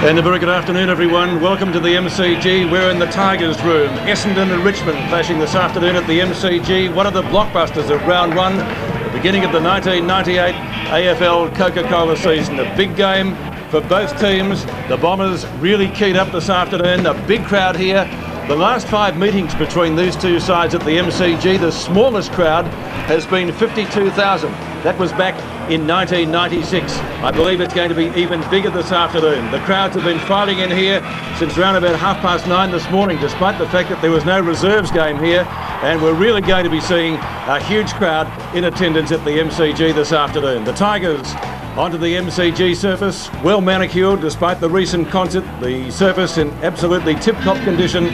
And a very good afternoon, everyone. Welcome to the MCG. We're in the Tigers room. Essendon and Richmond clashing this afternoon at the MCG. One of the blockbusters of round one, the beginning of the 1998 AFL Coca-Cola season. A big game for both teams. The Bombers really keyed up this afternoon. A big crowd here. The last 5 meetings between these two sides at the MCG, the smallest crowd has been 52,000. That was back in 1996. I believe it's going to be even bigger this afternoon. The crowds have been filing in here since around about 9:30 this morning, despite the fact that there was no reserves game here, and we're really going to be seeing a huge crowd in attendance at the MCG this afternoon. The Tigers onto the MCG surface, well manicured despite the recent concert. The surface in absolutely tip-top condition.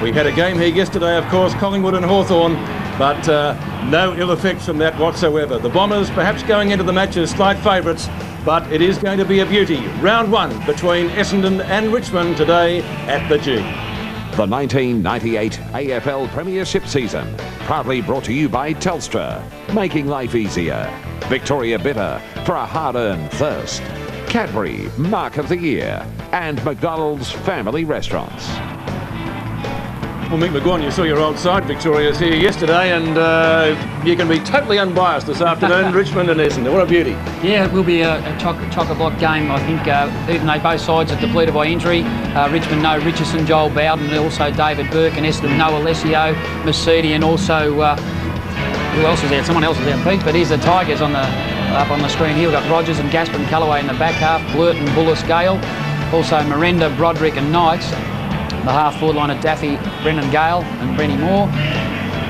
We had a game here yesterday, of course, Collingwood and Hawthorn, but no ill effects from that whatsoever. The Bombers perhaps going into the match as slight favourites, but it is going to be a beauty. Round one between Essendon and Richmond today at the G. The 1998 AFL Premiership season, proudly brought to you by Telstra, making life easier. Victoria Bitter, for a hard-earned thirst. Cadbury, Mark of the Year. And McDonald's Family Restaurants. Well, Mick McGuane, you saw your old side Victoria's here yesterday, and you can be totally unbiased this afternoon. Richmond and Essendon, what a beauty. Yeah, it will be a chock-a-block game, I think, even though both sides are depleted by injury. Richmond, no Richardson, Joel Bowden, and also David Burke, and Essendon, no Alessio, Mercedes, and also, who else is there? Someone else is there, Pete, but here's the Tigers up on the screen here. We've got Rogers and Gasper and Kellaway in the back half, Blurt and Bullis Gale, also Miranda, Broderick and Knights. The half-forward line of Daffy, Brendon Gale and Brenny Moore.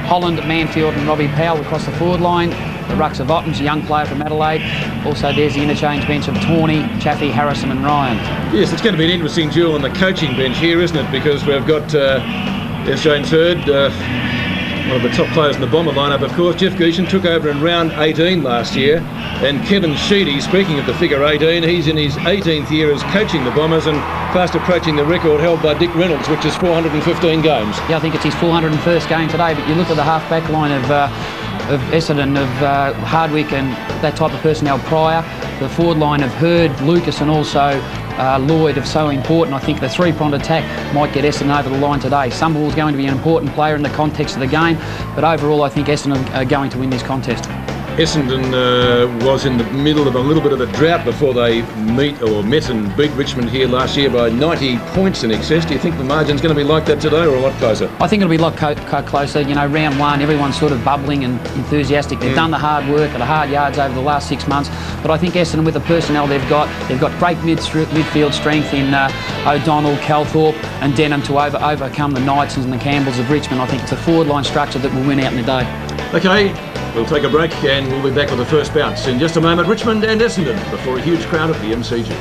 Holland, Manfield and Robbie Powell across the forward line. The rucks of Ottens, a young player from Adelaide. Also there's the interchange bench of Tawney, Chaffey, Harrison and Ryan. Yes, it's going to be an interesting duel on the coaching bench here, isn't it? Because we've got, as James heard, one of the top players in the Bomber lineup, of course. Jeff Gieschen took over in round 18 last year. And Kevin Sheedy, speaking of the figure 18, he's in his 18th year as coaching the Bombers and fast approaching the record held by Dick Reynolds, which is 415 games. Yeah, I think it's his 401st game today, but you look at the half-back line of Essendon, of Hardwick and that type of personnel prior. The forward line of Hurd, Lucas and also Lloyd are so important. I think the three-pronged attack might get Essendon over the line today. Summerall's going to be an important player in the context of the game, but overall I think Essendon are going to win this contest. Essendon was in the middle of a little bit of a drought before they met and beat Richmond here last year by 90 points in excess. Do you think the margin's going to be like that today or a lot closer? I think it'll be a lot closer. You know, round one, everyone's sort of bubbling and enthusiastic. They've done the hard work and the hard yards over the last 6 months. But I think Essendon, with the personnel they've got great midfield strength in O'Donnell, Calthorpe and Denham to overcome the Knights and the Campbells of Richmond. I think it's a forward line structure that will win out in the day. Okay, we'll take a break and we'll be back with the first bounce in just a moment. Richmond and Essendon before a huge crowd at the MCG.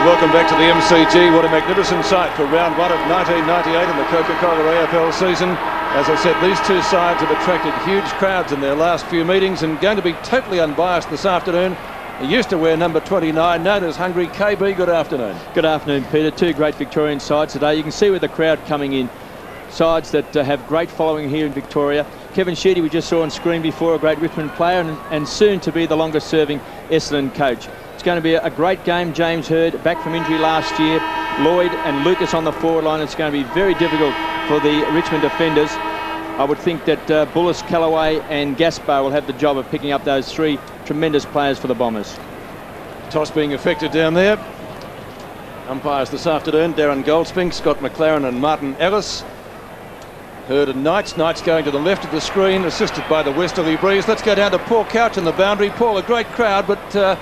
Welcome back to the MCG. What a magnificent sight for round one of 1998 in the Coca-Cola AFL season. As I said, these two sides have attracted huge crowds in their last few meetings and going to be totally unbiased this afternoon. He used to wear number 29, known as Hungry. KB, good afternoon. Good afternoon, Peter. Two great Victorian sides today. You can see with the crowd coming in, sides that have great following here in Victoria. Kevin Sheedy, we just saw on screen before, a great Richmond player and soon to be the longest serving Essendon coach. It's going to be a great game. James Hurd back from injury last year. Lloyd and Lucas on the forward line. It's going to be very difficult for the Richmond defenders. I would think that Bullis, Kellaway and Gaspar will have the job of picking up those three tremendous players for the Bombers. Toss being effected down there. Umpires this afternoon, Darren Goldspink, Scott McLaren and Martin Ellis. Hurd and Knights. Knights going to the left of the screen, assisted by the westerly breeze. Let's go down to Paul Couch in the boundary. Paul, a great crowd, but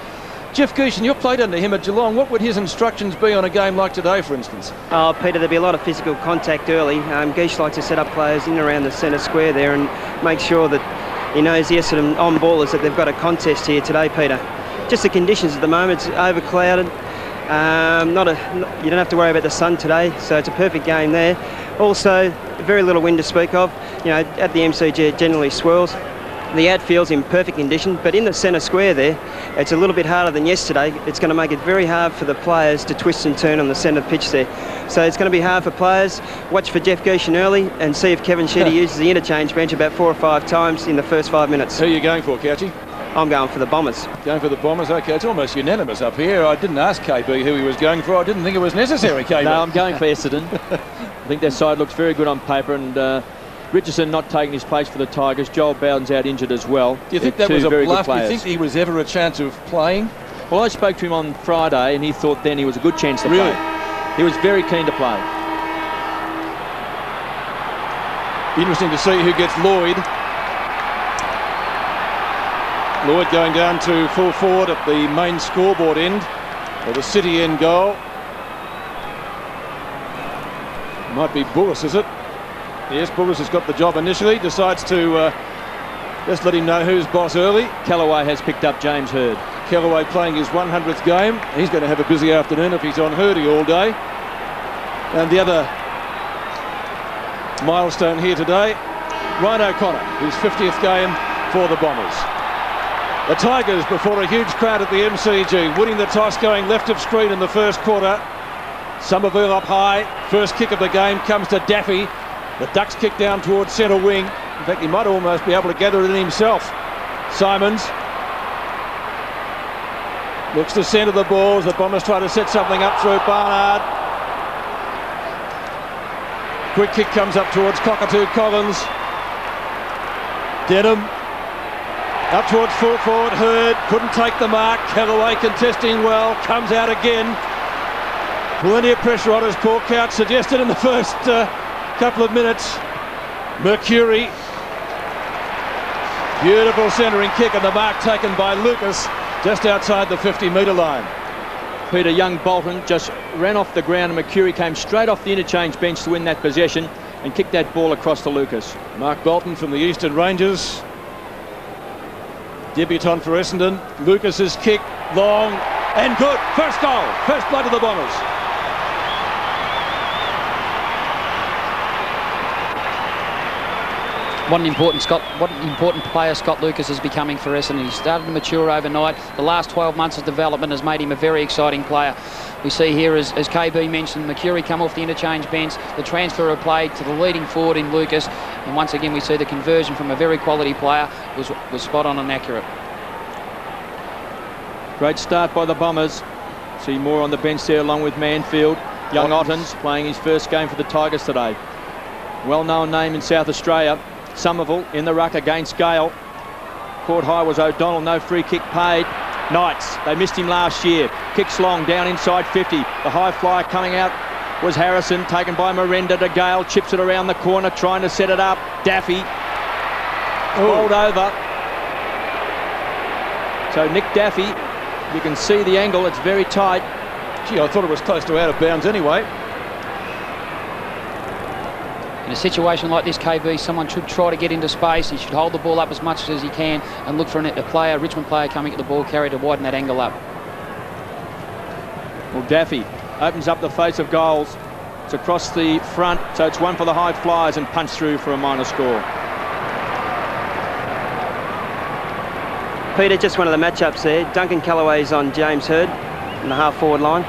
Jeff Gieschen, you played under him at Geelong. What would his instructions be on a game like today, for instance? Oh, Peter, there'll be a lot of physical contact early. Giesch likes to set up players in and around the centre square there and make sure that he knows the Essendon on-ballers that they've got a contest here today, Peter. Just the conditions at the moment, it's overclouded. You don't have to worry about the sun today, so it's a perfect game there. Also, very little wind to speak of. You know, at the MCG it generally swirls. The outfield's in perfect condition, but in the centre square there, it's a little bit harder than yesterday. It's going to make it very hard for the players to twist and turn on the centre pitch there. So it's going to be hard for players. Watch for Jeff Gieschen early and see if Kevin Sheedy uses the interchange bench about 4 or 5 times in the first 5 minutes. Who are you going for, Couchy? I'm going for the Bombers. Going for the Bombers, OK. It's almost unanimous up here. I didn't ask KB who he was going for. I didn't think it was necessary, KB. No, I'm going for Essendon. I think their side looks very good on paper, and Richardson not taking his place for the Tigers. Joel Bowden's out injured as well. Do you think that was a bluff? Do you think he was ever a chance of playing? Well, I spoke to him on Friday, and he thought then he was a good chance to play. He was very keen to play. Be interesting to see who gets Lloyd. Lloyd going down to full forward at the main scoreboard end, or the City end goal. Might be Bullis, is it? Yes, Bullis has got the job initially. Decides to just let him know who's boss early. Kellaway has picked up James Hurd. Kellaway playing his 100th game. He's going to have a busy afternoon if he's on Hurdy all day. And the other milestone here today, Ryan O'Connor, his 50th game for the Bombers. The Tigers before a huge crowd at the MCG, winning the toss, going left of screen in the first quarter. Somerville up high. First kick of the game comes to Daffy. The Ducks kick down towards centre wing. In fact, he might almost be able to gather it in himself. Simons looks to centre the ball as the Bombers try to set something up through Barnard. Quick kick comes up towards Cockatoo Collins. Denham up towards full forward. Hurd couldn't take the mark. Kellaway contesting well, comes out again. Plenty of pressure on as Paul Couch suggested in the first couple of minutes. Mercury, beautiful centering kick, and the mark taken by Lucas just outside the 50-metre line. Peter, young Bolton just ran off the ground, and Mercury came straight off the interchange bench to win that possession and kick that ball across to Lucas. Mark Bolton from the Eastern Rangers, debutant for Essendon. Lucas's kick, long and good. First goal, first blood of the Bombers. What an important player Scott Lucas is becoming for Essendon. He started to mature overnight. The last 12 months of development has made him a very exciting player. We see here, as KB mentioned, Mercury come off the interchange bench, the transfer of play to the leading forward in Lucas, and once again we see the conversion from a very quality player was spot on and accurate. Great start by the Bombers. See more on the bench there along with Manfield. Young Ottens playing his first game for the Tigers today. Well-known name in South Australia. Somerville in the ruck against Gale. Caught high was O'Donnell, no free kick paid. Knights, they missed him last year. Kicks long, down inside 50. The high flyer coming out was Harrison, taken by Miranda to Gale, chips it around the corner, trying to set it up. Daffy, rolled over. So Nick Daffy, you can see the angle, it's very tight. Gee, I thought it was close to out of bounds anyway. In a situation like this, KB, someone should try to get into space. He should hold the ball up as much as he can and look for a Richmond player coming at the ball carrier to widen that angle up. Well, Daffy opens up the face of goals. It's across the front, so it's one for the high flyers and punched through for a minor score. Peter, just one of the matchups there. Duncan Kellaway's on James Hurd in the half-forward line.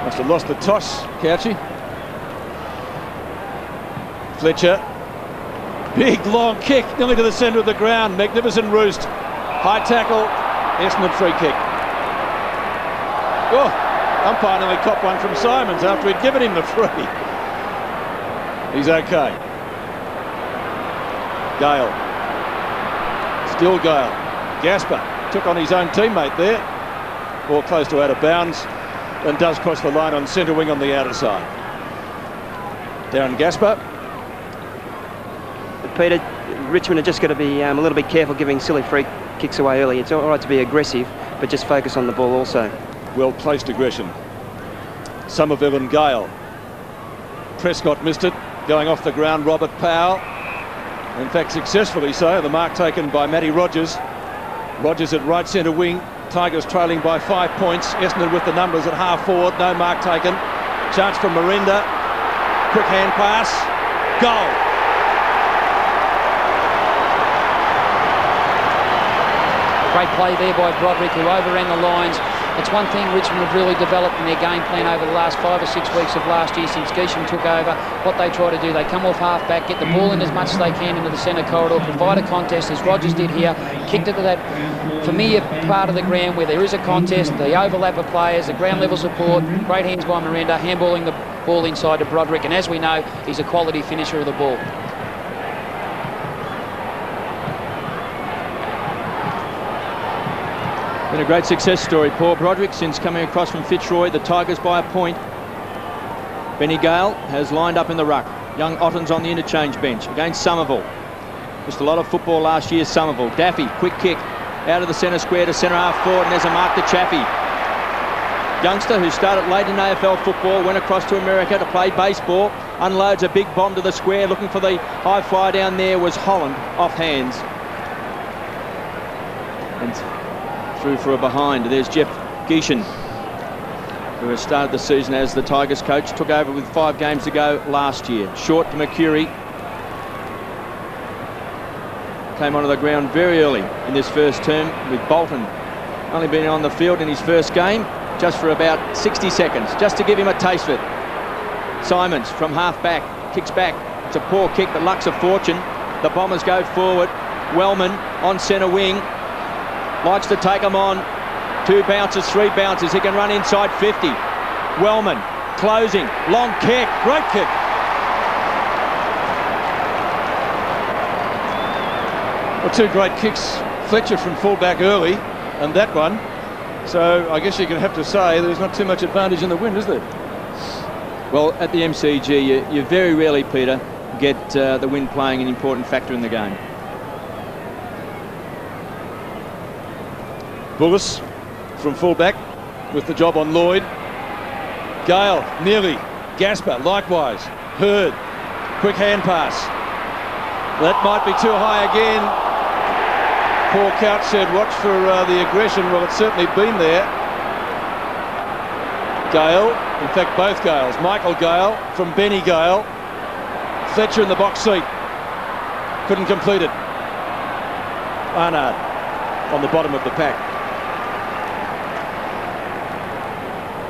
Must have lost the toss, Couchy. Fletcher, big long kick, nearly to the centre of the ground. Magnificent roost. High tackle, Essendon free kick. Oh, umpire nearly copped one from Simons after he'd given him the free. He's okay. Gale. Still Gale. Gasper took on his own teammate there. Ball close to out of bounds and does cross the line on centre wing on the outer side. Darren Gasper. Peter, Richmond are just got to be a little bit careful giving silly free kicks away early. It's all right to be aggressive, but just focus on the ball also. Well-placed aggression. Somerville and Gale. Prescott missed it. Going off the ground, Robert Powell. In fact, successfully so. The mark taken by Matty Rogers. Rogers at right centre wing. Tigers trailing by 5 points. Essendon with the numbers at half forward. No mark taken. Chance from Miranda. Quick hand pass. Goal. Great play there by Broderick, who overran the lines. It's one thing Richmond have really developed in their game plan over the last 5 or 6 weeks of last year since Gieschen took over. What they try to do, they come off half-back, get the ball in as much as they can into the centre corridor, provide a contest as Rogers did here, kicked it to that familiar part of the ground where there is a contest, the overlap of players, the ground level support, great hands by Miranda, handballing the ball inside to Broderick, and as we know, he's a quality finisher of the ball. Been a great success story, Paul Broderick, since coming across from Fitzroy. The Tigers by a point. Benny Gale has lined up in the ruck. Young Ottens on the interchange bench against Somerville. Just a lot of football last year, Somerville. Daffy, quick kick out of the centre square to centre half forward, and there's a mark to Chaffee. Youngster who started late in AFL football, went across to America to play baseball, unloads a big bomb to the square, looking for the high fly down there was Holland, off hands. And through for a behind. There's Jeff Gieschen, who has started the season as the Tigers coach, took over with 5 games to go last year. Short to McCurry. Came onto the ground very early in this first term with Bolton only been on the field in his first game just for about 60 seconds, just to give him a taste of it. Simons from half back, kicks back. It's a poor kick, but luck's a fortune. The Bombers go forward. Wellman on centre wing. Likes to take them on. 2 bounces, 3 bounces. He can run inside 50. Wellman closing. Long kick. Great kick. Well, 2 great kicks. Fletcher from fullback early, and that one. So I guess you can have to say there's not too much advantage in the wind, is there? Well, at the MCG, you very rarely, Peter, get the wind playing an important factor in the game. Bullis from fullback with the job on Lloyd. Gale, nearly. Gasper, likewise. Hurd, quick hand pass. That might be too high again. Paul Couch said, watch for the aggression. Well, it's certainly been there. Gale, in fact, both Gales. Michael Gale from Benny Gale. Fletcher in the box seat. Couldn't complete it. Arnard on the bottom of the pack.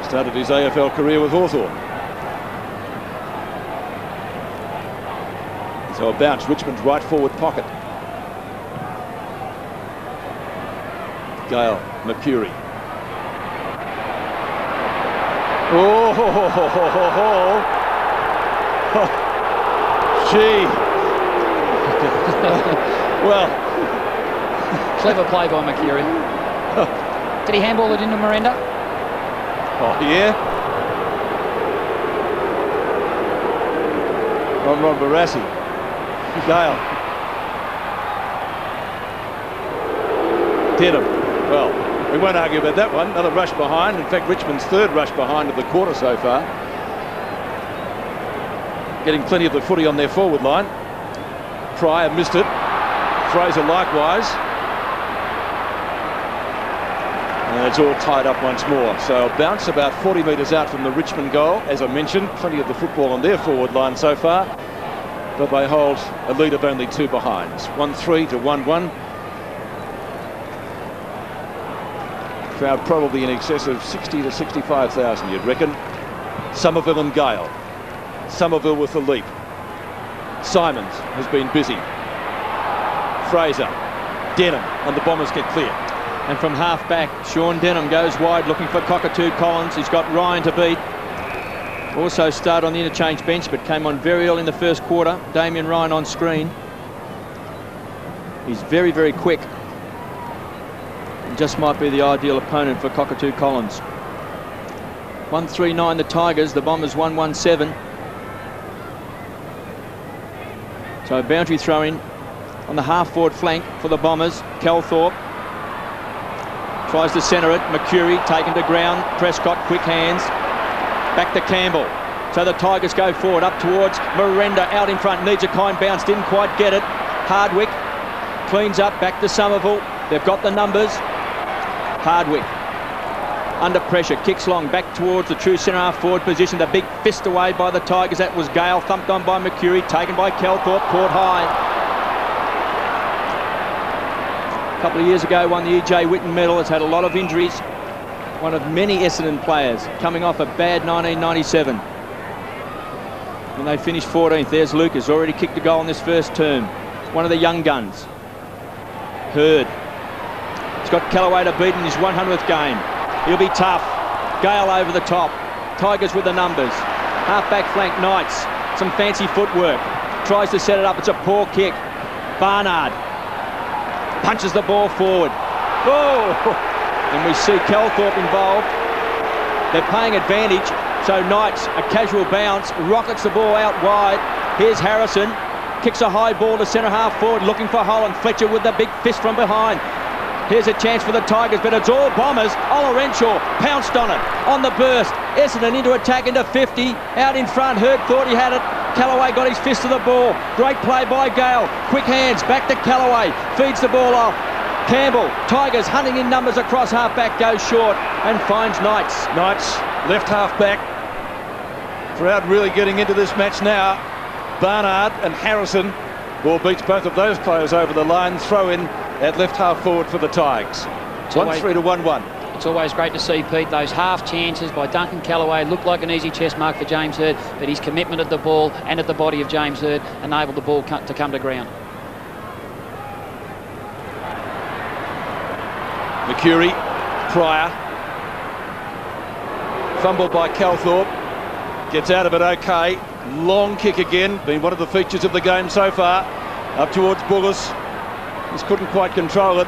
Started his AFL career with Hawthorn. So a bounce, Richmond's right forward pocket. Gale, McCurry. Oh, ho, ho, ho, ho, ho, ho. Oh, gee. Well. Clever play by McCurry. Did he handball it into Miranda? Oh, yeah. Ron Barassi. Gale. Denham. Well, we won't argue about that one. Another rush behind. In fact, Richmond's 3rd rush behind of the quarter so far. Getting plenty of the footy on their forward line. Pryor missed it. Fraser likewise. And it's all tied up once more. So a bounce about 40 metres out from the Richmond goal. As I mentioned, plenty of the football on their forward line so far. But they hold a lead of only 2 behinds. 1-3 to 1-1. Crowd probably in excess of 60 to 65,000, you'd reckon. Somerville and Gale. Somerville with the leap. Simons has been busy. Fraser. Denham, and the Bombers get clear. And from half back, Sean Denham goes wide looking for Cockatoo Collins. He's got Ryan to beat. Also started on the interchange bench, but came on very early in the first quarter. Damien Ryan on screen. He's very, very quick. And just might be the ideal opponent for Cockatoo Collins. 139 the Tigers, the Bombers 117. So a boundary throw in on the half-forward flank for the Bombers. Calthorpe tries to centre it. Mercury taken to ground. Prescott, quick hands. Back to Campbell. So the Tigers go forward up towards Miranda. Out in front, needs a kind bounce, didn't quite get it. Hardwick cleans up, back to Somerville. They've got the numbers. Hardwick under pressure, kicks long, back towards the true centre half forward position. The big fist away by the Tigers. That was Gale, thumped on by Mercury, taken by Calthorpe, caught high. A couple of years ago won the E.J. Whitten medal. Has had a lot of injuries. One of many Essendon players coming off a bad 1997. And they finished 14th. There's Lucas, already kicked a goal in this first term. One of the young guns. Hurd. He's got Kellaway to beat in his 100th game. He'll be tough. Gale over the top. Tigers with the numbers. Half-back flank, Knights. Some fancy footwork. Tries to set it up. It's a poor kick. Barnard punches the ball forward. Oh! And we see Calthorpe involved. They're paying advantage. So Knights, a casual bounce, rockets the ball out wide. Here's Harrison. Kicks a high ball to centre half forward, looking for Holland. Fletcher with the big fist from behind. Here's a chance for the Tigers, but it's all Bombers. Ola Renshaw pounced on it, on the burst. Essendon into attack into 50. Out in front, Hurd thought he had it. Kellaway got his fist to the ball. Great play by Gale. Quick hands, back to Kellaway. Feeds the ball off. Campbell, Tigers hunting in numbers across half-back, goes short and finds Knights. Knights, left half-back. Crowd really getting into this match now. Barnard and Harrison. Ball beats both of those players over the line. Throw in at left half forward for the Tigers. 1-3 to 1-1. It's always great to see, Pete, those half chances by Duncan Kellaway. Looked like an easy chest mark for James Hurd, but his commitment at the ball and at the body of James Hurd enabled the ball to come to ground. Mercury, Pryor. Fumbled by Calthorpe. Gets out of it okay. Long kick again, been one of the features of the game so far. Up towards Bullis. Just couldn't quite control it.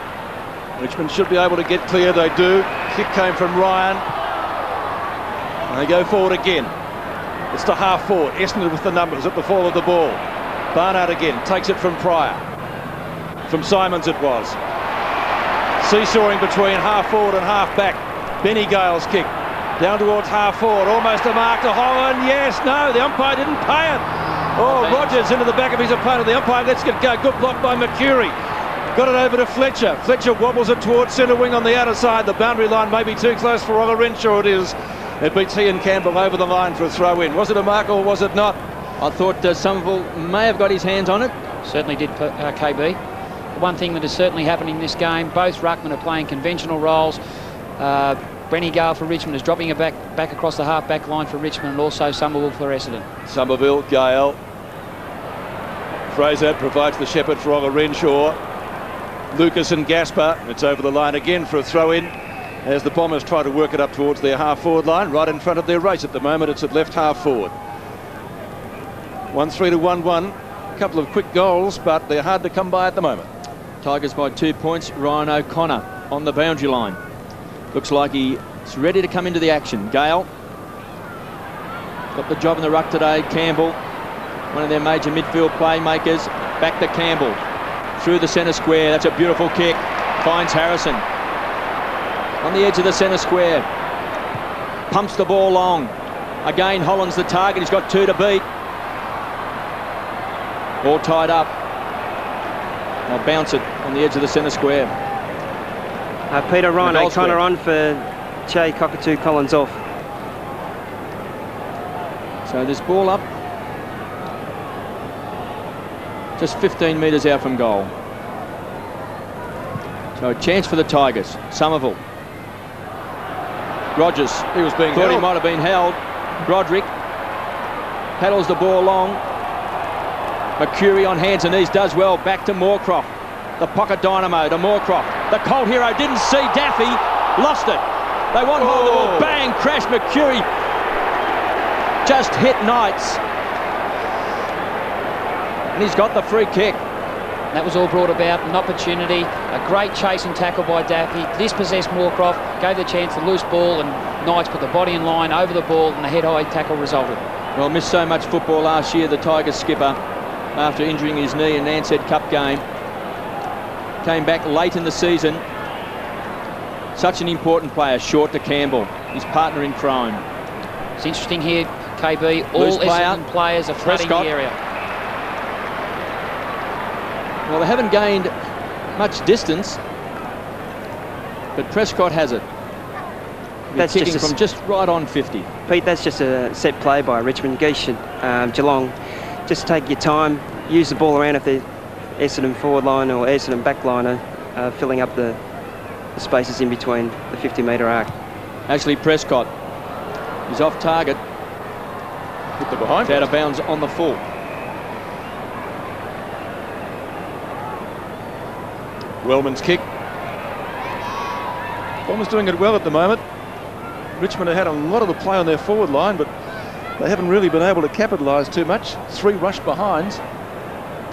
Richmond should be able to get clear, they do. Kick came from Ryan. They go forward again. It's to half forward. Essendon with the numbers at the fall of the ball. Barnard again, takes it from Pryor. From Simons it was. Seesawing between half forward and half back. Benny Gale's kick. Down towards half forward, almost a mark to Holland. Yes, no, the umpire didn't pay it. Oh, Rogers into the back of his opponent. The umpire lets it go. Good block by Mercury. Got it over to Fletcher. Fletcher wobbles it towards centre wing on the outer side. The boundary line may be too close for Ola Renshaw. It is. It beats he and Campbell over the line for a throw in. Was it a mark or was it not? I thought Somerville may have got his hands on it. Certainly did, KB. One thing that is certainly happening in this game, both ruckmen are playing conventional roles. Brendon Gale for Richmond is dropping it back across the half-back line for Richmond, and also Somerville for Essendon. Somerville, Gale. Fraser provides the shepherd for Ola Renshaw. Lucas and Gaspar. It's over the line again for a throw-in as the Bombers try to work it up towards their half-forward line, right in front of their race at the moment. It's at left half-forward. 1-3 to 1-1. A couple of quick goals, but they're hard to come by at the moment. Tigers by 2 points. Ryan O'Connor on the boundary line. Looks like he's ready to come into the action. Gale got the job in the ruck today. Campbell, one of their major midfield playmakers. Back to Campbell. Through the centre square. That's a beautiful kick. Finds Harrison. On the edge of the centre square. Pumps the ball long. Again, Holland's the target. He's got 2 to beat. All tied up. They'll bounce it on the edge of the centre square. Peter, Ryan O'Connor on for Che Cockatoo Collins off. So this ball up. Just 15 metres out from goal. So a chance for the Tigers. Somerville. Rogers. He was being thought held. He might have been held. Broderick paddles the ball long. Mercury on hands and knees does well. Back to Moorcroft. The pocket dynamo to Moorcroft. The Colt hero didn't see Daffy. Lost it. They want hold of the ball. Bang! Crash. Mercury just hit Knights. And he's got the free kick. That was all brought about an opportunity, a great chase and tackle by Daffy, dispossessed Moorcroft, gave the chance the loose ball, and Knights put the body in line over the ball, and the head-high tackle resulted. Well, missed so much football last year, the Tigers skipper, after injuring his knee in the Ansett Cup game. Came back late in the season. Such an important player, short to Campbell, his partner in crime. It's interesting here, KB, all Essendon players are flooding the area. Well, they haven't gained much distance, but Prescott has it. That's kicking from just right on 50. Pete, that's just a set play by Richmond. Gieschen, Geelong, just take your time, use the ball around if the Essendon forward line or Essendon back line are filling up the spaces in between the 50-metre arc. Actually, Prescott is off target. Put the behind. Out of bounds on the full. Wellman's kick. Bombers doing it well at the moment. Richmond have had a lot of the play on their forward line, but they haven't really been able to capitalise too much. 3 rush behinds.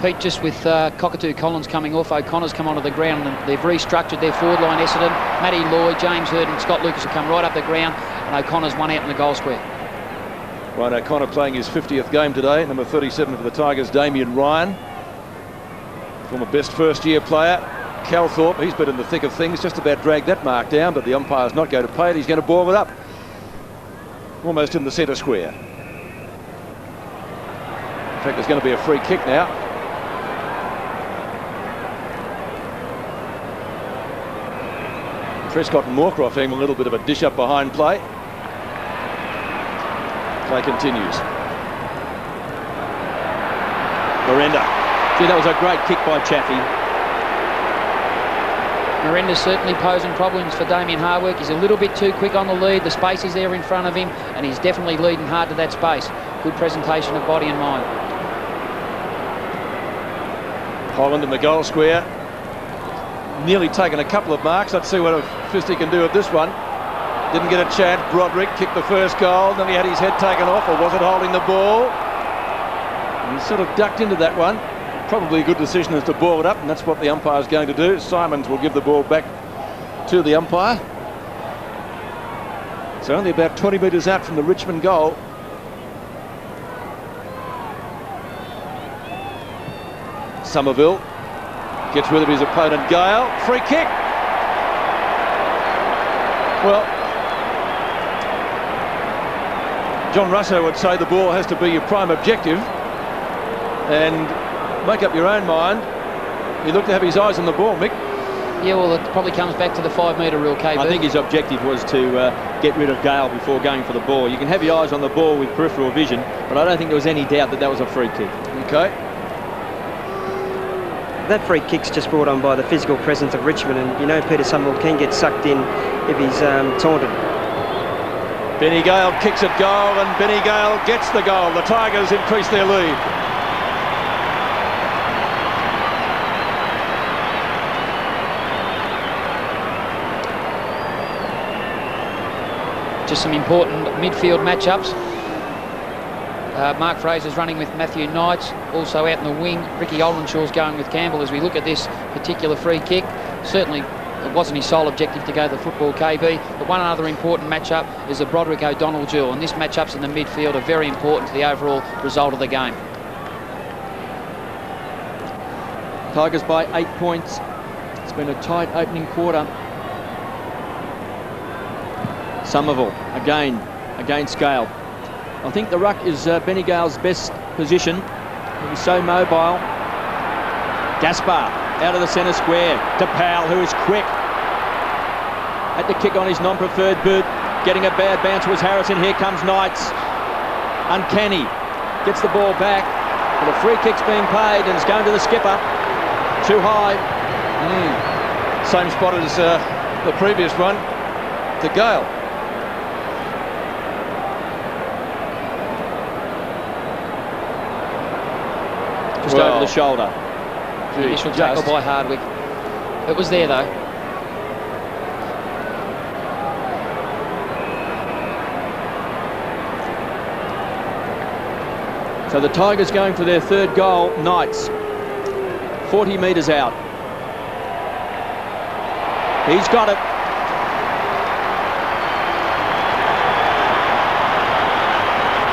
Pete, just with Cockatoo Collins coming off, O'Connor's come onto the ground, and they've restructured their forward line. Essendon, Matty Lloyd, James Hurd and Scott Lucas have come right up the ground, and O'Connor's one out in the goal square. Ryan O'Connor playing his 50th game today. Number 37 for the Tigers, Damien Ryan. Former best first-year player. Calthorpe, he's been in the thick of things, just about dragged that mark down, but the umpire's not going to pay it. He's going to ball it up. Almost in the centre square. In fact, there's going to be a free kick now. Prescott and Moorcroft having a little bit of a dish up behind play. Play continues. Miranda. Gee, that was a great kick by Chaffey. Miranda's certainly posing problems for Damien Harwick. He's a little bit too quick on the lead. The space is there in front of him, and he's definitely leading hard to that space. Good presentation of body and mind. Holland in the goal square. Nearly taken a couple of marks. Let's see what Fisty can do with this one. Didn't get a chance. Broderick kicked the first goal. Then he had his head taken off, or was it holding the ball? And he sort of ducked into that one. Probably a good decision is to ball it up, and that's what the umpire's going to do. Simons will give the ball back to the umpire. It's only about 20 metres out from the Richmond goal. Somerville gets rid of his opponent, Gale. Free kick. Well, John Russo would say the ball has to be your prime objective, and make up your own mind. He looked to have his eyes on the ball, Mick. Yeah, well, it probably comes back to the 5-metre rule, KB. I think his objective was to get rid of Gale before going for the ball. You can have your eyes on the ball with peripheral vision, but I don't think there was any doubt that that was a free kick. Okay. That free kick's just brought on by the physical presence of Richmond, and you know Peter Somerville can get sucked in if he's taunted. Benny Gale kicks at goal, and Benny Gale gets the goal. The Tigers increase their lead. Just some important midfield matchups. Mark Fraser's running with Matthew Knights, also out in the wing. Ricky Oldenshaw's going with Campbell. As we look at this particular free kick, certainly it wasn't his sole objective to go to the football, KB, but one other important matchup is the Broderick O'Donnell duel, and this matchups in the midfield are very important to the overall result of the game. Tigers by 8 points. It's been a tight opening quarter. Somerville again against Gale. I think the ruck is Benny Gale's best position. He's so mobile. Gaspar out of the centre square to Powell, who is quick. Had to kick on his non-preferred boot. Getting a bad bounce was Harrison. Here comes Knights. Uncanny. Gets the ball back. But a free kick's being paid, and it's going to the skipper. Too high. Same spot as the previous one to Gale. Just over the shoulder. The initial tackle by Hardwick. It was there though. So the Tigers going for their third goal. Knights, 40 metres out. He's got it.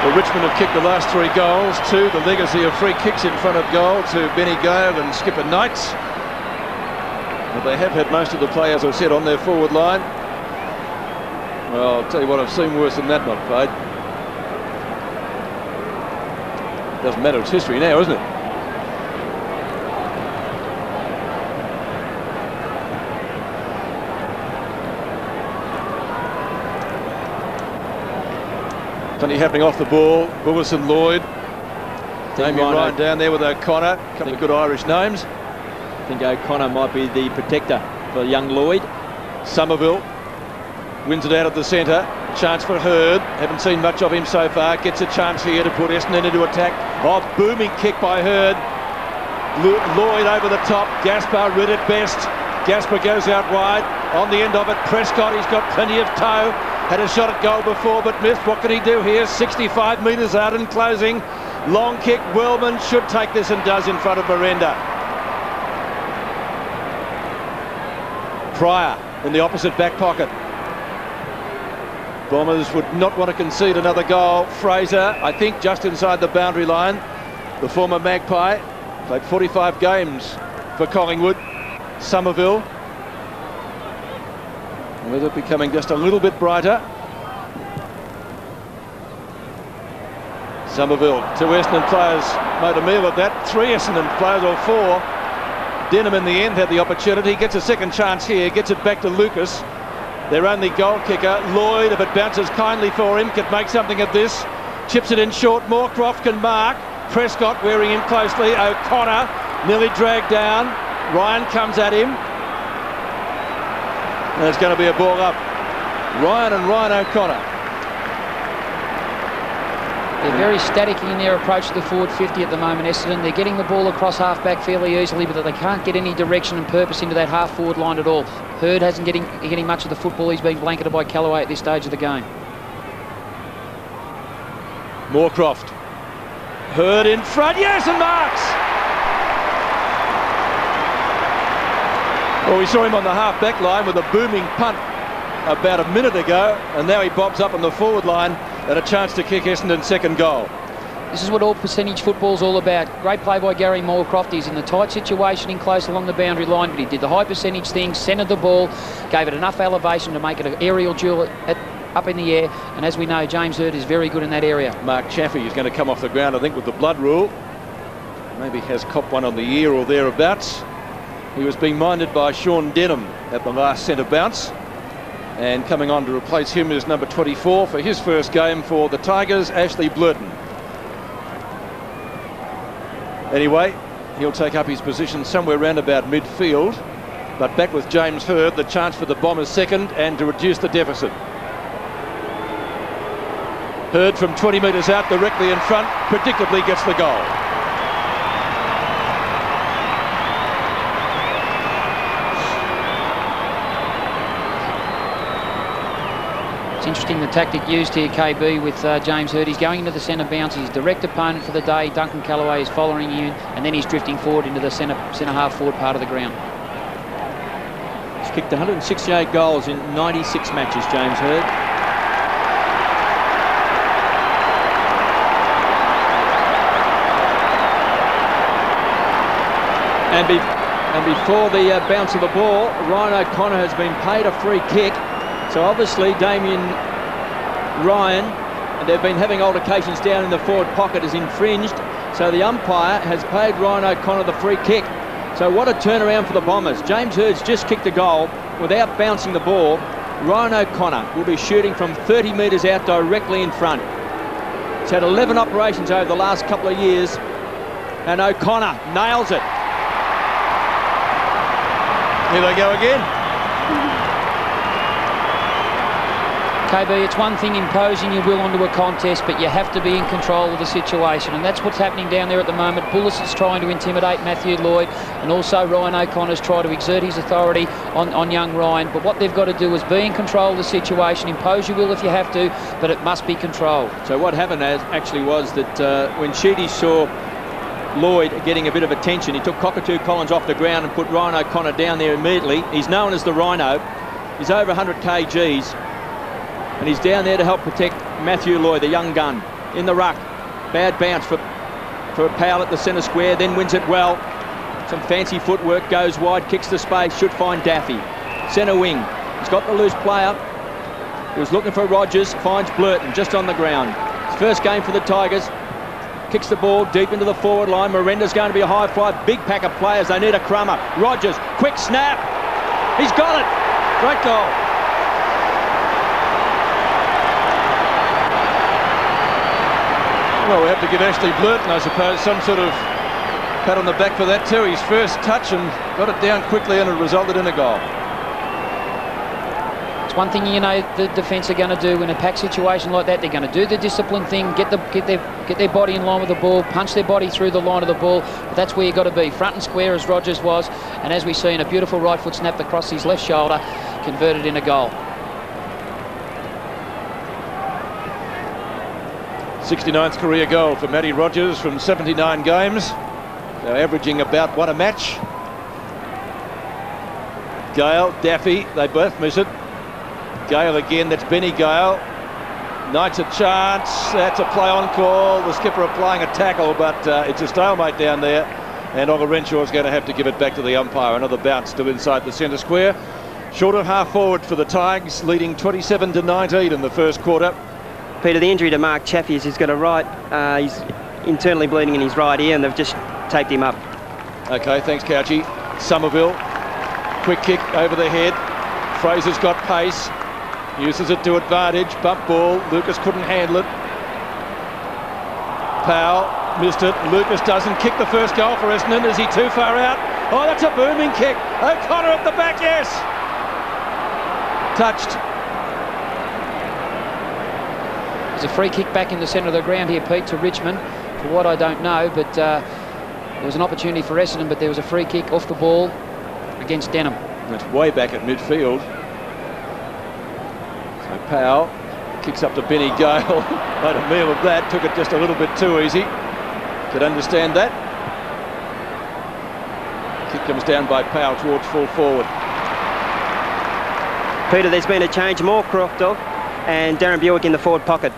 Well, Richmond have kicked the last 3 goals to the legacy of free kicks in front of goal to Benny Gale and skipper Knights. But they have had most of the players, as I said, on their forward line. Well, I'll tell you what, I've seen worse than that not played. Doesn't matter, it's history now, isn't it? Plenty happening off the ball. Wilson, Lloyd, Damien Ryan down there with O'Connor. A couple of good Irish names. I think O'Connor might be the protector for young Lloyd. Somerville wins it out of the centre. Chance for Hurd. Haven't seen much of him so far. Gets a chance here to put Essendon into attack. Oh, booming kick by Hurd. Lloyd over the top. Gaspar read it best. Gaspar goes out wide. On the end of it, Prescott. He's got plenty of toe. Had a shot at goal before but missed. What can he do here? 65 metres out and closing. Long kick. Wellman should take this and does in front of Miranda. Pryor in the opposite back pocket. Bombers would not want to concede another goal. Fraser, I think, just inside the boundary line. The former Magpie played 45 games for Collingwood. Somerville. With it becoming just a little bit brighter. Somerville, 2 Essendon players made a meal of that. 3 Essendon players, or 4. Denham in the end had the opportunity. Gets a second chance here. Gets it back to Lucas. Their only goal kicker. Lloyd, if it bounces kindly for him, could make something of this. Chips it in short. Moorcroft can mark. Prescott wearing him closely. O'Connor nearly dragged down. Ryan comes at him. There's going to be a ball up. Ryan O'Connor. They're very static in their approach to the forward 50 at the moment, Essendon. They're getting the ball across half-back fairly easily, but they can't get any direction and purpose into that half-forward line at all. Hurd hasn't getting much of the football. He's being blanketed by Kellaway at this stage of the game. Moorcroft. Hurd in front. Yes, and marks! Well, we saw him on the half-back line with a booming punt about a minute ago, and now he bobs up on the forward line and a chance to kick Essendon's second goal. This is what all percentage football's all about. Great play by Gary Moorcroft. He's in the tight situation in close along the boundary line, but he did the high percentage thing, centred the ball, gave it enough elevation to make it an aerial duel up in the air, and as we know, James Hurd is very good in that area. Mark Chaffee is going to come off the ground, I think, with the blood rule. Maybe has copped one on the ear or thereabouts. He was being minded by Sean Denham at the last centre bounce. And coming on to replace him is number 24 for his first game for the Tigers, Ashley Blurton. Anyway, he'll take up his position somewhere round about midfield. But back with James Hurd, the chance for the Bombers second and to reduce the deficit. Hurd from 20 metres out, directly in front, predictably gets the goal. Interesting the tactic used here, KB, with James Hurd. He's going into the centre bounce. His direct opponent for the day, Duncan Kellaway, is following you, and then he's drifting forward into the centre half forward part of the ground. He's kicked 168 goals in 96 matches, James Hurd. And before the bounce of the ball, Ryan O'Connor has been paid a free kick. So obviously Damien Ryan, and they've been having altercations down in the forward pocket, is infringed. So the umpire has paid Ryan O'Connor the free kick. So what a turnaround for the Bombers. James Hurd's just kicked a goal without bouncing the ball. Ryan O'Connor will be shooting from 30 metres out directly in front. He's had 11 operations over the last couple of years, and O'Connor nails it. Here they go again. KB, it's one thing imposing your will onto a contest, but you have to be in control of the situation, and that's what's happening down there at the moment. Bullis is trying to intimidate Matthew Lloyd, and also Ryan O'Connor's trying to exert his authority on young Ryan, but what they've got to do is be in control of the situation, impose your will if you have to, but it must be controlled. So what happened actually was that when Sheedy saw Lloyd getting a bit of attention, he took Cockatoo Collins off the ground and put Ryan O'Connor down there immediately. He's known as the Rhino. He's over 100 kgs, and he's down there to help protect Matthew Lloyd, the young gun, in the ruck. Bad bounce for Powell at the centre square, then wins it well. Some fancy footwork, goes wide, kicks the space, should find Daffy. Centre wing, he's got the loose player. He was looking for Rogers, finds Blurton just on the ground. His first game for the Tigers. Kicks the ball deep into the forward line. Miranda's going to be a high fly. Big pack of players. They need a crummer. Rogers, quick snap. He's got it. Great goal. Well, we have to give Ashley Blurton, I suppose, some sort of pat on the back for that too. His first touch and got it down quickly, and it resulted in a goal. One thing you know the defence are going to do in a pack situation like that, they're going to do the discipline thing, get their body in line with the ball, punch their body through the line of the ball. But that's where you've got to be, front and square as Rogers was, and as we see in a beautiful right foot snap across his left shoulder, converted in a goal. 69th career goal for Matty Rogers from 79 games. They're averaging about one a match. Gale, Daffy, they both miss it. Gale again, that's Benny Gale. Knights a chance, that's a play on call. The skipper applying a tackle, but it's a stalemate down there. And Olga Renshaw's going to have to give it back to the umpire. Another bounce still inside the centre square. Short of half forward for the Tigers, leading 27-19 in the first quarter. Peter, the injury to Mark Chaffee is he's got a right, he's internally bleeding in his right ear, and they've just taped him up. Okay, thanks, Couchy. Somerville, quick kick over the head. Fraser's got pace. Uses it to advantage. Bump ball. Lucas couldn't handle it. Powell missed it. Lucas doesn't kick the first goal for Essendon. Is he too far out? Oh, that's a booming kick. O'Connor at the back, yes. Touched. There's a free kick back in the centre of the ground here, Pete, to Richmond. For what I don't know, but there was an opportunity for Essendon, but there was a free kick off the ball against Denham. It's way back at midfield. So Powell kicks up to Benny Gale. Made a meal of that. Took it just a little bit too easy. Could understand that. Kick comes down by Powell towards full forward. Peter, there's been a change. More Croftdog and Darren Bewick in the forward pocket.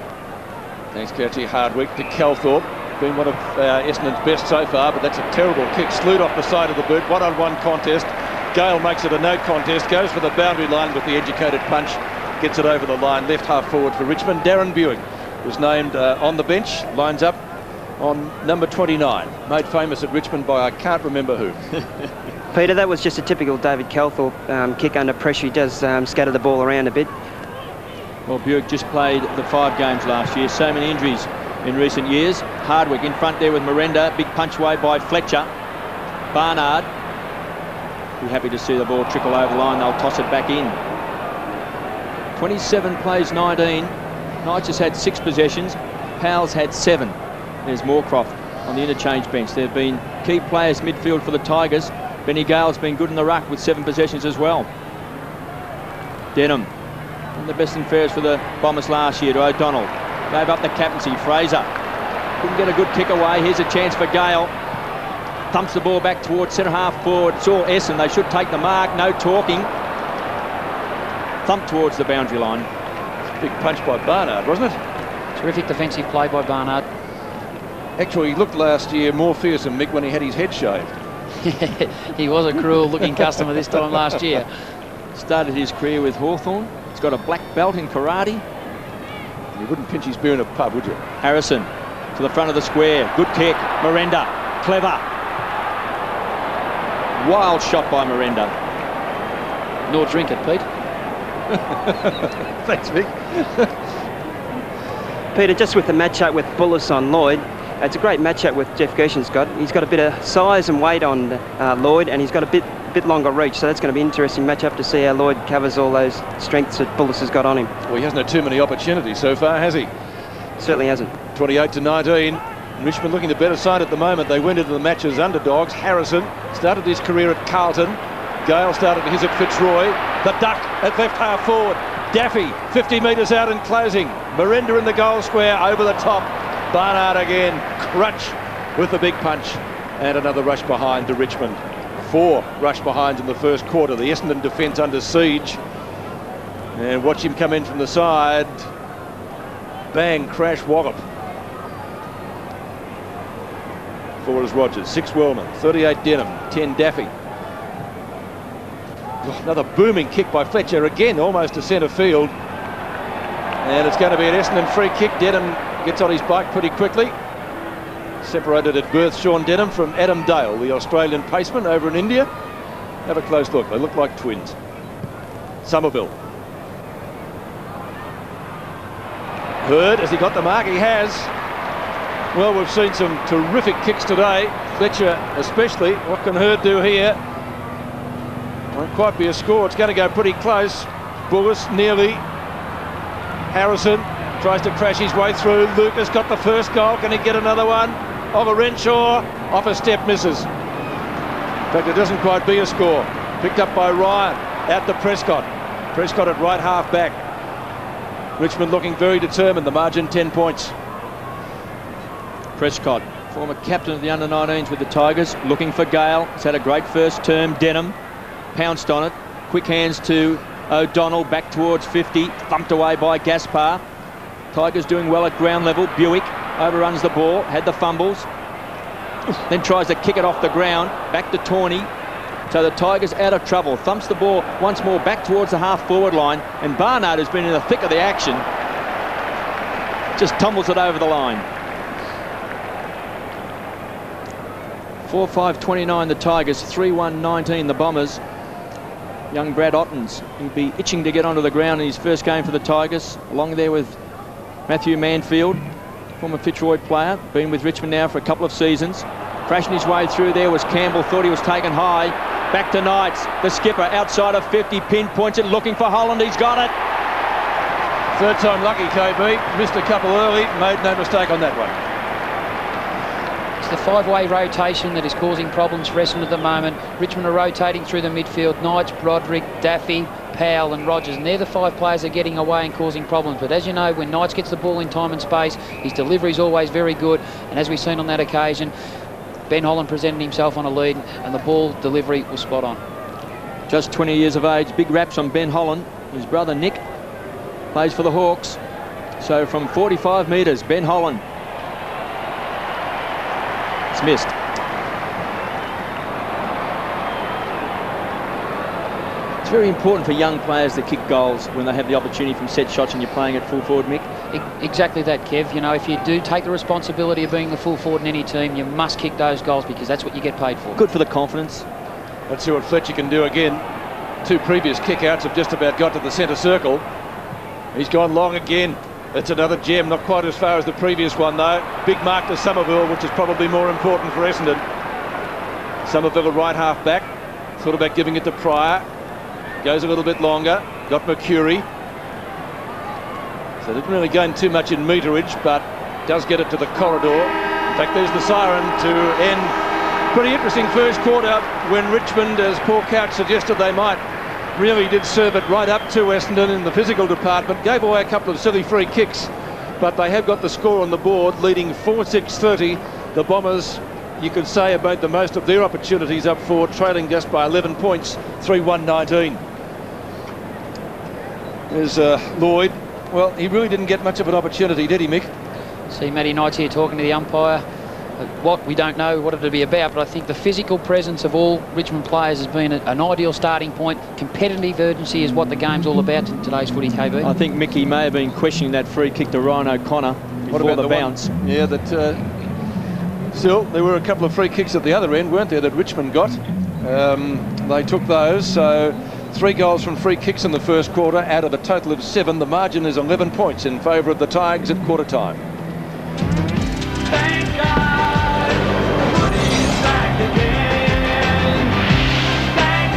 Thanks, Couchy. Hardwick to Calthorpe. Been one of Essendon's best so far, but that's a terrible kick. Slewed off the side of the boot. One-on-one contest. Gale makes it a no contest, goes for the boundary line with the educated punch, gets it over the line, left half forward for Richmond. Darren Bewick was named on the bench, lines up on number 29, made famous at Richmond by I can't remember who. Peter, that was just a typical David Calthorpe kick under pressure. He does scatter the ball around a bit. Well, Bewick just played the 5 games last year, so many injuries in recent years. Hardwick in front there with Miranda, big punch away by Fletcher. Barnard. Be happy to see the ball trickle over the line. They'll toss it back in. 27 plays 19. Knights has had 6 possessions. Powell's had 7. There's Moorcroft on the interchange bench. There have been key players midfield for the Tigers. Benny Gale's been good in the ruck with 7 possessions as well. Denham, one of the best and fairest for the Bombers last year to O'Donnell. Gave up the captaincy. Fraser couldn't get a good kick away. Here's a chance for Gale. Thumps the ball back towards centre half forward. It's all Essendon. They should take the mark. No talking. Thump towards the boundary line. Big punch by Barnard, wasn't it? Terrific defensive play by Barnard. Actually, he looked last year more fearsome, Mick, when he had his head shaved. He was a cruel-looking customer this time last year. Started his career with Hawthorn. He's got a black belt in karate. You wouldn't pinch his beer in a pub, would you? Harrison to the front of the square. Good kick. Miranda. Clever. Wild shot by Miranda. Nor drink it, Pete. Thanks, Mick. Peter, just with the matchup with Bullis on Lloyd, it's a great matchup with Jeff Gieschen's got. He's got a bit of size and weight on Lloyd, and he's got a bit bit longer reach, so that's going to be an interesting matchup to see how Lloyd covers all those strengths that Bullis has got on him. Well, he hasn't had too many opportunities so far, has he? Certainly hasn't. 28-19. Richmond looking the better side at the moment. They went into the match as underdogs. Harrison started his career at Carlton. Gale started his at Fitzroy. The duck at left half forward. Daffy 50 metres out and closing. Miranda in the goal square over the top. Barnard again. Crutch with the big punch. And another rush behind to Richmond. 4 rush behinds in the first quarter. The Essendon defence under siege. And watch him come in from the side. Bang, crash, wallop. 4 is Rogers, 6 Wellman, 38 Denham, 10 Daffy. Oh, another booming kick by Fletcher, again almost to centre field. And it's going to be an Essendon free kick. Denham gets on his bike pretty quickly. Separated at birth, Sean Denham from Adam Dale, the Australian paceman over in India. Have a close look, they look like twins. Somerville. Hurd, has he got the mark? He has. Well, we've seen some terrific kicks today. Fletcher especially. What can Hurd do here? Won't quite be a score. It's going to go pretty close. Bullis nearly. Harrison tries to crash his way through. Lucas got the first goal. Can he get another one? Over Renshaw. Off a step, misses. In fact, it doesn't quite be a score. Picked up by Ryan. Out to Prescott. Prescott at right half back. Richmond looking very determined. The margin 10 points. Prescott, former captain of the under-19s with the Tigers, looking for Gale. He's had a great first term. Denham pounced on it. Quick hands to O'Donnell, back towards 50. Thumped away by Gaspar. Tigers doing well at ground level. Bewick overruns the ball, had the fumbles. Then tries to kick it off the ground. Back to Tawney. So the Tigers out of trouble. Thumps the ball once more back towards the half-forward line. And Barnard, who's been in the thick of the action, just tumbles it over the line. 4-5-29 the Tigers, 3-1-19 the Bombers. Young Brad Ottens, he'll be itching to get onto the ground in his first game for the Tigers, along there with Matthew Manfield, former Fitzroy player, been with Richmond now for a couple of seasons. Crashing his way through there was Campbell, thought he was taken high. Back to Knights, the skipper outside of 50, pinpoints it, looking for Holland, he's got it. Third time lucky, KB, missed a couple early, made no mistake on that one. The 5-way rotation that is causing problems for Essendon at the moment. Richmond are rotating through the midfield. Knights, Broderick, Daffy, Powell and Rogers, and they're the 5 players that are getting away and causing problems. But as you know, when Knights gets the ball in time and space, his delivery is always very good, and as we've seen on that occasion, Ben Holland presented himself on a lead and the ball delivery was spot on. Just 20 years of age. Big raps on Ben Holland. His brother Nick plays for the Hawks. So from 45 metres, Ben Holland. It's missed. It's very important for young players to kick goals when they have the opportunity from set shots and you're playing at full forward, Mick. Exactly that, Kev. You know, if you do take the responsibility of being the full forward in any team, you must kick those goals because that's what you get paid for. Good for the confidence. Let's see what Fletcher can do again. 2 previous kick-outs have just about got to the centre circle. He's gone long again. It's another gem, not quite as far as the previous one though. Big mark to Somerville, which is probably more important for Essendon. Somerville right half back. Thought about giving it to Pryor. Goes a little bit longer. Got Mercury. So didn't really gain too much in meterage, but does get it to the corridor. In fact, there's the siren to end. Pretty interesting first quarter when Richmond, as Paul Couch suggested they might, really did serve it right up to Essendon in the physical department. Gave away a couple of silly free kicks, but they have got the score on the board, leading 4-6-30. The Bombers, you could say, have made the most of their opportunities up forward, trailing just by 11 points, 3-1-19. There's Lloyd. Well, he really didn't get much of an opportunity, did he, Mick? See Matty Knights here talking to the umpire. What we don't know what it'll be about, but I think the physical presence of all Richmond players has been an ideal starting point. Competitive urgency is what the game's all about in today's footy, KB. I think Mickey may have been questioning that free kick to Ryan O'Connor before the bounce. Yeah, that still, there were a couple of free kicks at the other end, weren't there, that Richmond got? They took those, so 3 goals from free kicks in the first quarter out of a total of 7. The margin is 11 points in favour of the Tigers at quarter time. Thank God, footy's back again. Thank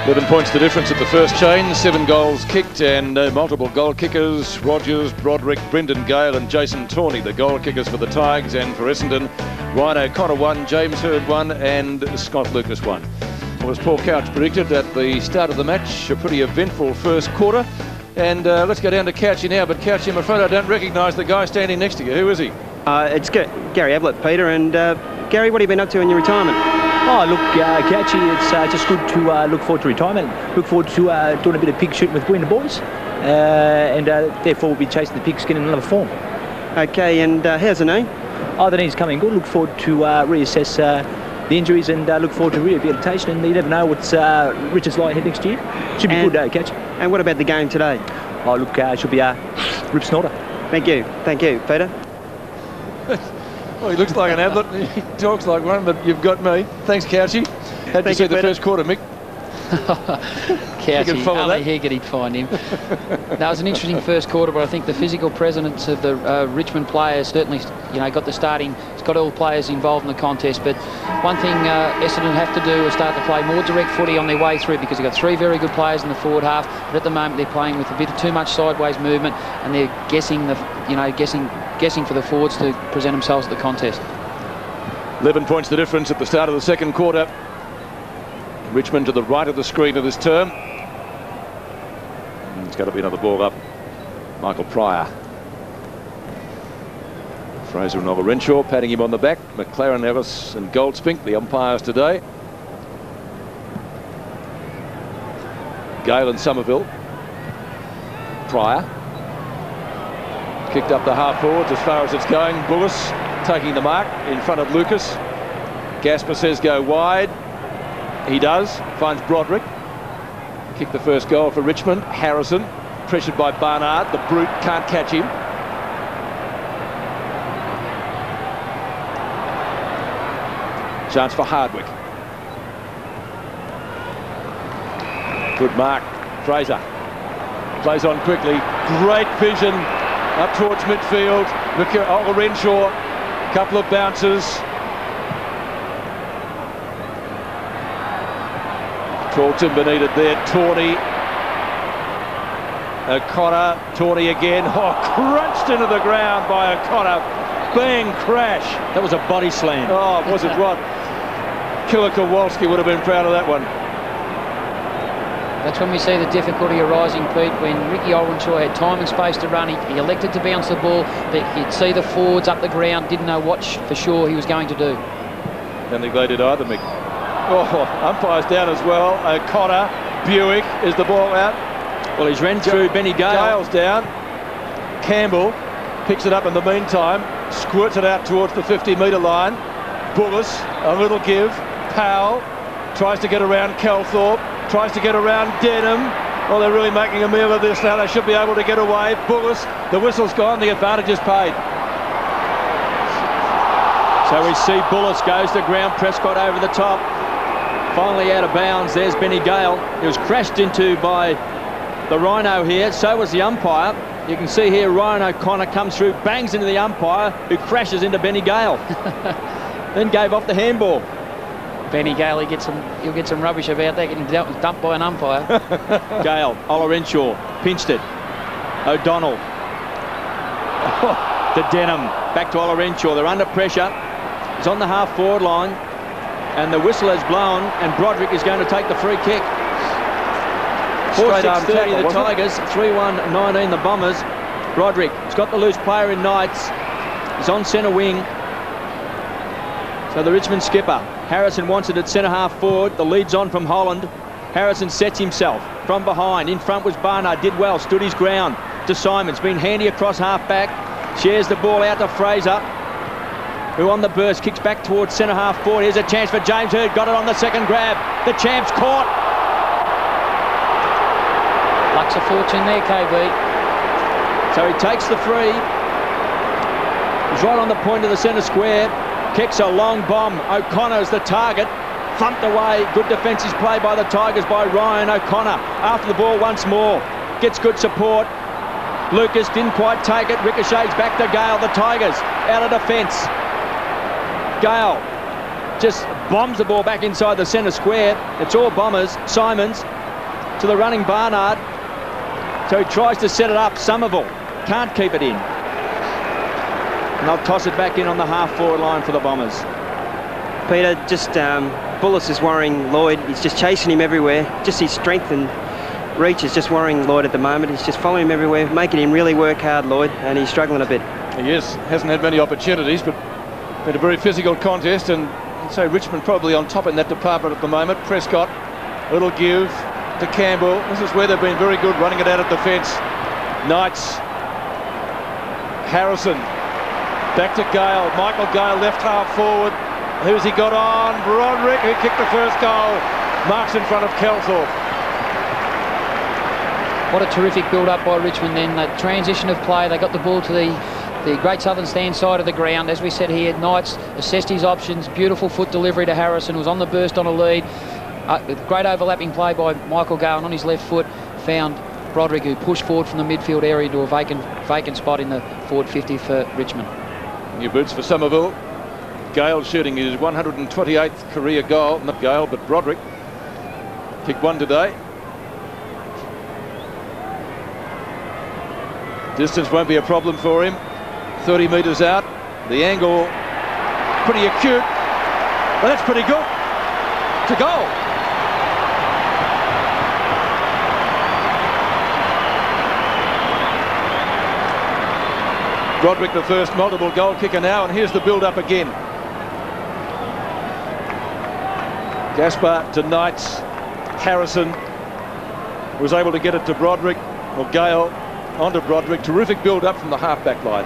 11 points the difference at the first chain, 7 goals kicked and multiple goal kickers. Rogers, Broderick, Brendon Gale and Jason Tawney, the goal kickers for the Tigers, and for Essendon, Ryan O'Connor 1, James Hurd 1 and Scott Lucas 1. Well, as Paul Couch predicted at the start of the match, a pretty eventful first quarter. And let's go down to Couchy now, but Couchy, I'm afraid I don't recognise the guy standing next to you. Who is he? It's Gary Ablett, Peter. And Gary, what have you been up to in your retirement? Oh, look, Couchy, it's just good to look forward to retirement. Look forward to doing a bit of pig shooting with the boys. And therefore we'll be chasing the pigskin in another form. OK, and how's the knee? Oh, the knee's coming good. Look forward to reassess the injuries and look forward to rehabilitation. And you never know what's Richard's like ahead next year. Should be good, Couchy. And what about the game today? Oh, look, it should be a rip snorter. Thank you, Peter. Well, he looks like an Ablett. He talks like one, but you've got me. Thanks, Couchy. How'd you see the first quarter, Mick? Couchy, only he could find him. That was an interesting first quarter, but I think the physical presence of the Richmond players certainly, got the starting. It's got all players involved in the contest. But one thing Essendon have to do is start to play more direct footy on their way through, because they've got 3 very good players in the forward half. But at the moment they're playing with a bit too much sideways movement, and they're guessing for the forwards to present themselves at the contest. 11 points the difference at the start of the second quarter. Richmond to the right of the screen of this term. And it's got to be another ball up. Michael Pryor. Fraser and Oliver Renshaw patting him on the back. McLaren, Ellis and Goldspink, the umpires today. Gale and Somerville. Pryor. Kicked up the half forwards as far as it's going. Bullis taking the mark in front of Lucas. Gasper says go wide. He does. Finds Broderick. Kicked the first goal for Richmond. Harrison, pressured by Barnard. The brute can't catch him. Chance for Hardwick. Good mark. Fraser plays on quickly. Great vision up towards midfield. Oliver Renshaw. Couple of bounces. 12 timber needed there. Tawney. O'Connor. Tawney again. Oh, crunched into the ground by O'Connor. Bang, crash. That was a body slam. Oh, was it what? Killer Kowalski would have been proud of that one. That's when we see the difficulty arising, Pete, when Ricky Olrenshaw had time and space to run. He elected to bounce the ball, but you'd see the forwards up the ground, didn't know what for sure he was going to do. Don't think they did either, Mick. Oh, umpires down as well. O'Connor, Bewick, is the ball out? Well, he's ran through Benny Gale. Gale's down. Campbell picks it up in the meantime, squirts it out towards the 50-metre line. Bullis, a little give. Powell tries to get around Calthorpe, tries to get around Denham. Oh, they're really making a meal of this now. They should be able to get away. Bullis, the whistle's gone, the advantage is paid. So we see Bullis goes to ground, Prescott over the top. Finally out of bounds. There's Benny Gale. He was crashed into by the Rhino here. So was the umpire. You can see here Ryan O'Connor comes through, bangs into the umpire, who crashes into Benny Gale. Then gave off the handball. Benny Gale, he'll get some rubbish about that, getting dumped by an umpire. Gale, Olorenshaw, pinched it. O'Donnell. To Denham, back to Olorenshaw. They're under pressure. He's on the half-forward line. And the whistle has blown, and Broderick is going to take the free kick. 4-6-30 the Tigers, 3-1-19 the Bombers. Broderick has got the loose player in Knights. He's on centre wing. So the Richmond skipper, Harrison wants it at centre half forward. The lead's on from Holland. Harrison sets himself from behind. In front was Barnard, did well, stood his ground. To Simons, been handy across half back. Shares the ball out to Fraser, who on the burst kicks back towards centre half forward. Here's a chance for James Hurd, got it on the second grab. The champ's caught. Luck's a fortune there, KB. So he takes the free. He's right on the point of the centre square. Kicks a long bomb. O'Connor's the target. Thumped away. Good defensive play by the Tigers by Ryan O'Connor. After the ball once more. Gets good support. Lucas didn't quite take it. Ricochets back to Gale. The Tigers out of defence. Gale just bombs the ball back inside the centre square. It's all Bombers. Simons to the running Barnard. So he tries to set it up. Somerville can't keep it in. And they'll toss it back in on the half-forward line for the Bombers. Peter, just Bullis is worrying Lloyd. He's just chasing him everywhere. Just his strength and reach is just worrying Lloyd at the moment. He's just following him everywhere, making him really work hard, Lloyd, and he's struggling a bit. He hasn't had many opportunities, but been a very physical contest, and I'd say Richmond probably on top in that department at the moment. Prescott, a little give to Campbell. This is where they've been very good, running it out of defence. Knights, Harrison, back to Gale. Michael Gale, left half forward. Who's he got on? Broderick, who kicked the first goal. Marks in front of Kelthorpe. What a terrific build-up by Richmond then. The transition of play, they got the ball to the Great Southern stand side of the ground. As we said here, Knights assessed his options. Beautiful foot delivery to Harrison, who was on the burst on a lead. Great overlapping play by Michael Gale on his left foot. Found Broderick, who pushed forward from the midfield area into a vacant spot in the forward 50 for Richmond. New boots for Somerville. Gale shooting his 128th career goal. Not Gale, but Broderick. Kicked one today. Distance won't be a problem for him. 30 metres out. The angle pretty acute. Well, that's pretty good. To goal. Broderick, the first multiple goal kicker now, and here's the build-up again. Gaspar to Knights. Harrison was able to get it to Broderick, or Gale onto Broderick. Terrific build-up from the half-back line.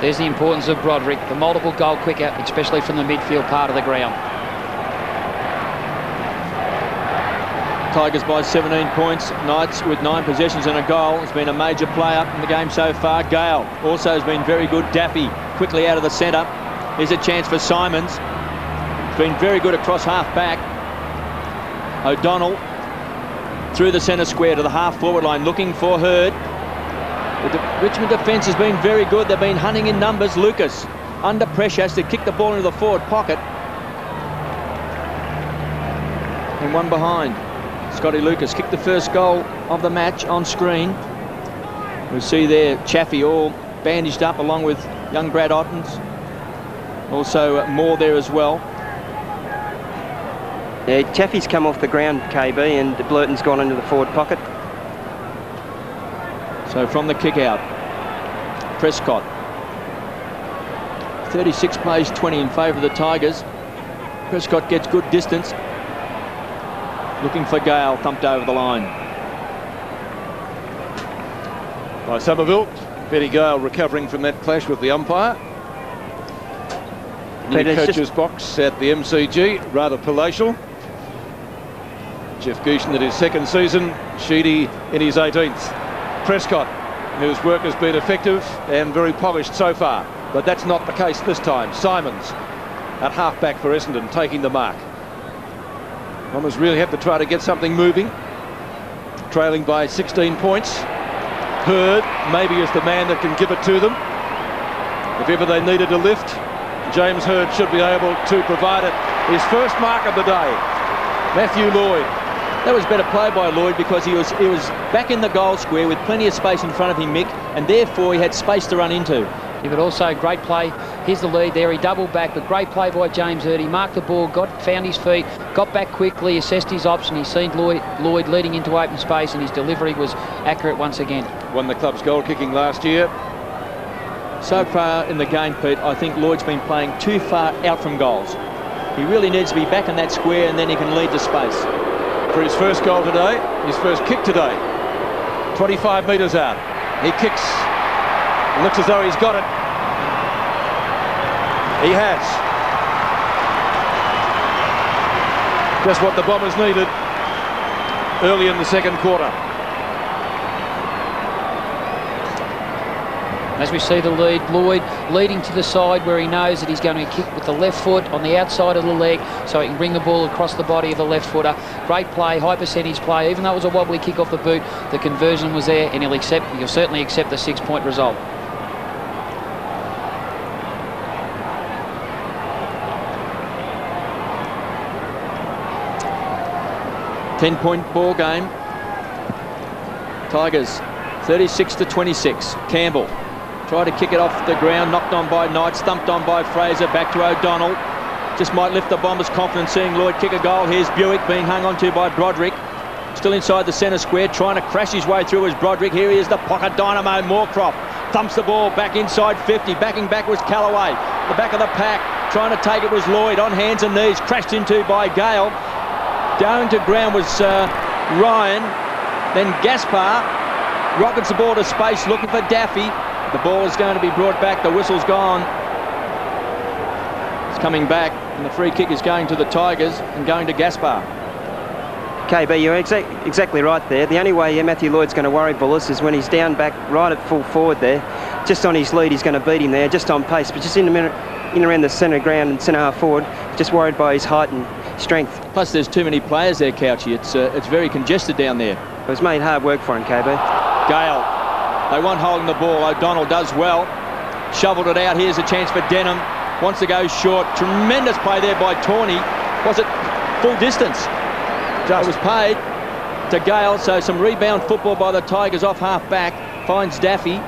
There's the importance of Broderick, the multiple goal quicker, especially from the midfield part of the ground. Tigers by 17 points. Knights with 9 possessions and a goal has been a major player in the game so far. Gale also has been very good. Daffy quickly out of the centre. Here's a chance for Simons. Been very good across half-back. O'Donnell through the centre square to the half-forward line, looking for Hurd. The Richmond defence has been very good. They've been hunting in numbers. Lucas under pressure has to kick the ball into the forward pocket. And one behind. Scotty Lucas kicked the first goal of the match on screen. We see there Chaffee all bandaged up along with young Brad Ottens. Also Moore there as well. Yeah, Chaffee's come off the ground, KB, and Blurton's gone into the forward pocket. So from the kick out, Prescott. 36 plays 20 in favour of the Tigers. Prescott gets good distance. Looking for Gale, thumped over the line. By Somerville. Betty Gale recovering from that clash with the umpire. New coach's box at the MCG, rather palatial. Jeff Gieschen at his second season, Sheedy in his 18th. Prescott, whose work has been effective and very polished so far, but that's not the case this time. Simons at half-back for Essendon, taking the mark. Bombers really have to try to get something moving. Trailing by 16 points. Hurd maybe is the man that can give it to them. If ever they needed a lift, James Hurd should be able to provide it. His first mark of the day. Matthew Lloyd. That was better play by Lloyd because he was back in the goal square with plenty of space in front of him, Mick, and therefore he had space to run into. Yeah, but also great play. Here's the lead there. He doubled back, but great play by James Hurd. He marked the ball, found his feet, got back quickly, assessed his option. He's seen Lloyd leading into open space, and his delivery was accurate once again. Won the club's goal kicking last year. So far in the game, Pete, I think Lloyd's been playing too far out from goals. He really needs to be back in that square, and then he can lead to space. For his first goal today, his first kick today, 25 metres out. He kicks. It looks as though he's got it. He has. Just what the Bombers needed early in the second quarter. As we see the lead, Lloyd leading to the side where he knows that he's going to kick with the left foot on the outside of the leg so he can bring the ball across the body of the left footer. Great play, high percentage play. Even though it was a wobbly kick off the boot, the conversion was there, and he'll certainly accept the 6-point result. 10-point ball game. Tigers 36-26. Campbell tried to kick it off the ground, knocked on by Knight, stumped on by Fraser, back to O'Donnell. Just might lift the Bombers' confidence seeing Lloyd kick a goal. Here's Bewick being hung onto by Broderick. Still inside the centre square, trying to crash his way through as Broderick. Here he is, the pocket dynamo, Moorcroft. Thumps the ball back inside 50. Backing back was Kellaway. The back of the pack, trying to take it was Lloyd on hands and knees. Crashed into by Gale. Down to ground was Ryan. Then Gaspar rockets the ball to space looking for Daffy. The ball is going to be brought back. The whistle's gone. It's coming back, and the free kick is going to the Tigers and going to Gaspar. KB, you're exactly right there. The only way Matthew Lloyd's going to worry Bullis is when he's down back right at full forward there. Just on his lead, he's going to beat him there, just on pace. But just in around the centre ground and centre half forward, just worried by his height and strength. Plus, there's too many players there, Couchy. It's very congested down there. It was made hard work for him, KB. Gale. They want holding the ball. O'Donnell does well. Shoveled it out. Here's a chance for Denham. Wants to go short. Tremendous play there by Tawney. Was it full distance? It was paid to Gale, so some rebound football by the Tigers off half-back. Finds Daffy.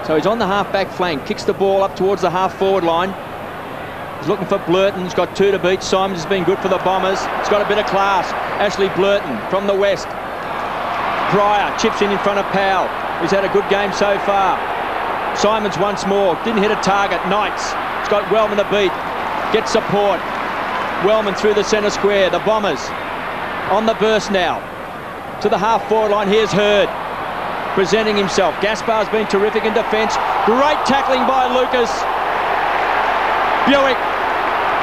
So he's on the half-back flank. Kicks the ball up towards the half-forward line. He's looking for Blurton. He's got 2 to beat. Simons has been good for the Bombers. He's got a bit of class. Ashley Blurton from the west. Pryor chips in front of Powell. He's had a good game so far. Simons once more. Didn't hit a target. Knights. He's got Wellman to beat. Gets support. Wellman through the centre square. The Bombers on the burst now. To the half-forward line. Here's Hurd presenting himself. Gaspar's been terrific in defence. Great tackling by Lucas. Bewick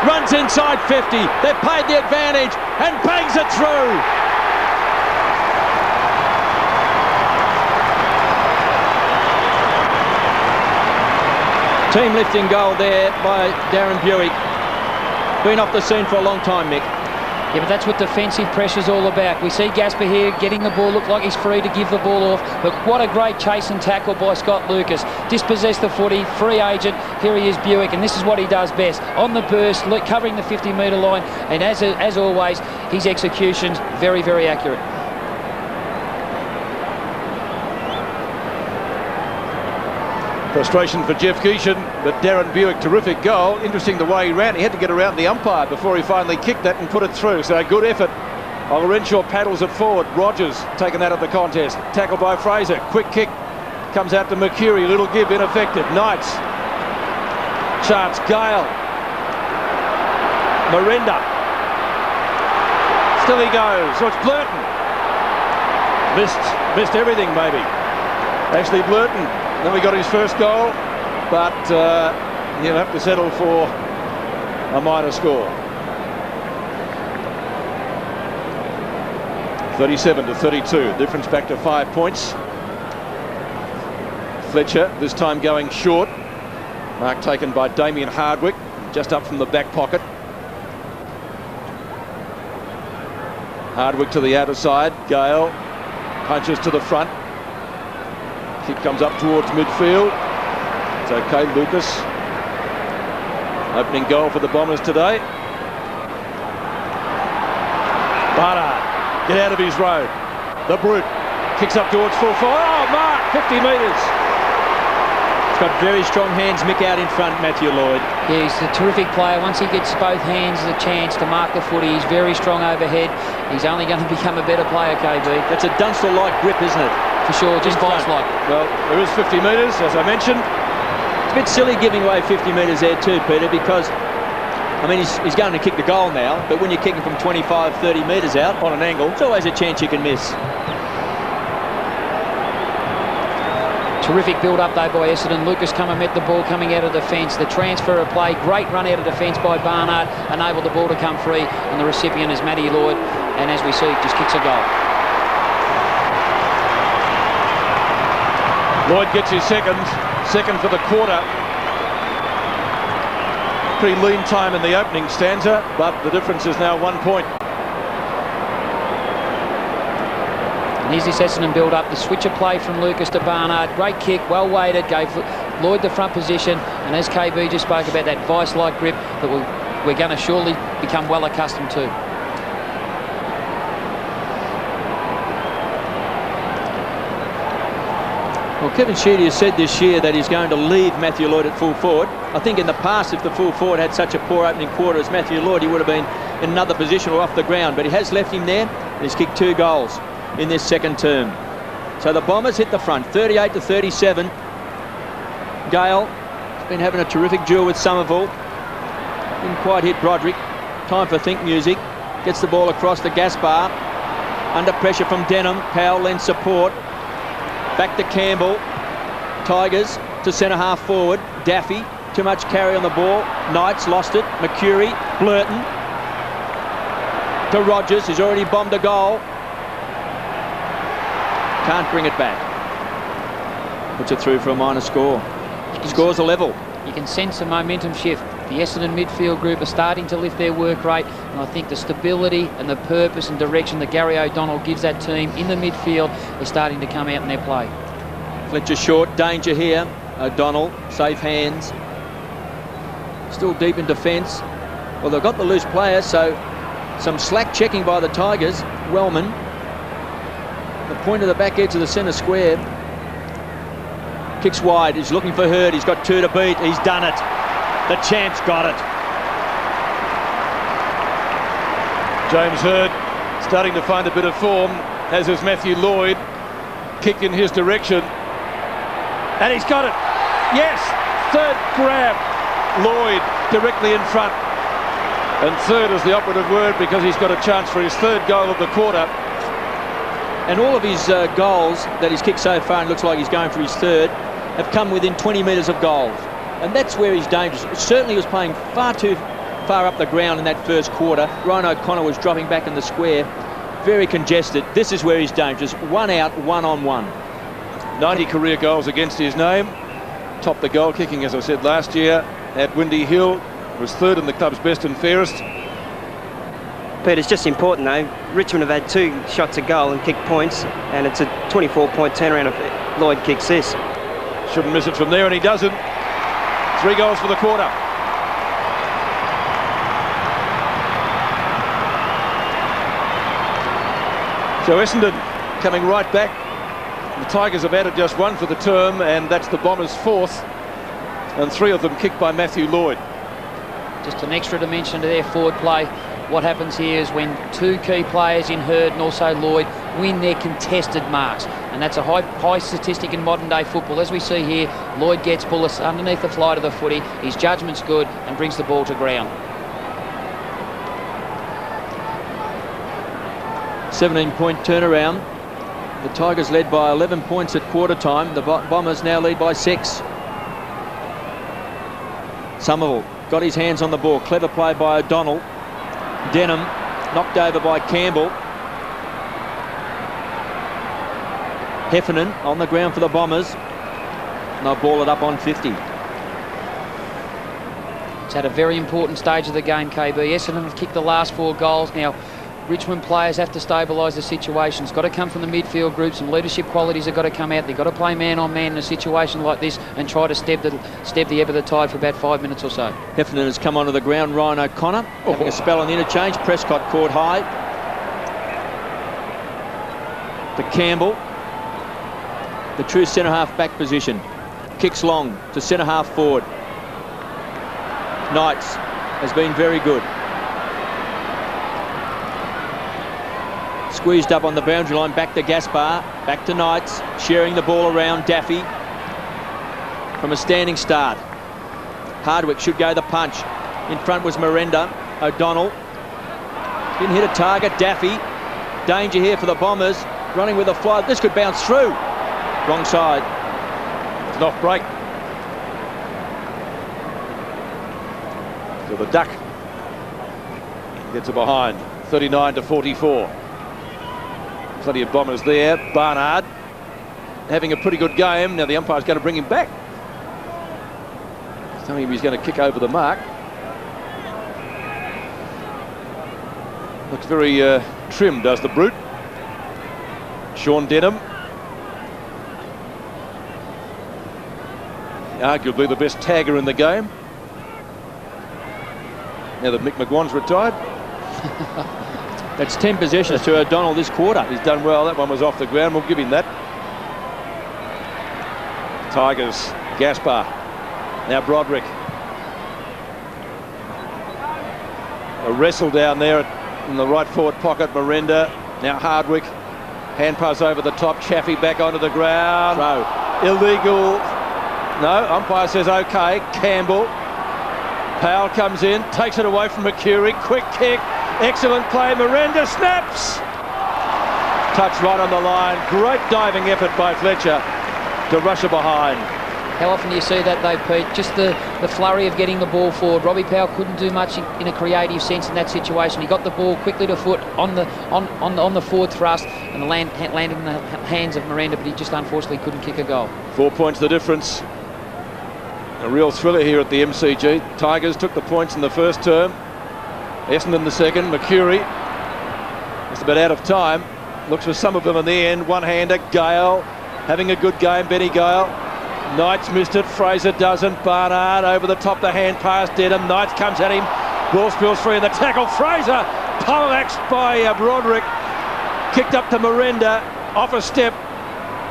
runs inside 50. They've paid the advantage and bangs it through. Team lifting goal there by Darren Bewick. Been off the scene for a long time, Mick. Yeah, but that's what defensive pressure's all about. We see Gaspar here getting the ball, look like he's free to give the ball off, but what a great chase and tackle by Scott Lucas. Dispossessed the footy, free agent. Here he is, Bewick, and this is what he does best. On the burst, covering the 50-metre line, and as always, his execution's very, very accurate. Frustration for Jeff Gieschen, but Darren Bewick, terrific goal. Interesting the way he ran. He had to get around the umpire before he finally kicked that and put it through. So a good effort. Renshaw paddles it forward. Rogers taken out of the contest. Tackled by Fraser. Quick kick. Comes out to Mercury. Little give, ineffective. Knights. Chance. Gale. Miranda. Still he goes. So it's Blurton. Missed everything, maybe. Ashley Blurton. Then we got his first goal, but he'll have to settle for a minor score. 37-32, difference back to 5 points. Fletcher this time going short. Mark taken by Damien Hardwick, just up from the back pocket. Hardwick to the outer side. Gale punches to the front. Kick comes up towards midfield. It's okay, Lucas. Opening goal for the Bombers today. Bartlett, get out of his road. The Brute kicks up towards full forward. Oh, Mark, 50 metres. He's got very strong hands, Mick, out in front, Matthew Lloyd. Yeah, he's a terrific player. Once he gets both hands the chance to mark the footy, he's very strong overhead. He's only going to become a better player, KB. That's a Dunstall-like grip, isn't it? For sure, just vice-like. Well, there is 50 metres, as I mentioned. It's a bit silly giving away 50 metres there too, Peter, because, I mean, he's going to kick the goal now, but when you're kicking from 25, 30 metres out on an angle, it's always a chance you can miss. Terrific build-up, though, by Essendon. Lucas come and met the ball coming out of defence. The transfer of play, great run out of defence by Barnard, enabled the ball to come free, and the recipient is Matty Lloyd, and as we see, just kicks a goal. Lloyd gets his second for the quarter. Pretty lean time in the opening stanza, but the difference is now 1 point. And here's this Essendon build-up, the switch of play from Lucas to Barnard. Great kick, well weighted, gave Lloyd the front position, and as KB just spoke about, that vice-like grip that we're going to surely become well accustomed to. Well, Kevin Sheedy has said this year that he's going to leave Matthew Lloyd at full forward. I think in the past, if the full forward had such a poor opening quarter as Matthew Lloyd, he would have been in another position or off the ground. But he has left him there, and he's kicked 2 goals in this second term. So the Bombers hit the front, 38-37. Gale has been having a terrific duel with Somerville. Didn't quite hit Broderick. Time for think music. Gets the ball across the gas bar. Under pressure from Denham. Powell lends support. Back to Campbell. Tigers to centre half forward. Daffy. Too much carry on the ball. Knights lost it. McCurry. Blurton. To Rogers, who's already bombed a goal. Can't bring it back. Puts it through for a minor score. Scores a level. You can sense a momentum shift. The Essendon midfield group are starting to lift their work rate, and I think the stability and the purpose and direction that Gary O'Donnell gives that team in the midfield is starting to come out in their play. Fletcher short, danger here. O'Donnell, safe hands. Still deep in defence. Well, they've got the loose player, so some slack checking by the Tigers. Wellman, the point of the back edge of the centre square. Kicks wide, he's looking for Hurd, he's got 2 to beat, he's done it. The champ's got it. James Hurd starting to find a bit of form, as is Matthew Lloyd. Kicked in his direction. And he's got it. Yes, third grab. Lloyd directly in front. And third is the operative word, because he's got a chance for his 3rd goal of the quarter. And all of his goals that he's kicked so far, and looks like he's going for his 3rd, have come within 20 metres of goals. And that's where he's dangerous. Certainly he was playing far too far up the ground in that first quarter. Ryan O'Connor was dropping back in the square. Very congested. This is where he's dangerous. 1 out, 1-on-1. 90 career goals against his name. Topped the goal kicking, as I said, last year at Windy Hill. Was 3rd in the club's best and fairest. Peter, it's just important though. Richmond have had 2 shots at goal and kicked points, and it's a 24-point turnaround if Lloyd kicks this. Shouldn't miss it from there, and he doesn't. 3 goals for the quarter. So Essendon coming right back. The Tigers have added just 1 for the term, and that's the Bombers' 4th, and 3 of them kicked by Matthew Lloyd. Just an extra dimension to their forward play. What happens here is when 2 key players in Hurd and also Lloyd win their contested marks, and that's a high statistic in modern day football. As we see here, Lloyd gets Bullis underneath the flight of the footy. His judgment's good and brings the ball to ground. 17-point turnaround. The Tigers led by 11 points at quarter time. The Bombers now lead by 6. Somerville got his hands on the ball. Clever play by O'Donnell. Denham knocked over by Campbell. Heffernan on the ground for the Bombers. And they'll ball it up on 50. It's at a very important stage of the game, KB. Essendon have kicked the last 4 goals. Now, Richmond players have to stabilise the situation. It's got to come from the midfield group. Some leadership qualities have got to come out. They've got to play man-on-man in a situation like this and try to step the ebb of the tide for about 5 minutes or so. Heffernan has come onto the ground. Ryan O'Connor having a spell on the interchange. Prescott caught high. To Campbell. The true centre-half back position. Kicks long to centre-half forward. Knights has been very good. Squeezed up on the boundary line, back to Gaspar, back to Knights, sharing the ball around. Daffy from a standing start. Hardwick should go the punch. In front was Miranda. O'Donnell didn't hit a target. Daffy, danger here for the Bombers, running with a fly. This could bounce through. Wrong side. It's an off break. So the Duck gets it behind, 39-44. Plenty of Bombers there. Barnard having a pretty good game. Now the umpire's going to bring him back. He's telling him he's going to kick over the mark. Looks very trim, does the brute. Sean Denham. Arguably the best tagger in the game. Now that Mick McGuane's retired. That's 10 possessions to O'Donnell this quarter. He's done well. That one was off the ground. We'll give him that. Tigers, Gaspar. Now Broderick. A wrestle down there in the right forward pocket, Miranda. Now Hardwick. Hand pass over the top, Chaffee back onto the ground. Throw. Illegal. No, umpire says okay. Campbell. Powell comes in, takes it away from McCurry. Quick kick. Excellent play. Miranda snaps. Touch right on the line. Great diving effort by Fletcher to rush her behind. How often do you see that though, Pete? Just the flurry of getting the ball forward. Robbie Powell couldn't do much in a creative sense in that situation. He got the ball quickly to foot on the forward thrust and landed in the hands of Miranda, but he just unfortunately couldn't kick a goal. 4 points the difference. A real thriller here at the MCG. Tigers took the points in the first term. Essendon the second. McCurry just about out of time. Looks for Somerville in the end. One-hander. Gale having a good game. Benny Gale. Knights missed it. Fraser doesn't. Barnard over the top. The hand pass. Dedham. Knights comes at him. Ball spills free in the tackle. Fraser poleaxed by Broderick. Kicked up to Miranda. Off a step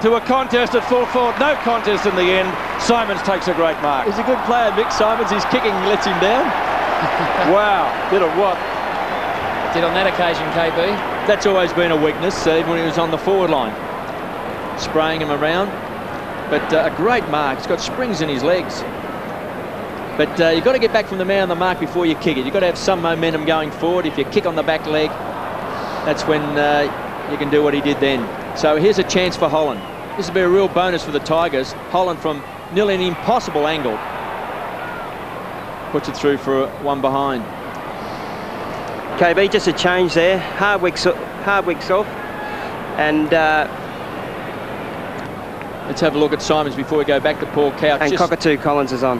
to a contest at full forward. No contest in the end. Simons takes a great mark. He's a good player, Mick Simons. His kicking lets him down. Wow. Did it what? Did on that occasion, KB. That's always been a weakness, even when he was on the forward line. Spraying him around. But a great mark. He's got springs in his legs. But you've got to get back from the man on the mark before you kick it. You've got to have some momentum going forward. If you kick on the back leg, that's when you can do what he did then. So here's a chance for Holland. This will be a real bonus for the Tigers. Holland from nearly an impossible angle puts it through for one behind. KB, just a change there. Hardwick's off. And let's have a look at Simons before we go back to Paul Couch. And Cockatoo Collins is on.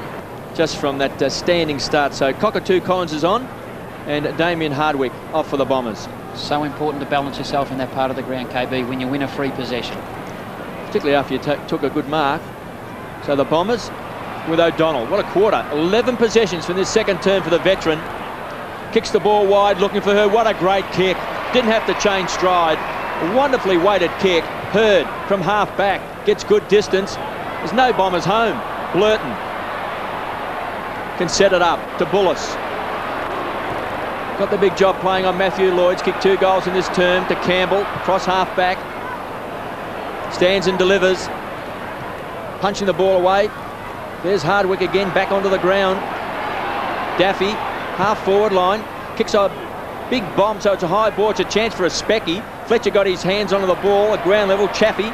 Just from that standing start. So Cockatoo Collins is on and Damien Hardwick off for the Bombers. So important to balance yourself in that part of the ground, KB, when you win a free possession. Particularly after you took a good mark. So the Bombers with O'Donnell. What a quarter. 11 possessions from this second term for the veteran. Kicks the ball wide, looking for her. What a great kick. Didn't have to change stride. A wonderfully weighted kick. Hurd from half back. Gets good distance. There's no Bombers home. Blurton can set it up to Bullis. Got the big job playing on Matthew Lloyd's kicked 2 goals in this term to Campbell. Cross half back. Stands and delivers. Punching the ball away. There's Hardwick again back onto the ground. Daffy, half forward line. Kicks a big bomb, so it's a high ball. It's a chance for a specky. Fletcher got his hands onto the ball at ground level. Chaffee.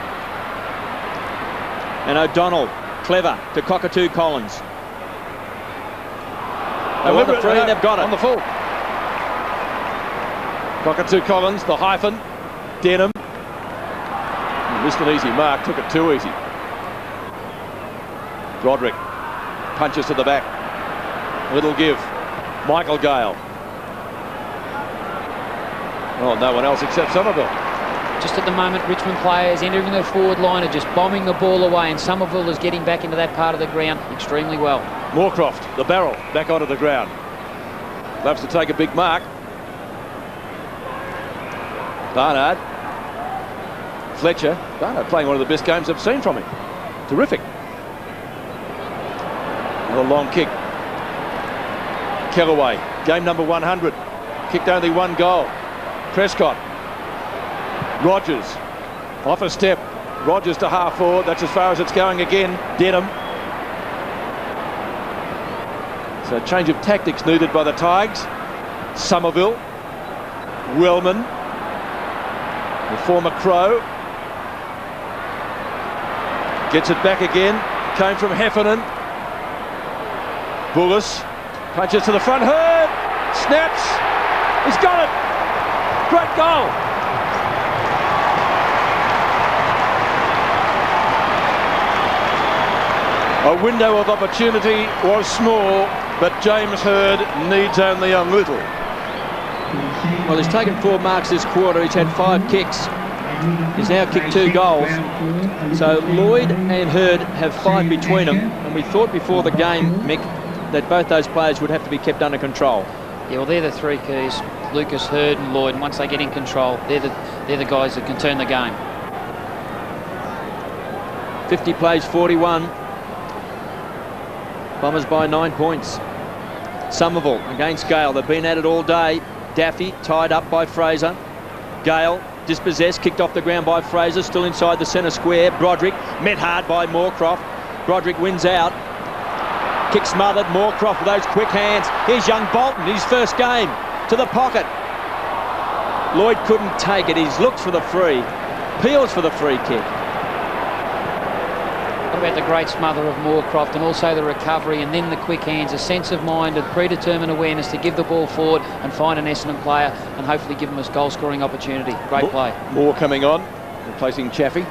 And O'Donnell, clever, to Cockatoo Collins. They want the free and they've got it. On the full. Cockatoo Collins, the hyphen. Denham. Missed an easy mark, took it too easy. Broderick punches to the back. Little give. Michael Gale. Oh, no one else except Somerville. Just at the moment, Richmond players entering the forward line are just bombing the ball away, and Somerville is getting back into that part of the ground extremely well. Moorcroft, the barrel, back onto the ground. Loves to take a big mark. Barnard. Fletcher. Barnard playing one of the best games I've seen from him. Terrific. Another long kick. Kellaway, game number 100. Kicked only 1 goal. Prescott. Rogers. Off a step. Rogers to half forward. That's as far as it's going again. Denham. So a change of tactics needed by the Tigers. Somerville. Wellman. The former Crow. Gets it back again. Came from Heffernan. Bullis. Punches to the front. Hurd. Snaps. He's got it. Great goal. A window of opportunity was small, but James Hurd needs only a little. Well, he's taken 4 marks this quarter. He's had 5 kicks. He's now kicked 2 goals. So Lloyd and Hurd have 5 between them. And we thought before the game, Mick, that both those players would have to be kept under control. Yeah, well, they're the 3 keys. Lucas, Hurd and Lloyd. And once they get in control, they're the guys that can turn the game. 50 plays 41. Bombers by 9 points. Somerville against Gale. They've been at it all day. Daffy tied up by Fraser. Gale dispossessed, kicked off the ground by Fraser, still inside the centre square. Broderick met hard by Moorcroft. Broderick wins out. Kick smothered. Moorcroft with those quick hands. Here's young Bolton, his first game, to the pocket. Lloyd couldn't take it. He's looked for the free. Peels for the free kick. What about the great smother of Moorcroft and also the recovery and then the quick hands, a sense of mind and predetermined awareness to give the ball forward and find an Essendon player and hopefully give them a goal-scoring opportunity. Great play. Moore coming on, replacing Chaffee.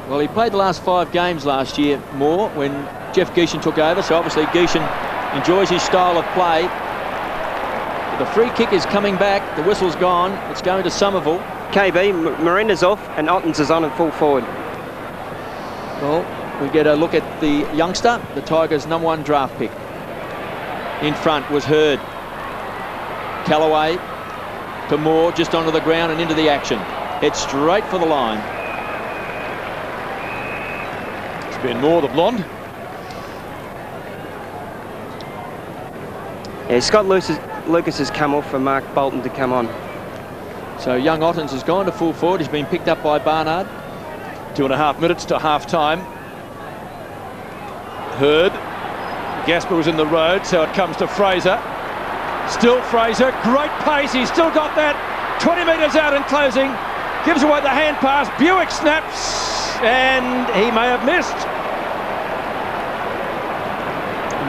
Well, he played the last 5 games last year, Moore, when Jeff Gieschen took over, so obviously Gieschen enjoys his style of play. But the free kick is coming back, the whistle's gone, it's going to Somerville. KB, Miranda's off and Ottens is on and full forward. Well, we get a look at the youngster, the Tigers' #1 draft pick. In front was Hurd. Kellaway to Moore, just onto the ground and into the action. Head straight for the line. It's been Moore, the blonde. Yeah, Scott Lucas has come off for Mark Bolton to come on. So young Ottens has gone to full forward. He's been picked up by Barnard. 2.5 minutes to half-time. Hurd. Gasper was in the road, so it comes to Fraser. Still Fraser, great pace, he's still got that. 20 metres out in closing, gives away the hand pass. Bewick snaps, and he may have missed.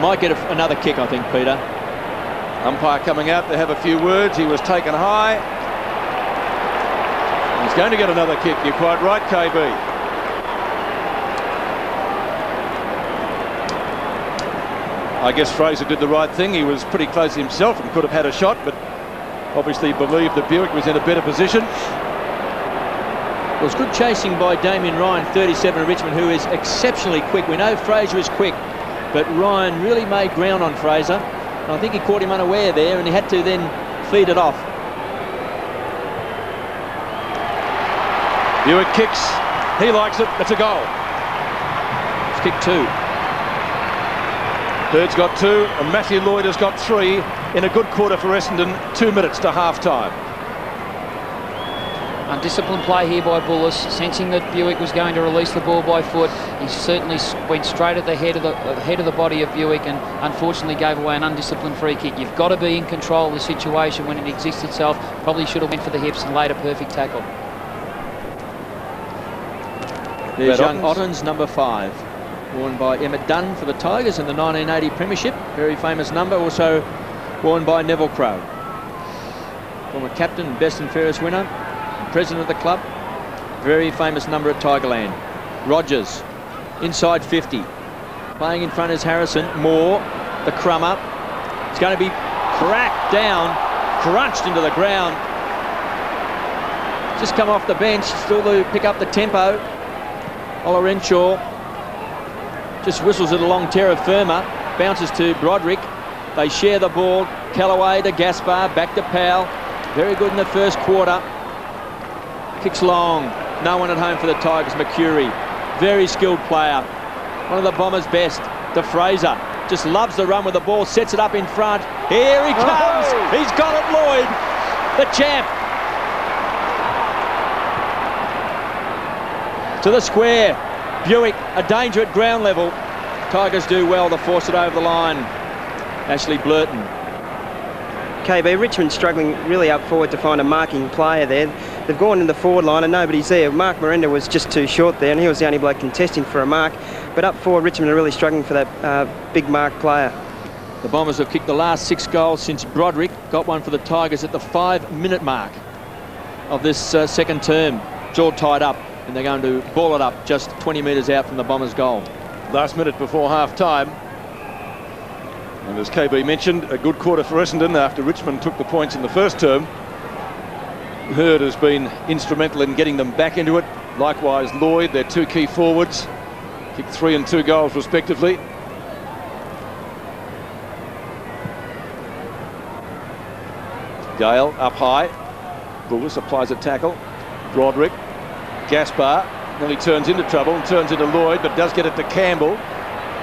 Might get another kick, I think, Peter. Umpire coming out to have a few words. He was taken high. He's going to get another kick. You're quite right, KB. I guess Fraser did the right thing. He was pretty close himself and could have had a shot, but obviously believed that Bewick was in a better position. Well, it's good chasing by Damien Ryan, 37 of Richmond, who is exceptionally quick. We know Fraser is quick, but Ryan really made ground on Fraser. And I think he caught him unaware there, and he had to then feed it off. Bewick kicks. He likes it. It's a goal. It's kick 2. Hurd's got 2, and Matthew Lloyd has got 3 in a good quarter for Essendon. 2 minutes to half-time. Undisciplined play here by Bullis, sensing that Bewick was going to release the ball by foot. He certainly went straight at the head of the body of Bewick and unfortunately gave away an undisciplined free kick. You've got to be in control of the situation when it exists itself. Probably should have went for the hips and laid a perfect tackle. There's young Ottens, number 5. Worn by Emmett Dunn for the Tigers in the 1980 Premiership. Very famous number, also worn by Neville Crowe. Former captain, best and fairest winner, president of the club. Very famous number at Tigerland. Rogers, inside 50. Playing in front is Harrison. Moore, the crummer. It's going to be cracked down, crunched into the ground. Just come off the bench, still to pick up the tempo. Ola Renshaw just whistles it along terra firma, bounces to Broderick. They share the ball. Kellaway to Gaspar, back to Powell. Very good in the first quarter. Kicks long. No one at home for the Tigers. Mercury, very skilled player. One of the Bombers' best. To Fraser, just loves the run with the ball, sets it up in front. Here he comes. Oh. He's got it, Lloyd, the champ. To the square. Bewick, a danger at ground level. Tigers do well to force it over the line. Ashley Blurton. KB, Richmond struggling really up forward to find a marking player there. They've gone in the forward line and nobody's there. Mark Miranda was just too short there and he was the only bloke contesting for a mark. But up forward, Richmond are really struggling for that big mark player. The Bombers have kicked the last 6 goals since Broderick got one for the Tigers at the 5-minute mark of this second term. It's all tied up. And they're going to ball it up just 20 metres out from the Bombers' goal. Last minute before half-time. And as KB mentioned, a good quarter for Essendon after Richmond took the points in the first term. Hurd has been instrumental in getting them back into it. Likewise, Lloyd, their 2 key forwards, kicked 3 and 2 goals respectively. Gale up high. Bullis applies a tackle. Broderick. Gaspar nearly turns into trouble and turns into Lloyd, but does get it to Campbell.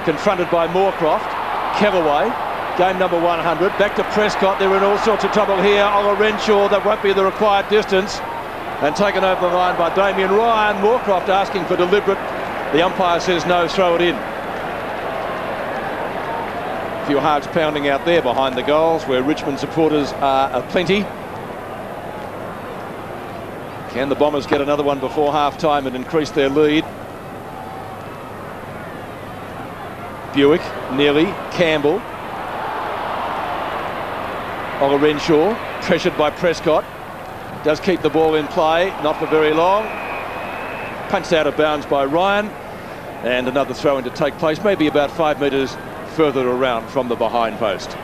Confronted by Moorcroft. Kellaway. Game number 100. Back to Prescott. They're in all sorts of trouble here. Ola Renshaw, that won't be the required distance. And taken over the line by Damien Ryan. Moorcroft asking for deliberate. The umpire says no, throw it in. A few hearts pounding out there behind the goals where Richmond supporters are aplenty. Can the Bombers get another one before half-time and increase their lead? Bewick, nearly. Campbell. Ola Renshaw, pressured by Prescott. Does keep the ball in play, not for very long. Punched out of bounds by Ryan. And another throw-in to take place, maybe about 5 metres further around from the behind post.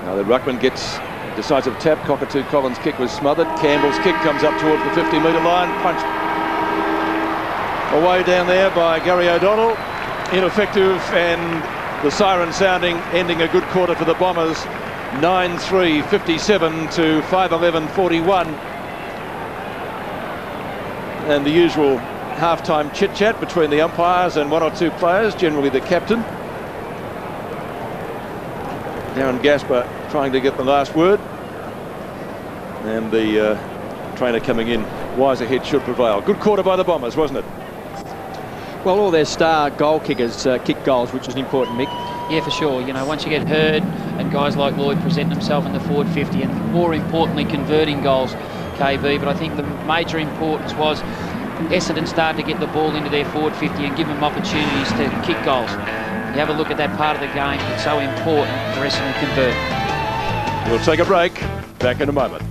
Now the ruckman gets decisive tap. Cockatoo Collins' kick was smothered. Campbell's kick comes up towards the 50-metre line. Punched away down there by Gary O'Donnell. Ineffective, and the siren sounding, ending a good quarter for the Bombers. 9-3, 57 to 5-11, 41. And the usual half-time chit-chat between the umpires and one or two players, generally the captain. Darren Gasper trying to get the last word. And the trainer coming in. Wiser head should prevail. Good quarter by the Bombers, wasn't it? Well, all their star goal kickers kick goals, which was important, Mick. Yeah, for sure. You know, once you get Hurd and guys like Lloyd present themselves in the forward 50 and more importantly converting goals, KB, but I think the major importance was Essendon started to get the ball into their forward 50 and give them opportunities to kick goals. You have a look at that part of the game. It's so important for Essendon to convert. We'll take a break. Back in a moment.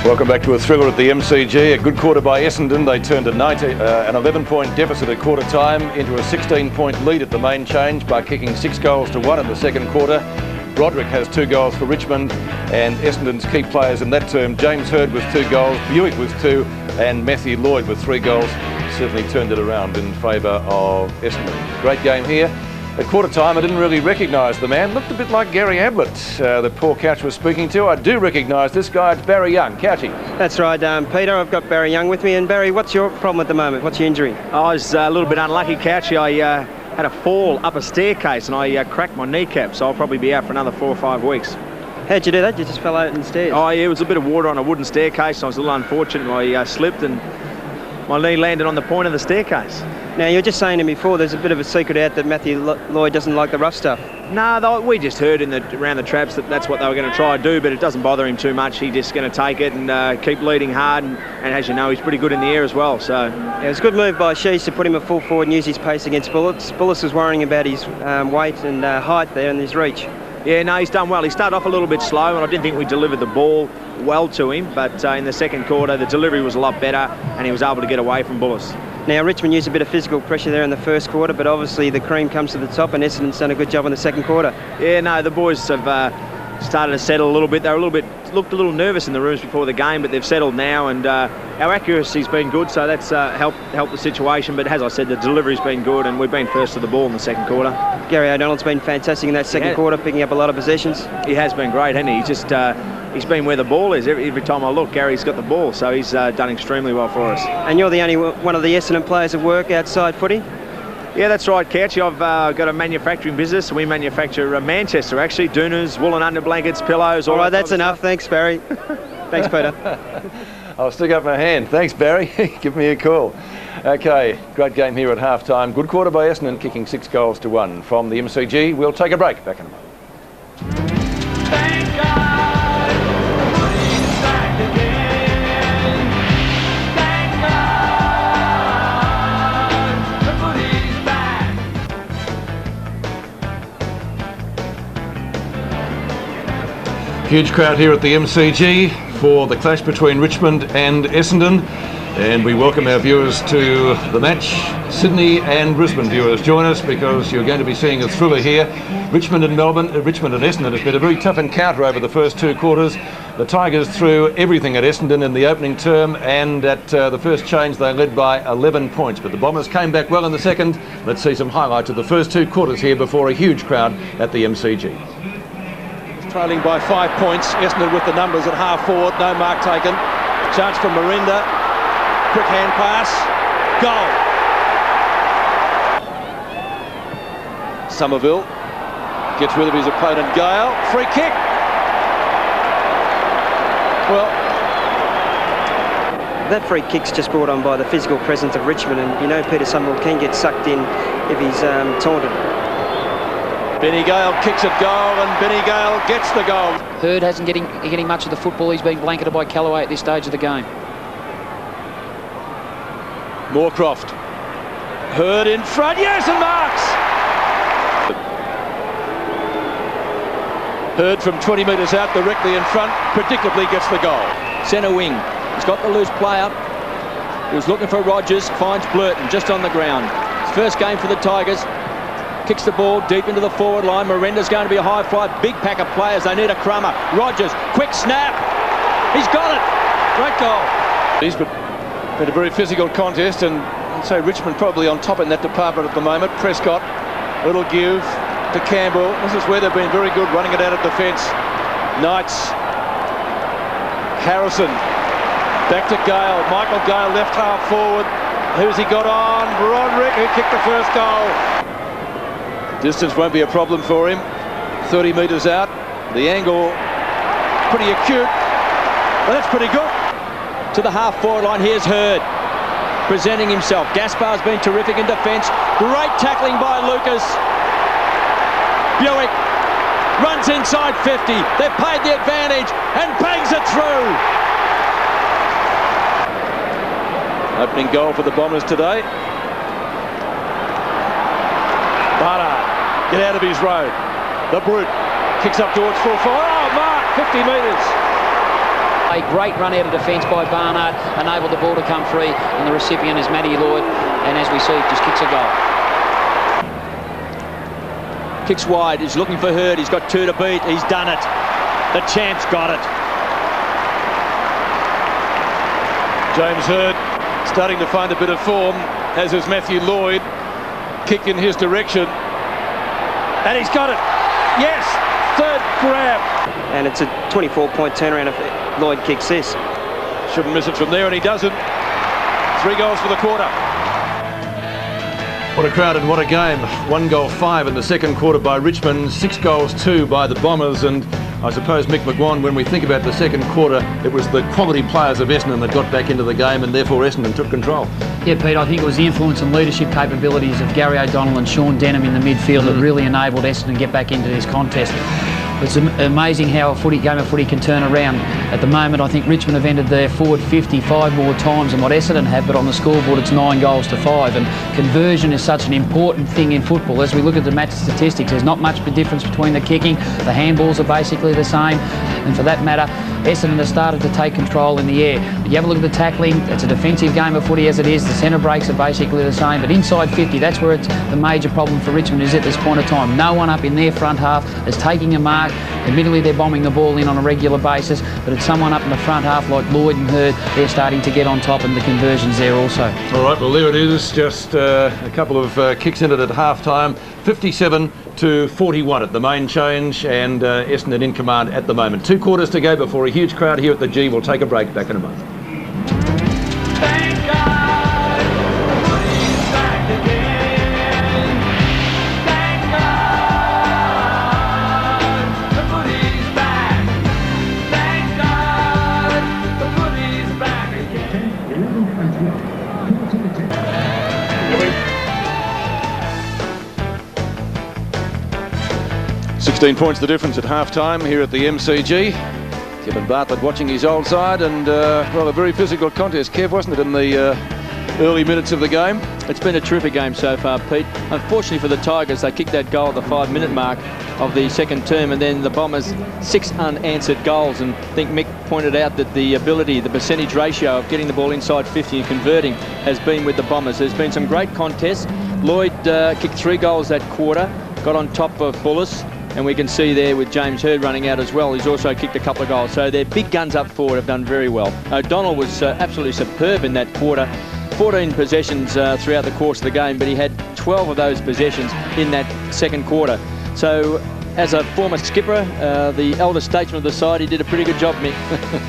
Welcome back to a thriller at the MCG. A good quarter by Essendon. They turned an 11-point deficit at quarter time into a 16-point lead at the main change by kicking 6 goals to 1 in the second quarter. Broderick has 2 goals for Richmond, and Essendon's key players in that term, James Hurd with 2 goals, Bewick with 2, and Matthew Lloyd with 3 goals, certainly turned it around in favour of Essendon. Great game here. At quarter time, I didn't really recognise the man. Looked a bit like Gary Ablett, that Paul Couch was speaking to. I do recognise this guy. It's Barry Young. Couchy. That's right, Peter. I've got Barry Young with me. And Barry, what's your problem at the moment? What's your injury? I was a little bit unlucky, Couchy. I had a fall up a staircase and I cracked my kneecap, so I'll probably be out for another 4 or 5 weeks. How'd you do that? You just fell out in the stairs? Oh, yeah, it was a bit of water on a wooden staircase. I was a little unfortunate. I slipped and my knee landed on the point of the staircase. Now, you were just saying to me before, there's a bit of a secret out that Matthew Lloyd doesn't like the rough stuff. No, we just heard around the traps that's what they were going to try and do, but it doesn't bother him too much. He's just going to take it and keep leading hard, and as you know, he's pretty good in the air as well. So yeah, it was a good move by Shees to put him a full forward and use his pace against Bullets. Bullets was worrying about his weight and height there and his reach. Yeah, no, he's done well. He started off a little bit slow, and I didn't think we delivered the ball well to him, but in the second quarter, the delivery was a lot better, and he was able to get away from Bullets. Now, Richmond used a bit of physical pressure there in the first quarter, but obviously the cream comes to the top, and Essendon's done a good job in the second quarter. Yeah, no, the boys have started to settle a little bit. They were looked a little nervous in the rooms before the game, but they've settled now, and our accuracy's been good, so that's helped the situation. But as I said, the delivery's been good, and we've been first to the ball in the second quarter. Gary O'Donnell's been fantastic in that second quarter, picking up a lot of possessions. He has been great, hasn't he? He's just he's been where the ball is. Every time I look, Gary's got the ball, so he's done extremely well for us. And you're the only one of the Essendon players at work outside footy? Yeah, that's right, Couch. I've got a manufacturing business. We manufacture Manchester, actually. Doonas, woolen underblankets, pillows. All right, that's enough. Thanks, Barry. Thanks, Peter. I'll stick up my hand. Thanks, Barry. Give me a call. Okay, great game here at half-time. Good quarter by Essendon, kicking 6 goals to 1 from the MCG. We'll take a break. Back in a moment. Thank God he's back again. Thank God. Huge crowd here at the MCG for the clash between Richmond and Essendon, and we welcome our viewers to the match. Sydney and Brisbane viewers, join us because you're going to be seeing a thriller here. Richmond and Essendon. It's been a very tough encounter over the first two quarters. The Tigers threw everything at Essendon in the opening term, and at the first change they led by 11 points, but the Bombers came back well in the second. Let's see some highlights of the first two quarters here before a huge crowd at the MCG. Trailing by 5 points, Essendon with the numbers at half forward, no mark taken. Chance from Miranda, quick hand pass, goal. Somerville gets rid of his opponent Gale, free kick. Well, that free kick's just brought on by the physical presence of Richmond, and you know Peter Somerville can get sucked in if he's taunted. Benny Gale kicks at goal, and Benny Gale gets the goal. Hurd hasn't getting much of the football. He's being blanketed by Kellaway at this stage of the game. Moorcroft, Hurd in front, yes, and marks! Hurd from 20 metres out, directly in front, predictably gets the goal. Centre wing, he's got the loose player. He was looking for Rogers, finds Blurton just on the ground. His first game for the Tigers. Kicks the ball deep into the forward line. Miranda's going to be a high fly. Big pack of players. They need a crummer. Rogers, quick snap. He's got it. Great goal. He's been a very physical contest, and I'd say Richmond probably on top in that department at the moment. Prescott, little give to Campbell. This is where they've been very good, running it out of defence. Knights, Harrison, back to Gale. Michael Gale, left half forward. Who's he got on? Broderick, who kicked the first goal. Distance won't be a problem for him. 30 metres out. The angle pretty acute, but that's pretty good. To the half forward line, here's Hurd presenting himself. Gaspar's been terrific in defence. Great tackling by Lucas. Bewick runs inside 50. They've played the advantage and bangs it through. Opening goal for the Bombers today. Bartlett, get out of his road. The Brute kicks up towards full forward. Oh, mark, 50 metres. A great run out of defence by Barnard, enabled the ball to come free, and the recipient is Matty Lloyd, and as we see, just kicks a goal. Kicks wide, he's looking for Hurd, he's got two to beat, he's done it. The champ's got it. James Hurd starting to find a bit of form, as is Matthew Lloyd. Kick in his direction, and he's got it. Yes, third grab. And it's a 24-point turnaround if Lloyd kicks this. Shouldn't miss it from there, and he doesn't. 3 goals for the quarter. What a crowd and what a game. 1 goal 5 in the second quarter by Richmond, 6 goals 2 by the Bombers, and I suppose, Mick McGuane, when we think about the second quarter, it was the quality players of Essendon that got back into the game, and therefore Essendon took control. Yeah, Pete, I think it was the influence and leadership capabilities of Gary O'Donnell and Sean Denham in the midfield that really enabled Essendon to get back into this contest. It's amazing how a game of footy can turn around. At the moment, I think Richmond have entered their forward 50 5 more times than what Essendon have, but on the scoreboard it's 9 goals to 5. And conversion is such an important thing in football. As we look at the match statistics, there's not much difference between the kicking. The handballs are basically the same. And for that matter, Essendon has started to take control in the air. But you have a look at the tackling, it's a defensive game of footy as it is. The centre breaks are basically the same. But inside 50, that's where it's the major problem for Richmond is at this point of time. No one up in their front half is taking a mark. Admittedly, they're bombing the ball in on a regular basis, but it's someone up in the front half like Lloyd and Hurd. They're starting to get on top, and the conversion's there also. All right, well, there it is. Just a couple of kicks in it at half-time. 57-41 at the main change, and Essendon in command at the moment. 2 quarters to go before a huge crowd here at the G. We'll take a break. Back in a moment. Thank God he's back again. Thank God the footy's back. Thank God the footy's back again. 16 points the difference at half-time here at the MCG. Kevin Bartlett watching his old side, and well, a very physical contest, Kev, wasn't it, in the early minutes of the game. It's been a terrific game so far, Pete. Unfortunately for the Tigers, they kicked that goal at the 5-minute mark of the second term, and then the Bombers 6 unanswered goals. And I think Mick pointed out that the ability, the percentage ratio of getting the ball inside 50 and converting has been with the Bombers. There's been some great contests. Lloyd kicked 3 goals that quarter, got on top of Bullis, and we can see there with James Hird running out as well. He's also kicked a couple of goals. So their big guns up forward have done very well. O'Donnell was absolutely superb in that quarter. 14 possessions throughout the course of the game, but he had 12 of those possessions in that second quarter. So as a former skipper, the elder statesman of the side, he did a pretty good job, Mick.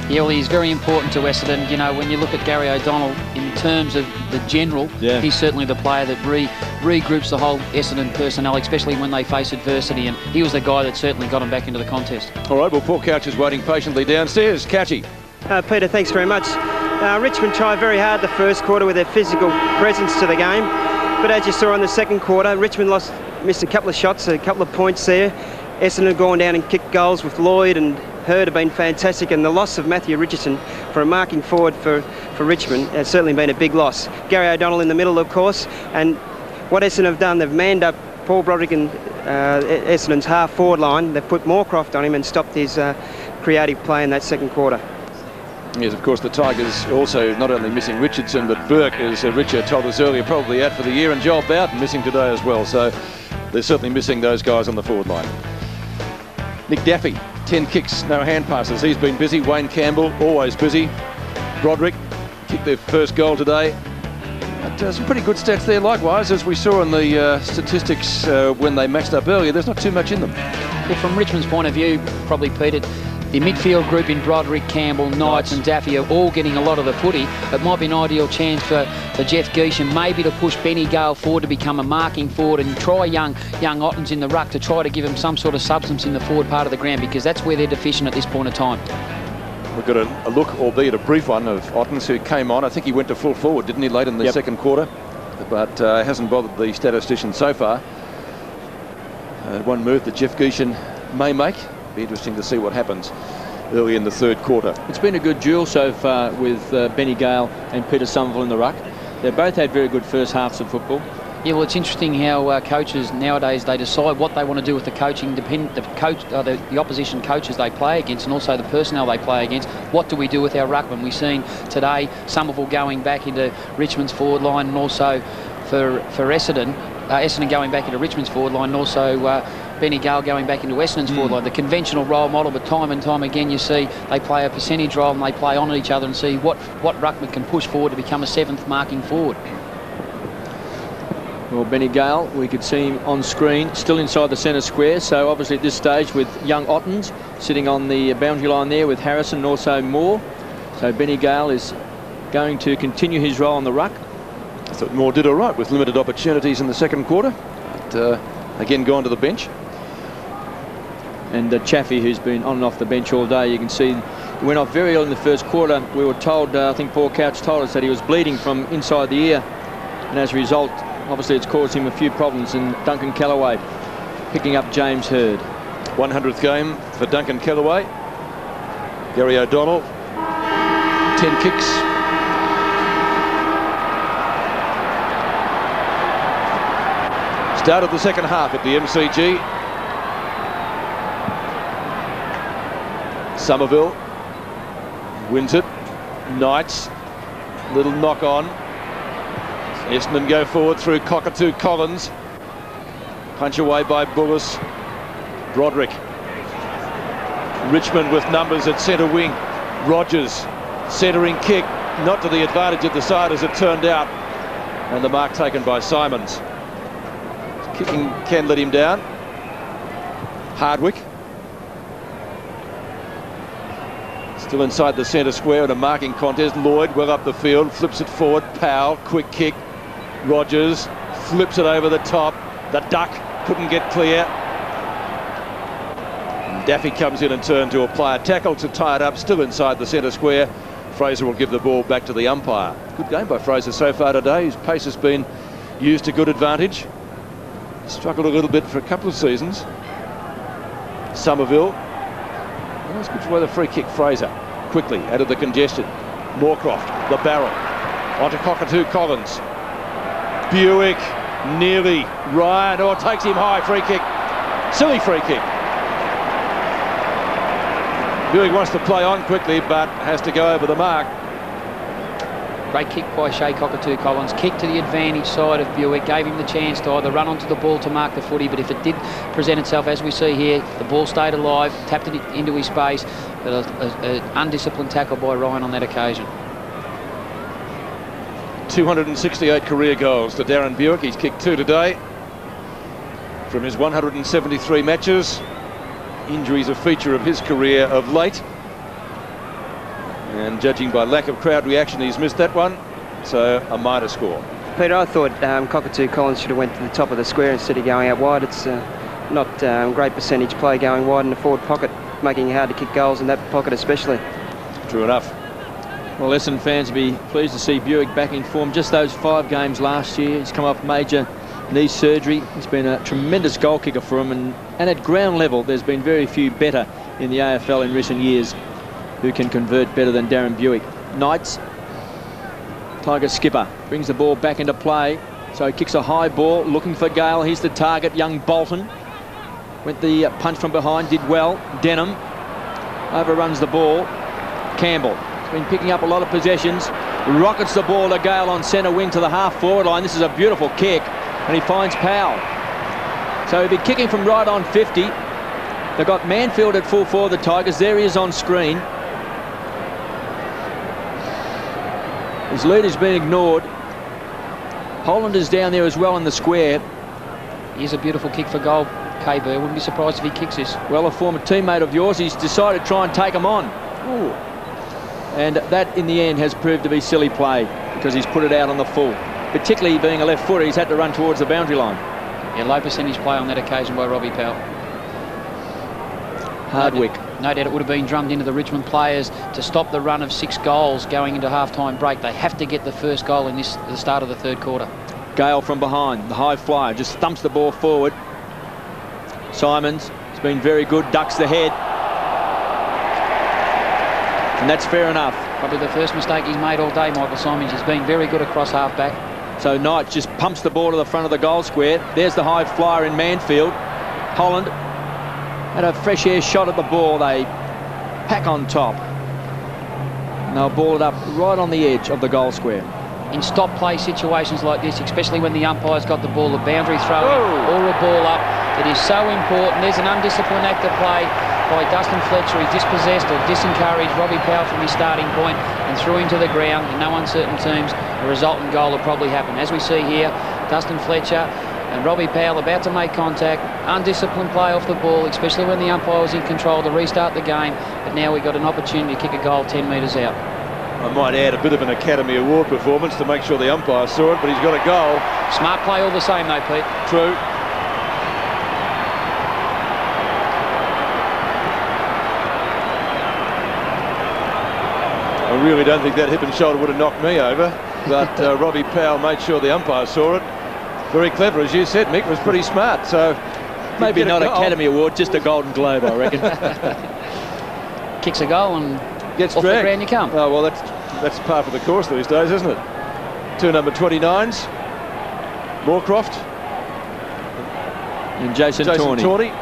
Yeah, well, he's very important to Essendon. You know, when you look at Gary O'Donnell in terms of the general, he's certainly the player that regroups the whole Essendon personnel, especially when they face adversity, and he was the guy that certainly got him back into the contest. All right, well, Paul Couch is waiting patiently downstairs. Couchy. Peter, thanks very much. Richmond tried very hard the first quarter with their physical presence to the game, but as you saw in the second quarter, Richmond missed a couple of shots, a couple of points there. Essendon had gone down and kicked goals with Lloyd and Hird have been fantastic, and the loss of Matthew Richardson for a marking forward for Richmond has certainly been a big loss. Gary O'Donnell in the middle, of course, and what Essendon have done, they've manned up Paul Broderick and Essendon's half-forward line. They've put Moorcroft on him and stopped his creative play in that second quarter. Yes, of course, the Tigers also not only missing Richardson, but Burke, as Richard told us earlier, probably out for the year, and Joel Bowden missing today as well. So they're certainly missing those guys on the forward line. Nick Daffy, 10 kicks, no hand passes. He's been busy. Wayne Campbell, always busy. Broderick kicked their first goal today. But, some pretty good stats there likewise, as we saw in the statistics when they maxed up earlier. There's not too much in them. Yeah, from Richmond's point of view, probably, Peter, the midfield group in Broderick, Campbell, Knights and Daffy are all getting a lot of the footy. It might be an ideal chance for Jeff Gieschen maybe to push Benny Gale forward to become a marking forward and try young Ottens in the ruck to try to give him some sort of substance in the forward part of the ground, because that's where they're deficient at this point of time. We've got a look, albeit a brief one, of Ottens, who came on. I think he went to full forward, didn't he, late in the second quarter? But hasn't bothered the statistician so far. One move that Jeff Gieschen may make. Be interesting to see what happens early in the third quarter. It's been a good duel so far with Benny Gale and Peter Somerville in the ruck. They both had very good first halves of football. Yeah, well, it's interesting how coaches nowadays, they decide what they want to do with the coaching, the opposition coaches they play against, and also the personnel they play against. What do we do with our ruckman? We've seen today Somerville going back into Richmond's forward line, and also for Essendon going back into Richmond's forward line, and also Benny Gale going back into Essendon's forward line. The conventional role model, but time and time again you see they play a percentage role and they play on each other and see what ruckman can push forward to become a 7th marking forward. Well, Benny Gale, we could see him on screen, still inside the centre square. So obviously at this stage with young Ottens sitting on the boundary line there with Harrison and also Moore. So Benny Gale is going to continue his role on the ruck. I thought Moore did all right with limited opportunities in the second quarter. But again, gone to the bench. And Chaffee, who's been on and off the bench all day, you can see he went off very early in the first quarter. We were told, I think Paul Couch told us that he was bleeding from inside the ear. And as a result, obviously it's caused him a few problems. And Duncan Kellaway picking up James Hird. 100th game for Duncan Kellaway. Gary O'Donnell, 10 kicks. Start of the second half at the MCG. Somerville wins it. Knights, little knock on. Essendon go forward through Cockatoo Collins. Punch away by Bullis. Broderick. Richmond with numbers at centre wing. Rogers, centering kick, not to the advantage of the side as it turned out. And the mark taken by Simons. Kicking can let him down. Hardwick. Still inside the centre square in a marking contest. Lloyd well up the field, flips it forward. Powell, quick kick. Rogers flips it over the top. The duck couldn't get clear. And Daffy comes in and turned to a player tackle to tie it up, still inside the centre square. Fraser will give the ball back to the umpire. Good game by Fraser so far today. His pace has been used to good advantage. Struggled a little bit for a couple of seasons. Somerville. That's good for the free kick. Fraser quickly out of the congestion. Moorcroft, the barrel. On to Cockatoo Collins. Bewick, nearly. Ryan, takes him high. Free kick. Silly free kick. Bewick wants to play on quickly, but has to go over the mark. Great kick by Shea Cockatoo Collins. Kick to the advantage side of Bewick. Gave him the chance to either run onto the ball to mark the footy, but if it did present itself, as we see here, the ball stayed alive, tapped it into his space. But an undisciplined tackle by Ryan on that occasion. 268 career goals to Darren Bewick. He's kicked 2 today from his 173 matches. Injuries a feature of his career of late. And judging by lack of crowd reaction, he's missed that one. So a minor score. Peter, I thought Cockatoo Collins should have went to the top of the square instead of going out wide. It's not great percentage play going wide in the forward pocket, making it hard to kick goals in that pocket especially. True enough. Well, Essendon fans will be pleased to see Bewick back in form. Just those 5 games last year, he's come off major knee surgery. He's been a tremendous goal kicker for him, and at ground level there's been very few better in the AFL in recent years who can convert better than Darren Bewick. Knights, Tiger skipper, brings the ball back into play, so he kicks a high ball looking for Gale. He's the target, young Bolton. Went the punch from behind, did well. Denham overruns the ball. Campbell has been picking up a lot of possessions, rockets the ball to Gale on centre wing to the half forward line. This is a beautiful kick, and he finds Powell. So he'll be kicking from right on 50. They've got Manfield at full forward, the Tigers. There he is on screen. His lead has been ignored. Holland is down there as well in the square. Here's a beautiful kick for goal, KB. Wouldn't be surprised if he kicks this. Well, a former teammate of yours, he's decided to try and take him on. Ooh. And that, in the end, has proved to be silly play because he's put it out on the full. Particularly being a left footer, he's had to run towards the boundary line. Yeah, low percentage play on that occasion by Robbie Powell. Hardwick. No doubt it would have been drummed into the Richmond players to stop the run of 6 goals going into half-time break. They have to get the first goal in the start of the third quarter. Gale from behind, the high flyer, just thumps the ball forward. Simons has been very good, ducks the head. And that's fair enough. Probably the first mistake he's made all day, Michael Simons. He's been very good across half-back. So Knight just pumps the ball to the front of the goal square. There's the high flyer in Manfield. Holland had a fresh air shot at the ball. They pack on top. And they'll ball it up right on the edge of the goal square. In stop play situations like this, especially when the umpire's got the ball, a boundary throw or a ball up, it is so important. There's an undisciplined act of play by Dustin Fletcher. He dispossessed or disencouraged Robbie Powell from his starting point and threw him to the ground. In no uncertain terms, a resultant goal will probably happen. As we see here, Dustin Fletcher and Robbie Powell about to make contact. Undisciplined play off the ball, especially when the umpire was in control to restart the game. But now we've got an opportunity to kick a goal 10 metres out. I might add a bit of an Academy Award performance to make sure the umpire saw it, but he's got a goal. Smart play all the same though, Pete. True. I really don't think that hip and shoulder would have knocked me over, but Robbie Powell made sure the umpire saw it. Very clever, as you said, Mick, was pretty smart. So maybe not Academy Award, just a Golden Globe, I reckon. Kicks a goal and gets off dragged. the ground you come. Oh, well, that's par for the course these days, isn't it? 2 number 29s. Moorcroft. And Jason Tawney.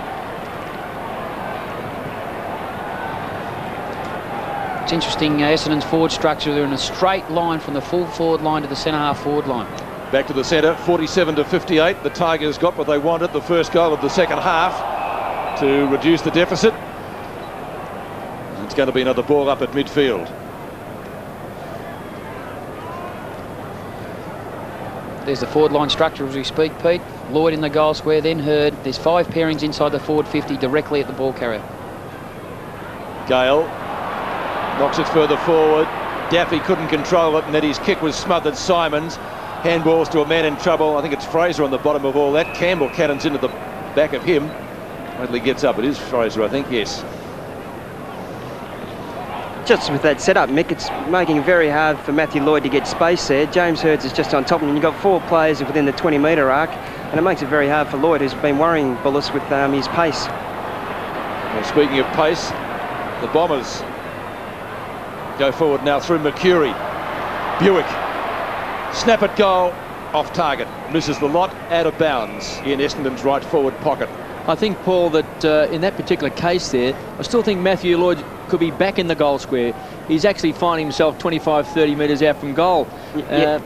It's interesting, Essendon's forward structure. They're in a straight line from the full forward line to the centre half forward line. Back to the centre, 47-58. The Tigers got what they wanted, the first goal of the second half, to reduce the deficit. It's going to be another ball up at midfield. There's the forward line structure as we speak, Pete. Lloyd in the goal square, then Hurd. There's 5 pairings inside the forward 50 directly at the ball carrier. Gale knocks it further forward. Daffy couldn't control it, and then his kick was smothered. Simons. Handballs to a man in trouble. I think it's Fraser on the bottom of all that. Campbell cannons into the back of him. Only gets up. It is Fraser, I think, yes. Just with that setup, Mick, it's making it very hard for Matthew Lloyd to get space there. James Hurd is just on top of him. You've got 4 players within the 20-metre arc, and it makes it very hard for Lloyd, who's been worrying Bullis with his pace. Well, speaking of pace, the Bombers go forward now through Mercury. Bewick Snap at goal, off target. Misses the lot, out of bounds in Essendon's right forward pocket. I think, Paul, that in that particular case there, I still think Matthew Lloyd could be back in the goal square. He's actually finding himself 25, 30 metres out from goal.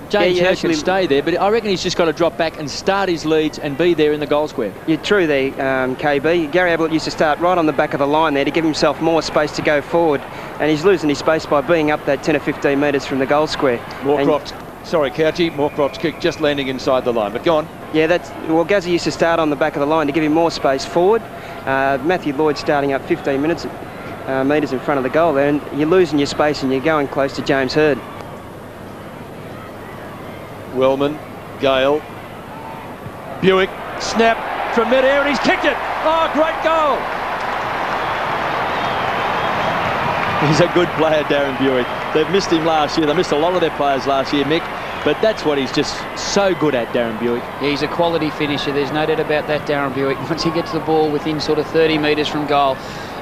James Hurst can stay there, but I reckon he's just got to drop back and start his leads and be there in the goal square. You're true there, KB. Gary Ablett used to start right on the back of the line there to give himself more space to go forward, and he's losing his space by being up that 10 or 15 metres from the goal square. Moorcroft's kick just landing inside the line, but go on. Yeah, Gazza used to start on the back of the line to give him more space forward. Matthew Lloyd starting up 15 metres in front of the goal there, and you're losing your space and you're going close to James Hird. Wellman, Gale, Bewick, snap from mid-air, and he's kicked it. Oh, great goal. He's a good player, Darren Bewick. They've missed him last year. They missed a lot of their players last year, Mick. But that's what he's just so good at, Darren Bewick. Yeah, he's a quality finisher. There's no doubt about that, Darren Bewick. Once he gets the ball within sort of 30 metres from goal.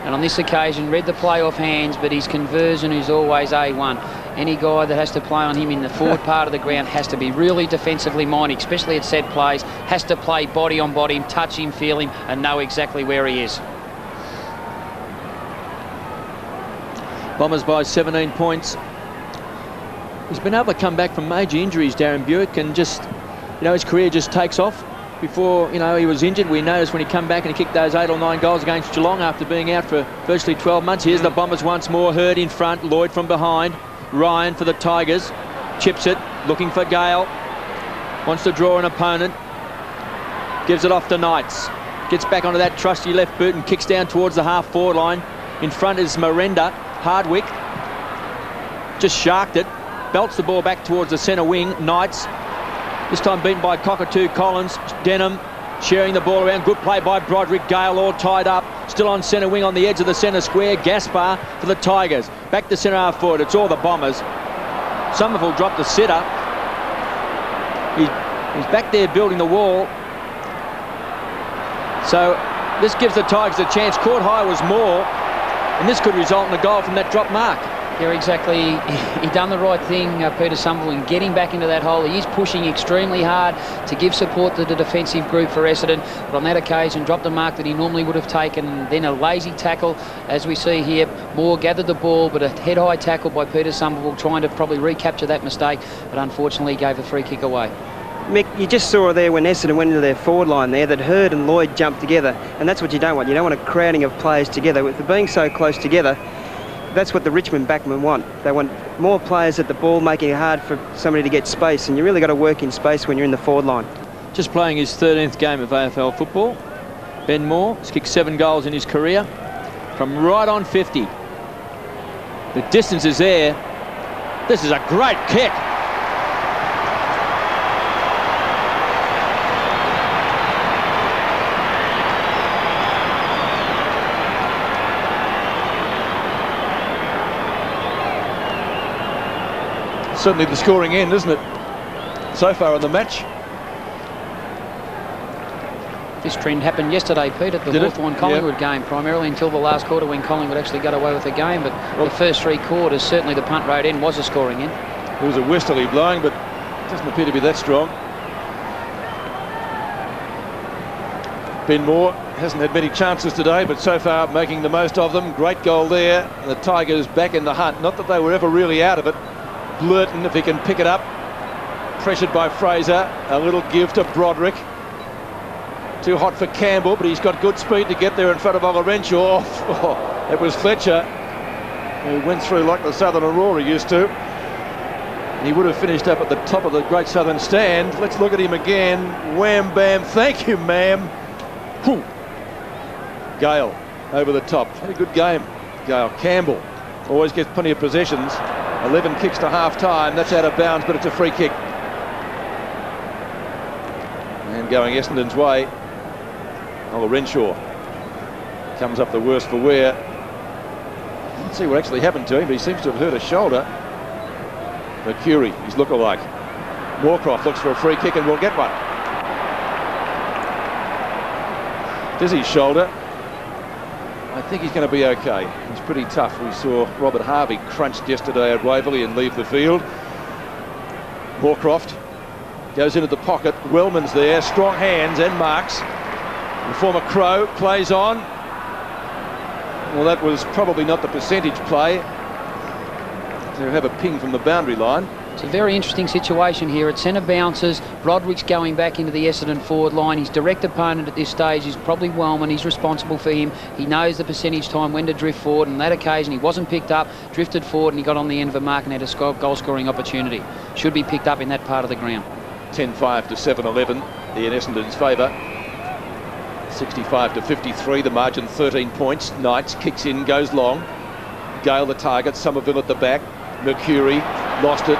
And on this occasion, read the play off hands, but his conversion is always A1. Any guy that has to play on him in the forward part of the ground has to be really defensively minded, especially at set plays, has to play body on body, touch him, feel him, and know exactly where he is. Bombers by 17 points. He's been able to come back from major injuries, Darren Bewick, and just, his career just takes off. Before, he was injured, we noticed when he come back and he kicked those 8 or 9 goals against Geelong after being out for virtually 12 months. Here's the Bombers once more. Hird in front, Lloyd from behind. Ryan for the Tigers. Chips it, looking for Gale. Wants to draw an opponent. Gives it off to Knights. Gets back onto that trusty left boot and kicks down towards the half-forward line. In front is Miranda. Hardwick. Just sharked it. Belts the ball back towards the centre wing. Knights. This time beaten by Cockatoo. Collins. Denham sharing the ball around. Good play by Broderick. Gale all tied up. Still on centre wing on the edge of the centre square. Gaspar for the Tigers. Back to centre half forward. It's all the Bombers. Somerville dropped the sitter. He's back there building the wall. So this gives the Tigers a chance. Caught high was more. And this could result in a goal from that drop mark. Yeah, exactly. He done the right thing, Peter Somerville, in getting back into that hole. He is pushing extremely hard to give support to the defensive group for Essendon, but on that occasion dropped a mark that he normally would have taken. Then a lazy tackle, as we see here. Moore gathered the ball, but a head-high tackle by Peter Somerville, trying to probably recapture that mistake, but unfortunately gave the free kick away. Mick, you just saw there when Essendon went into their forward line there that Hird and Lloyd jumped together, and that's what you don't want. You don't want a crowding of players together. With being so close together, that's what the Richmond backmen want. They want more players at the ball, making it hard for somebody to get space, and you really got to work in space when you're in the forward line. Just playing his 13th game of AFL football. Ben Moore has kicked 7 goals in his career from right on 50. The distance is there. This is a great kick. Certainly the scoring end, isn't it? So far in the match. This trend happened yesterday, Pete, at the Hawthorn-Collingwood game, primarily until the last quarter when Collingwood actually got away with the game. But the first 3 quarters, certainly the punt road end was a scoring end. It was a westerly blowing, but it doesn't appear to be that strong. Ben Moore hasn't had many chances today, but so far making the most of them. Great goal there. And the Tigers back in the hunt. Not that they were ever really out of it. Blurton, if he can pick it up. Pressured by Fraser. A little give to Broderick. Too hot for Campbell, but he's got good speed to get there in front of Olorenshaw. Oh, it was Fletcher who went through like the Southern Aurora used to. He would have finished up at the top of the Great Southern Stand. Let's look at him again. Wham, bam. Thank you, ma'am. Whew. Gale over the top. Had a good game. Gale. Campbell always gets plenty of possessions. 11 kicks to half-time. That's out of bounds, but it's a free kick. And going Essendon's way, Olorenshaw comes up the worst for wear. Let's see what actually happened to him, but he seems to have hurt a shoulder. Mercury, his look-alike. Moorcroft looks for a free kick and will get one. Dizzy's shoulder. I think he's going to be okay. He's pretty tough. We saw Robert Harvey crunched yesterday at Waverley and leave the field. Moorcroft goes into the pocket. Wellman's there, strong hands and marks. The former Crow plays on. Well, that was probably not the percentage play to have a ping from the boundary line. It's a very interesting situation here. At centre bounces, Broderick's going back into the Essendon forward line. His direct opponent at this stage is probably Wellman. He's responsible for him. He knows the percentage time when to drift forward. On that occasion, he wasn't picked up, drifted forward, and he got on the end of a mark and had a goal-scoring opportunity. Should be picked up in that part of the ground. 10-5 to 7-11 in Essendon's favour. 65 to 53, the margin 13 points. Knights kicks in, goes long. Gale the target, Somerville at the back. Mercury lost it.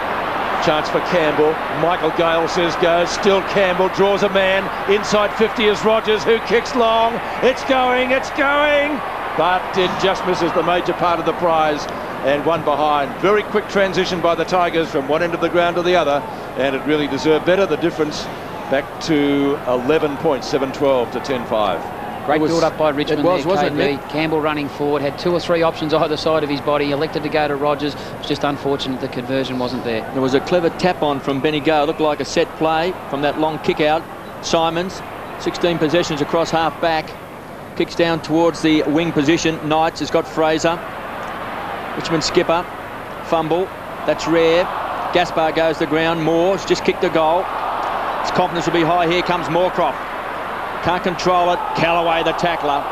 Chance for Campbell. Michael Gale says goes. Still Campbell draws a man. Inside 50 is Rogers, who kicks long. It's going, but it just misses the major part of the prize. And one behind. Very quick transition by the Tigers from one end of the ground to the other, and it really deserved better. The difference back to 11 points, 7-12 to 10-5. Great build-up by Richmond there, wasn't it, KB. Campbell running forward, had 2 or 3 options either side of his body, elected to go to Rogers. It was just unfortunate the conversion wasn't there. There was a clever tap-on from Benny Gale. Looked like a set play from that long kick-out. Simons, 16 possessions across half-back. Kicks down towards the wing position. Knights has got Fraser. Richmond skipper. Fumble. That's rare. Gaspar goes to the ground. Moore's just kicked a goal. His confidence will be high. Here comes Moorcroft. Can't control it. Kellaway, the tackler.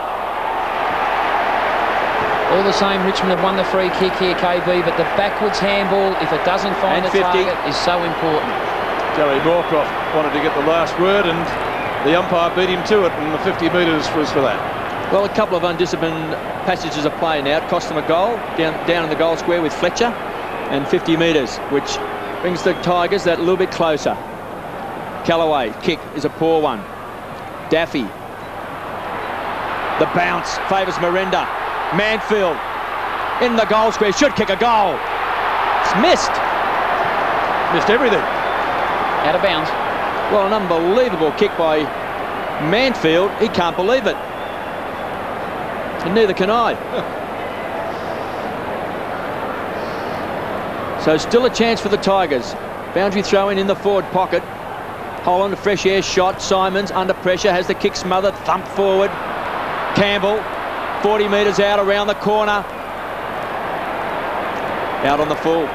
All the same, Richmond have won the free kick here, KB, but the backwards handball, if it doesn't find the target, is so important. Joey Moorcroft wanted to get the last word, and the umpire beat him to it, and the 50 metres was for that. Well, a couple of undisciplined passages of play now. It cost them a goal down in the goal square with Fletcher, and 50 metres, which brings the Tigers that little bit closer. Kellaway, kick is a poor one. Daffy. The bounce favours Miranda. Manfield in the goal square, should kick a goal. It's missed. Missed everything. Out of bounds. Well, an unbelievable kick by Manfield. He can't believe it. And neither can I. So still a chance for the Tigers. Boundary throw in the forward pocket. Holland, a fresh air shot. Simons under pressure, has the kick smothered, thumped forward. Campbell, 40 metres out around the corner. Out on the full.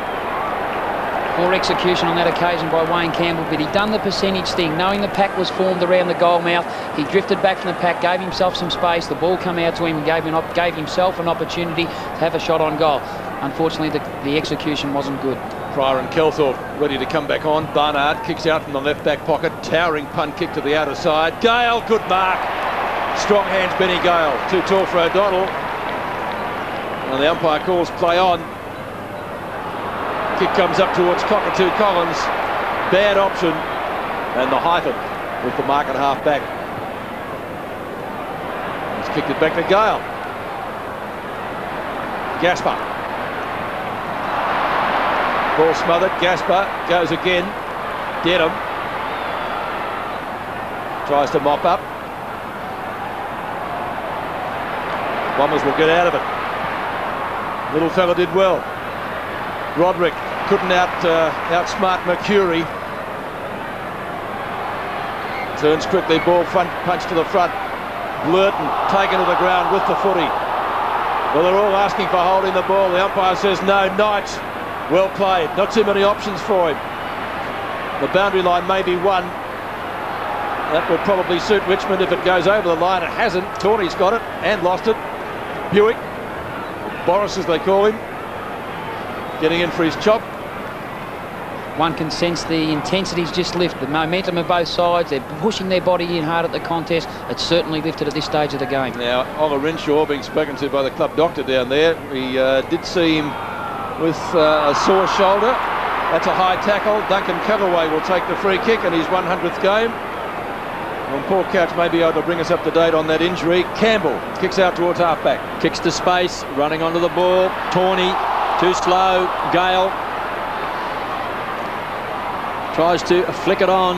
Poor execution on that occasion by Wayne Campbell, but he'd done the percentage thing. Knowing the pack was formed around the goal mouth, he drifted back from the pack, gave himself some space. The ball came out to him and gave himself an opportunity to have a shot on goal. Unfortunately, the execution wasn't good. Pryor and Kelthorpe ready to come back on. Barnard kicks out from the left back pocket. Towering punt kick to the outer side. Gale, good mark. Strong hands, Benny Gale. Too tall for O'Donnell. And the umpire calls play on. Kick comes up towards Cockatoo Collins. Bad option. And the Hyphen with the mark at half back. He's kicked it back to Gale. Gaspar. Ball smothered. Gaspar goes again. Dedham tries to mop up. Bombers will get out of it. Little fella did well. Broderick couldn't outsmart Mercury. Turns quickly, ball front, punch to the front. Blurton taken to the ground with the footy. Well, they're all asking for holding the ball. The umpire says no. Knights, well played. Not too many options for him. The boundary line may be one. That will probably suit Richmond if it goes over the line. It hasn't. Tawney's got it and lost it. Bewick, Boris as they call him, getting in for his chop. One can sense the intensity's just lifted. The momentum of both sides. They're pushing their body in hard at the contest. It's certainly lifted at this stage of the game. Now, Oliver Renshaw being spoken to by the club doctor down there. We did see him with a sore shoulder. That's a high tackle. Duncan Kellaway will take the free kick in his 100th game. And Paul Couch may be able to bring us up to date on that injury. Campbell kicks out towards half-back. Kicks to space, running onto the ball. Tawney, too slow. Gale tries to flick it on.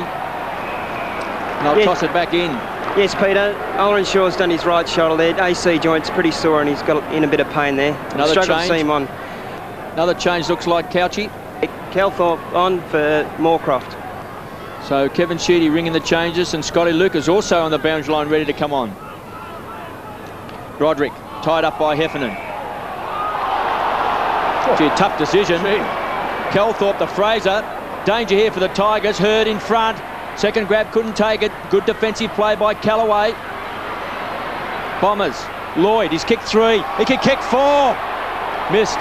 And they'll toss it back in. Yes, Peter. Orenshaw's done his right shoulder there. AC joint's pretty sore and he's got in a bit of pain there. Another Struggle change. to see him on. Another change looks like Couchy. Calthorpe on for Moorcroft. So Kevin Sheedy ringing the changes, and Scotty Lucas also on the boundary line ready to come on. Broderick tied up by Heffernan. Gee, tough decision. Calthorpe to Fraser. Danger here for the Tigers. Hurd in front. Second grab, couldn't take it. Good defensive play by Kellaway. Bombers. Lloyd, he's kicked 3. He can kick 4. Missed.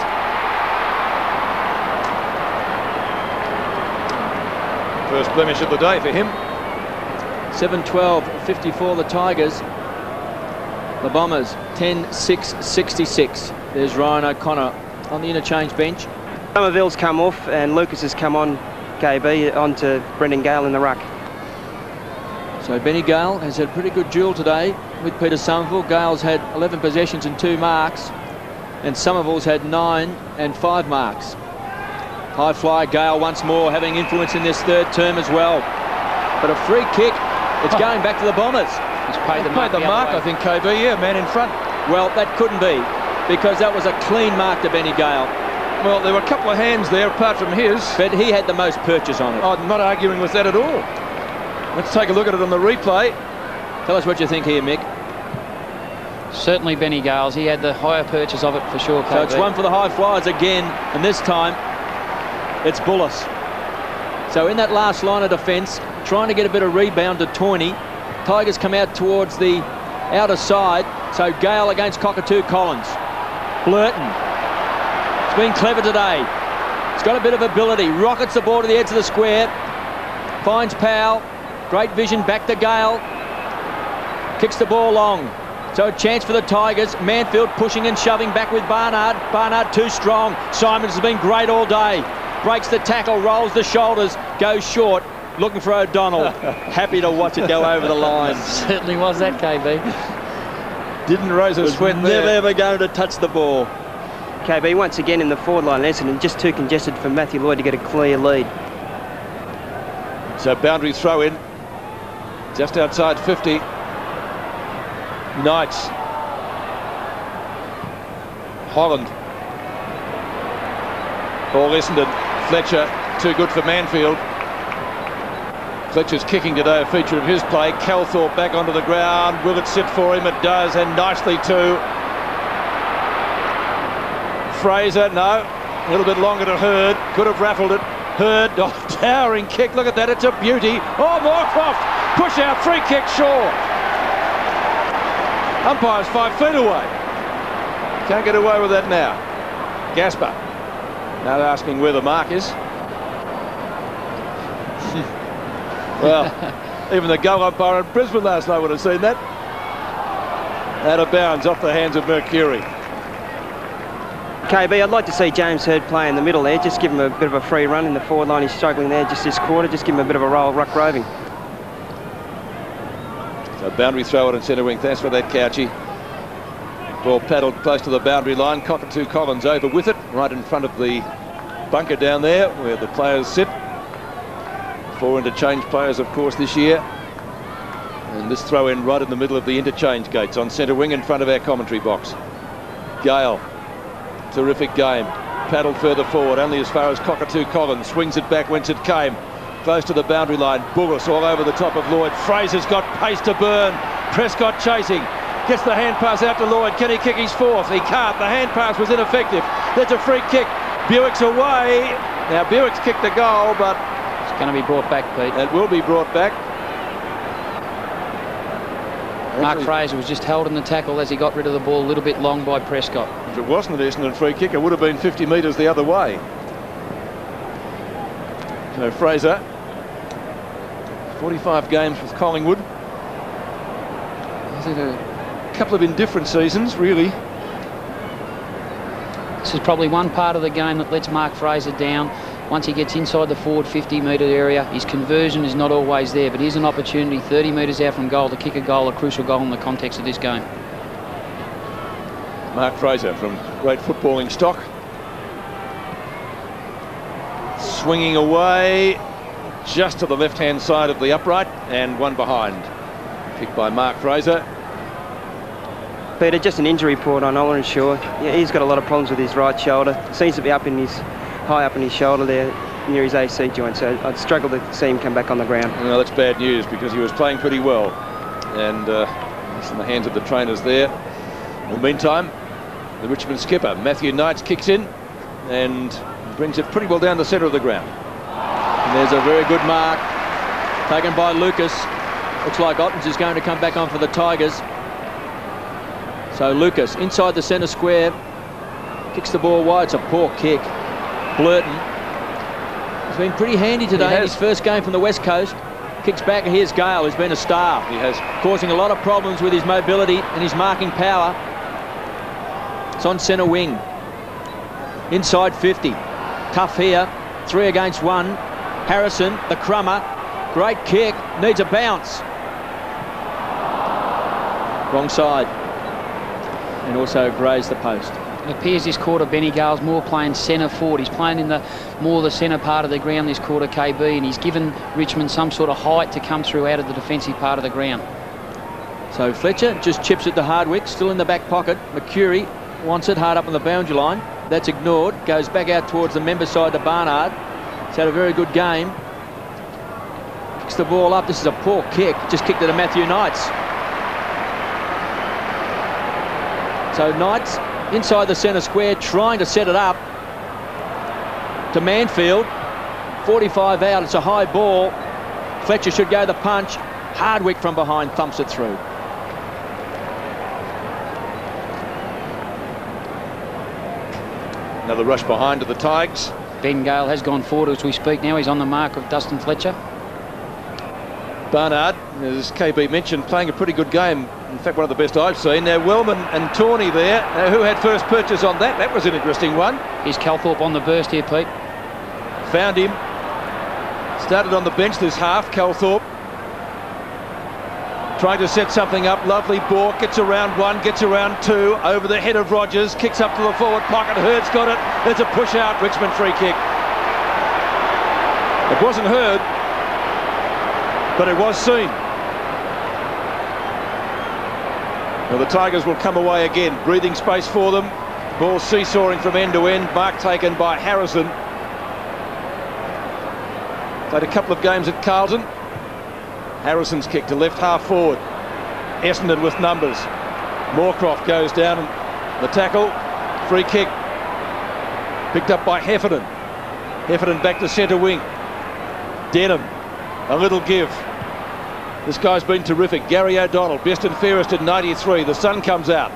First blemish of the day for him. 7-12-54 the Tigers. The Bombers 10-6-66. There's Ryan O'Connor on the interchange bench. Somerville's come off and Lucas has come on, KB, onto Brendon Gale in the ruck. So Benny Gale has had a pretty good duel today with Peter Somerville. Gale's had 11 possessions and 2 marks, and Somerville's had 9 and 5 marks. High fly, Gale once more having influence in this third term as well. But a free kick, it's going back to the Bombers. He's paid the mark, I think, KB, yeah, man in front. Well, that couldn't be, because that was a clean mark to Benny Gale. Well, there were a couple of hands there apart from his. But he had the most purchase on it. I'm not arguing with that at all. Let's take a look at it on the replay. Tell us what you think here, Mick. Certainly Benny Gale's. He had the higher purchase of it for sure, KB. So it's one for the high flyers again, and this time it's Bullis. So in that last line of defence, trying to get a bit of rebound to Toyney. Tigers come out towards the outer side, so Gale against Cockatoo Collins. Blurton. It's been clever today. It's got a bit of ability. Rockets the ball to the edge of the square. Finds Powell. Great vision, back to Gale. Kicks the ball long. So a chance for the Tigers. Manfield pushing and shoving back with Barnard. Barnard too strong. Simons has been great all day. Breaks the tackle, rolls the shoulders, goes short. Looking for O'Donnell. Happy to watch it go over the line. Certainly was that, KB. Didn't raise a sweat there. Never ever going to touch the ball. KB once again in the forward line, Essendon just too congested for Matthew Lloyd to get a clear lead. So boundary throw in. Just outside 50. Knights. Holland. Ball Essendon. Fletcher, too good for Manfield. Fletcher's kicking today, a feature of his play. Calthorpe back onto the ground. Will it sit for him? It does, and nicely too. Fraser, no. A little bit longer to Hurd. Could have raffled it. Hurd, oh, towering kick. Look at that, it's a beauty. Oh, Moorcroft. Push out, free kick, Shaw. Umpire's 5 feet away. Can't get away with that now. Gasper. Now asking where the mark is. Well, even the goal umpire in Brisbane last night would have seen that. Out of bounds, off the hands of Mercury. KB, I'd like to see James Hurd play in the middle there. Just give him a bit of a free run in the forward line. He's struggling there just this quarter. Just give him a bit of a roll, ruck roving. So boundary throw it in centre wing. Thanks for that, Couchy. Ball paddled close to the boundary line. Cockatoo Collins over with it, right in front of the bunker down there where the players sit. 4 interchange players, of course, this year. And this throw in right in the middle of the interchange gates on centre wing in front of our commentary box. Gale. Terrific game. Paddled further forward, only as far as Cockatoo Collins. Swings it back whence it came. Close to the boundary line. Bullis all over the top of Lloyd. Fraser's got pace to burn. Prescott chasing. Gets the hand pass out to Lloyd. Can he kick his 4th? He can't. The hand pass was ineffective. There's a free kick. Bewick's away. Now Bewick's kicked the goal, but It's going to be brought back, Pete. it will be brought back. Mark Fraser was just held in the tackle as he got rid of the ball a little bit long by Prescott. If it wasn't an Essendon free kick, it would have been 50 metres the other way. So Fraser, 45 games with Collingwood. He's had a couple of indifferent seasons, really. This is probably one part of the game that lets Mark Fraser down. Once he gets inside the forward 50-metre area, his conversion is not always there, but here's an opportunity 30 metres out from goal to kick a goal, a crucial goal in the context of this game. Mark Fraser from great footballing stock. Swinging away just to the left-hand side of the upright, and one behind. Kicked by Mark Fraser. Peter, just an injury report on Ollerenshaw. Yeah, he's got a lot of problems with his right shoulder. Seems to be up in his high up in his shoulder there near his AC joint, so I'd struggle to see him come back on the ground. Well, that's bad news because he was playing pretty well, and it's in the hands of the trainers there. In the meantime, the Richmond skipper, Matthew Knights, kicks in and brings it pretty well down the centre of the ground. And there's a very good mark taken by Lucas. Looks like Ottens is going to come back on for the Tigers. So Lucas inside the centre square, kicks the ball wide. It's a poor kick. Blurton has been pretty handy today in his first game from the West Coast. Kicks back, and here's Gale, who's been a star. He has, causing a lot of problems with his mobility and his marking power. It's on centre wing. Inside 50. Tough here. 3 against 1. Harrison, the crummer. Great kick. Needs a bounce. Wrong side. And also grazed the post. It appears this quarter Benny Gale's more playing centre forward. He's playing in the centre part of the ground this quarter, KB, and he's given Richmond some sort of height to come through out of the defensive part of the ground. So Fletcher just chips it to Hardwick, still in the back pocket. McCurry wants it hard up on the boundary line. That's ignored. Goes back out towards the member side to Barnard. He's had a very good game. Kicks the ball up. This is a poor kick. Just kicked it to Matthew Knights. So Knights inside the centre square, trying to set it up to Manfield. 45 out. It's a high ball. Fletcher should go the punch. Hardwick from behind thumps it through. another rush behind to the Tigers. Ben Gale has gone forward as we speak now. He's on the mark of Dustin Fletcher. Barnard, as KB mentioned, playing a pretty good game. In fact, one of the best I've seen. Now, Wellman and Tawney there. Who had first purchase on that? That was an interesting one. Here's Calthorpe on the burst here, Pete. Found him. Started on the bench this half, Calthorpe. Trying to set something up. Lovely ball. Gets around one, gets around two. Over the head of Rogers. Kicks up to the forward pocket. Hurd's got it. There's a push out. Richmond free kick. It wasn't heard, but it was seen. Well, the Tigers will come away again. Breathing space for them. Ball seesawing from end to end. Mark taken by Harrison. Played a couple of games at Carlton. Harrison's kick to left half forward. Essendon with numbers. Moorcroft goes down. The tackle. Free kick. Picked up by Heffernan. Heffernan back to centre wing. Denham. A little give. This guy's been terrific. Gary O'Donnell, best and fairest at 93. The sun comes out.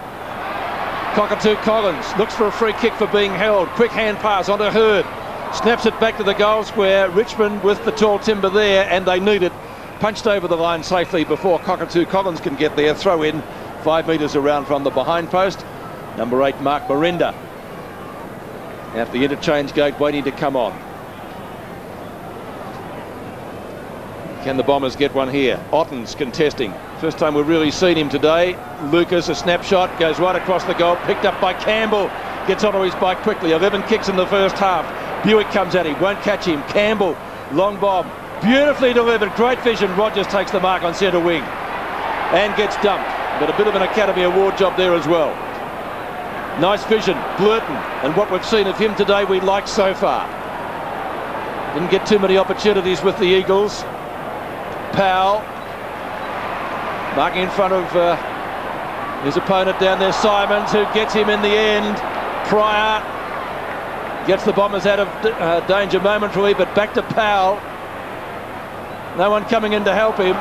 Cockatoo Collins looks for a free kick for being held. Quick hand pass onto Hurd. Snaps it back to the goal square. Richmond with the tall timber there, and they need it. Punched over the line safely before Cockatoo Collins can get there. Throw in 5 metres around from the behind post. Number 8, Mark Miranda. At the interchange gate waiting to come on. Can the Bombers get one here? Ottens contesting. First time we've really seen him today. Lucas, a snapshot, goes right across the goal. Picked up by Campbell. Gets onto his bike quickly. 11 kicks in the first half. Bewick comes at him. Won't catch him. Campbell, long bomb. Beautifully delivered. Great vision. Rogers takes the mark on centre wing. And gets dumped. But a bit of an Academy Award job there as well. Nice vision. Blurton. And what we've seen of him today we like so far. Didn't get too many opportunities with the Eagles. Powell marking in front of his opponent down there, Simons, who gets him in the end. Pryor gets the Bombers out of danger momentarily, but back to Powell. No one coming in to help him.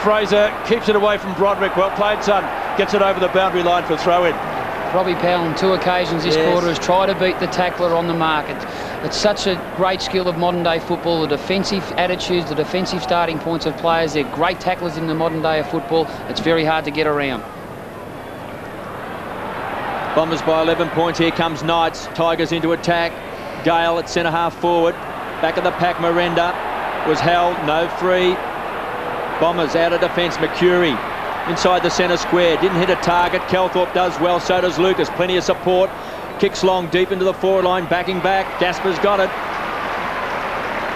Fraser keeps it away from Broderick. Well played, son. Gets it over the boundary line for throw-in. Robbie Powell on 2 occasions this quarter has tried to beat the tackler on the mark. It's such a great skill of modern day football, the defensive attitudes, the defensive starting points of players. They're great tacklers in the modern day of football. It's very hard to get around. Bombers by 11 points. Here comes Knights. Tigers into attack. Gale at centre half forward. Back of the pack, Miranda was held. No free. Bombers out of defence. McCurry inside the centre square. Didn't hit a target. Calthorpe does well. So does Lucas. Plenty of support. Kicks long deep into the forward line. Backing back. Gasper's got it.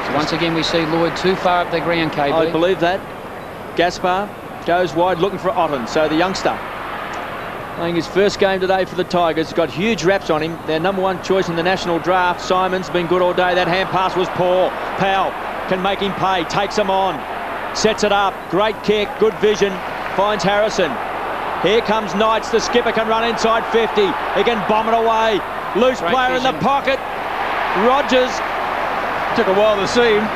So once again we see Lloyd too far up the ground, KB. I believe that. Gaspar goes wide looking for Ottens. So the youngster Playing his first game today for the Tigers. Got huge raps on him. Their #1 choice in the national draft. Simon's been good all day. That hand pass was poor. Powell can make him pay. Takes him on. Sets it up. Great kick. Good vision. Finds Harrison. Here comes Knights. The skipper can run inside 50. He can bomb it away. Loose Great player vision. in the pocket. Rogers. Took a while to see him.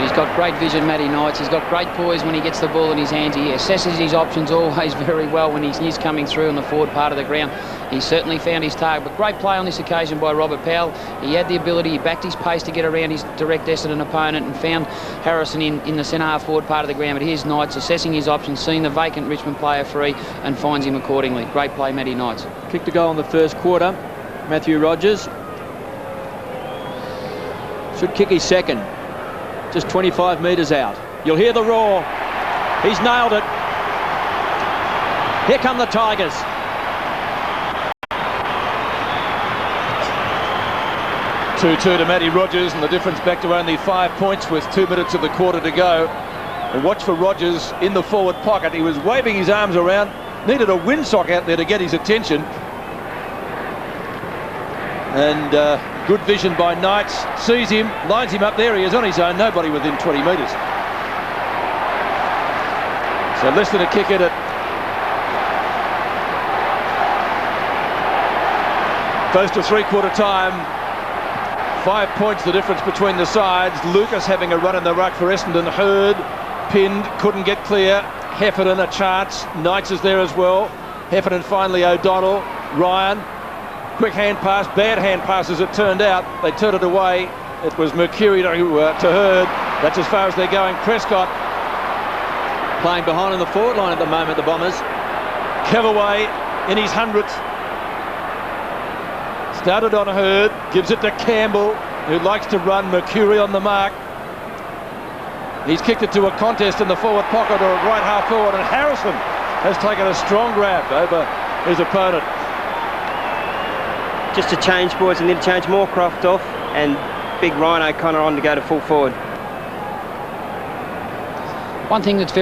He's got great vision, Matty Knights. He's got great poise when he gets the ball in his hands. He assesses his options always very well when he's coming through on the forward part of the ground. He certainly found his target, but great play on this occasion by Robert Powell. He had the ability, he backed his pace to get around his direct Essendon opponent and found Harrison in the centre-half forward part of the ground. But here's Knights assessing his options, seeing the vacant Richmond player free and finds him accordingly. Great play, Matty Knights. Kicked a goal in the first quarter. Matthew Rogers. Should kick his second. Just 25 metres out. You'll hear the roar. He's nailed it. Here come the Tigers. (2-2) to Matty Rogers, and the difference back to only 5 points with 2 minutes of the quarter to go. And watch for Rogers in the forward pocket. He was waving his arms around, needed a windsock out there to get his attention. And good vision by Knights. Sees him, lines him up. There he is on his own, nobody within 20 metres. So less than a kick at it. Close to three-quarter time. 5 points the difference between the sides. Lucas having a run in the ruck for Essendon. Hurd, pinned, couldn't get clear. Heffernan a chance. Knights is there as well. Heffernan finally O'Donnell. Ryan. Quick hand pass, bad hand pass as it turned out. They turned it away. It was Mercury to Hurd. That's as far as they're going. Prescott Playing behind on the forward line at the moment, the Bombers. Kellaway in his 100th. Started on Hurd, gives it to Campbell, who likes to run. Mercury on the mark. He's kicked it to a contest in the forward pocket or a right half forward, and Harrison has taken a strong grab over his opponent. Just a change, boys. We need to change Moorcroft off and big Ryan O'Connor on to go to full forward. One thing that's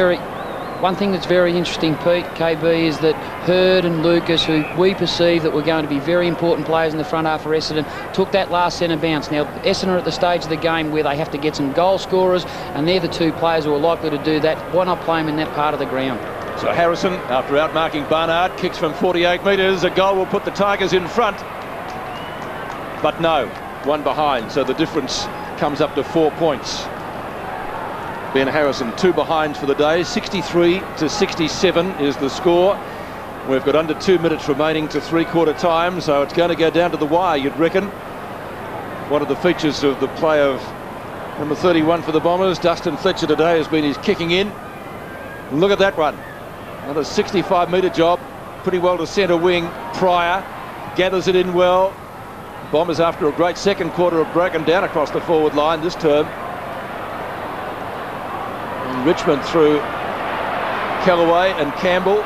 very interesting, Pete, KB, is that Hurd and Lucas, who we perceive that were going to be very important players in the front half for Essendon, took that last centre bounce. Now, Essendon are at the stage of the game where they have to get some goal scorers, and they're the two players who are likely to do that. Why not play them in that part of the ground? So Harrison, after outmarking Barnard, kicks from 48 metres. A goal will put the Tigers in front. But no, one behind, so the difference comes up to 4 points. Ben Harrison, 2 behind for the day. 63-67 is the score. We've got under 2 minutes remaining to three-quarter time, so it's going to go down to the wire, you'd reckon. One of the features of the play of number 31 for the Bombers, Dustin Fletcher, today has been his kicking in. Look at that one. Another 65-metre job. Pretty well to centre wing. Pryor gathers it in well. Bombers, after a great second quarter, have broken down across the forward line this term. And Richmond through Kellaway and Campbell,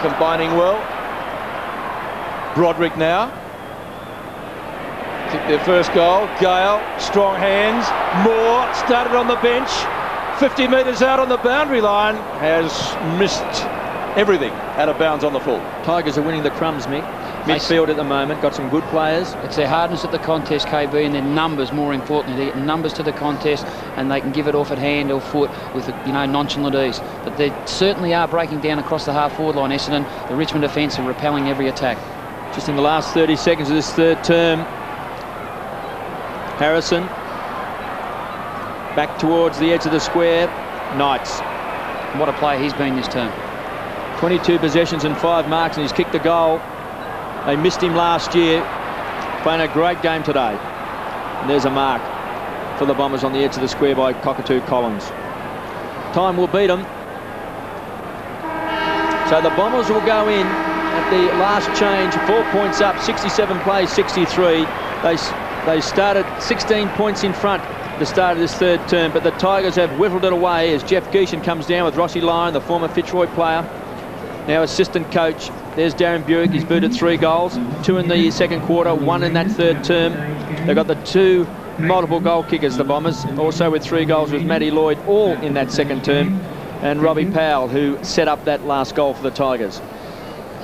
combining well. Broderick now. Kicked their first goal. Gale, strong hands. Moore started on the bench. 50 metres out on the boundary line. Has missed everything out of bounds on the full. Tigers are winning the crumbs, Mick. Midfield at the moment, got some good players. It's their hardness at the contest, KB, and their numbers, more importantly. They get numbers to the contest, and they can give it off at hand or foot with, nonchalant ease. But they certainly are breaking down across the half-forward line, Essendon. The Richmond defence are repelling every attack. Just in the last 30 seconds of this third term, Harrison back towards the edge of the square. Knights. What a player he's been this term. 22 possessions and 5 marks, and he's kicked a goal. They missed him last year. Playing a great game today. And there's a mark for the Bombers on the edge of the square by Cockatoo Collins. Time will beat them. So the Bombers will go in at the last change, 4 points up, 67 plays, 63. They started 16 points in front at the start of this third term, but the Tigers have whittled it away as Jeff Gieschen comes down with Rossi Lyon, the former Fitzroy player, now assistant coach. There's Darren Bewick. He's booted 3 goals, 2 in the second quarter, 1 in that third term. They've got the 2 multiple goal kickers, the Bombers, also with 3 goals with Matty Lloyd, all in that second term. and Robbie Powell, who set up that last goal for the Tigers.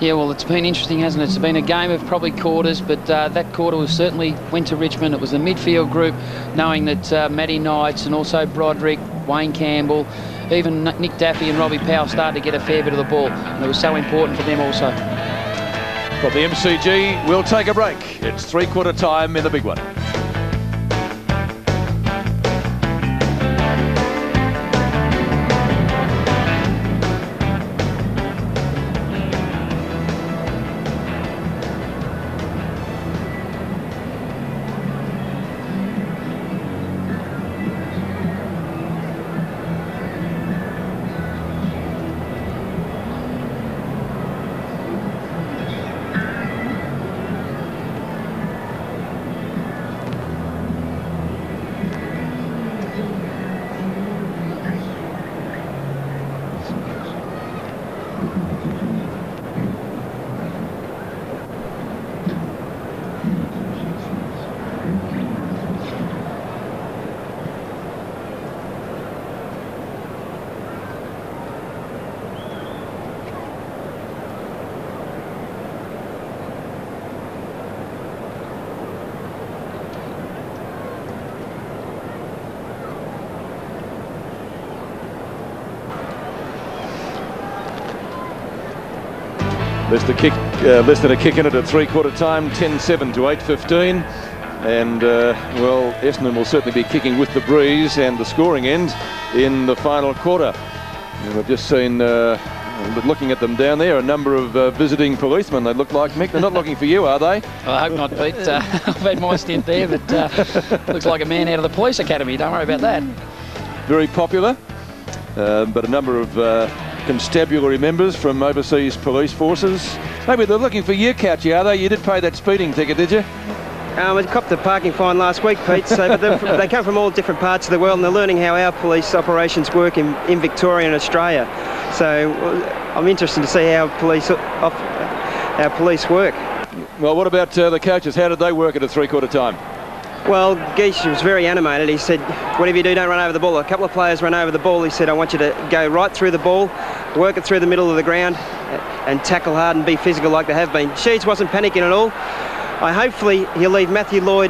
Yeah, well, it's been interesting, hasn't it? It's been a game of probably quarters, but that quarter was certainly went to Richmond. It was the midfield group, knowing that Matty Knights and also Broderick, Wayne Campbell, even Nick Daffy and Robbie Powell started to get a fair bit of the ball, and it was so important for them also. But the MCG will take a break. It's three-quarter time in the big one. Less than a kick in it at three-quarter time, 10-7 to 8-15. And, well, Essendon will certainly be kicking with the breeze and the scoring end in the final quarter. And we've just seen, looking at them down there, a number of visiting policemen, they look like. Mick, they're not looking for you, are they? I hope not, Pete. I've had my stint there, but looks like a man out of the police academy. Don't worry about that. Very popular, but a number of constabulary members from overseas police forces. Maybe they're looking for you, Couchy, are they? You did pay that speeding ticket, did you? I copped a parking fine last week, Pete, so they come from all different parts of the world and they're learning how our police operations work in Victoria and Australia. So I'm interested to see how our police work. Well, what about the coaches? How did they work at a three-quarter time? Well, Gieschen was very animated. He said, whatever you do, don't run over the ball. A couple of players ran over the ball. He said, I want you to go right through the ball, work it through the middle of the ground and tackle hard and be physical like they have been. Sheeds wasn't panicking at all. Hopefully he'll leave Matthew Lloyd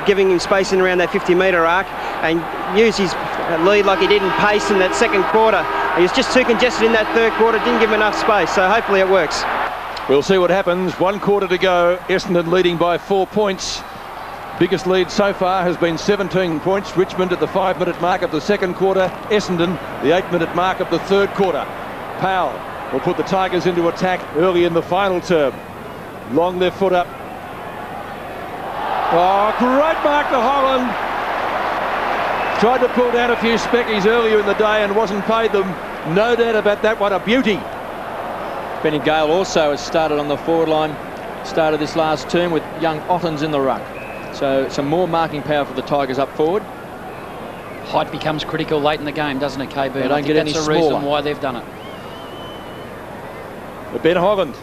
giving him space in around that 50-metre arc and use his lead like he did in pace in that second quarter. He was just too congested in that third quarter, didn't give him enough space, so hopefully it works. We'll see what happens. 1 quarter to go. Essendon leading by 4 points. Biggest lead so far has been 17 points. Richmond at the 5-minute mark of the second quarter. Essendon the 8-minute mark of the third quarter. Powell will put the Tigers into attack early in the final term. Long left foot up. Oh, great mark to Holland. Tried to pull down a few speckies earlier in the day and wasn't paid them. No doubt about that one, a beauty. Brendon Gale also has started on the forward line, started this last term with young Ottens in the ruck. So some more marking power for the Tigers up forward. Height becomes critical late in the game, doesn't it, KB? They don't get any smaller. That's the reason why they've done it. Ben Holland,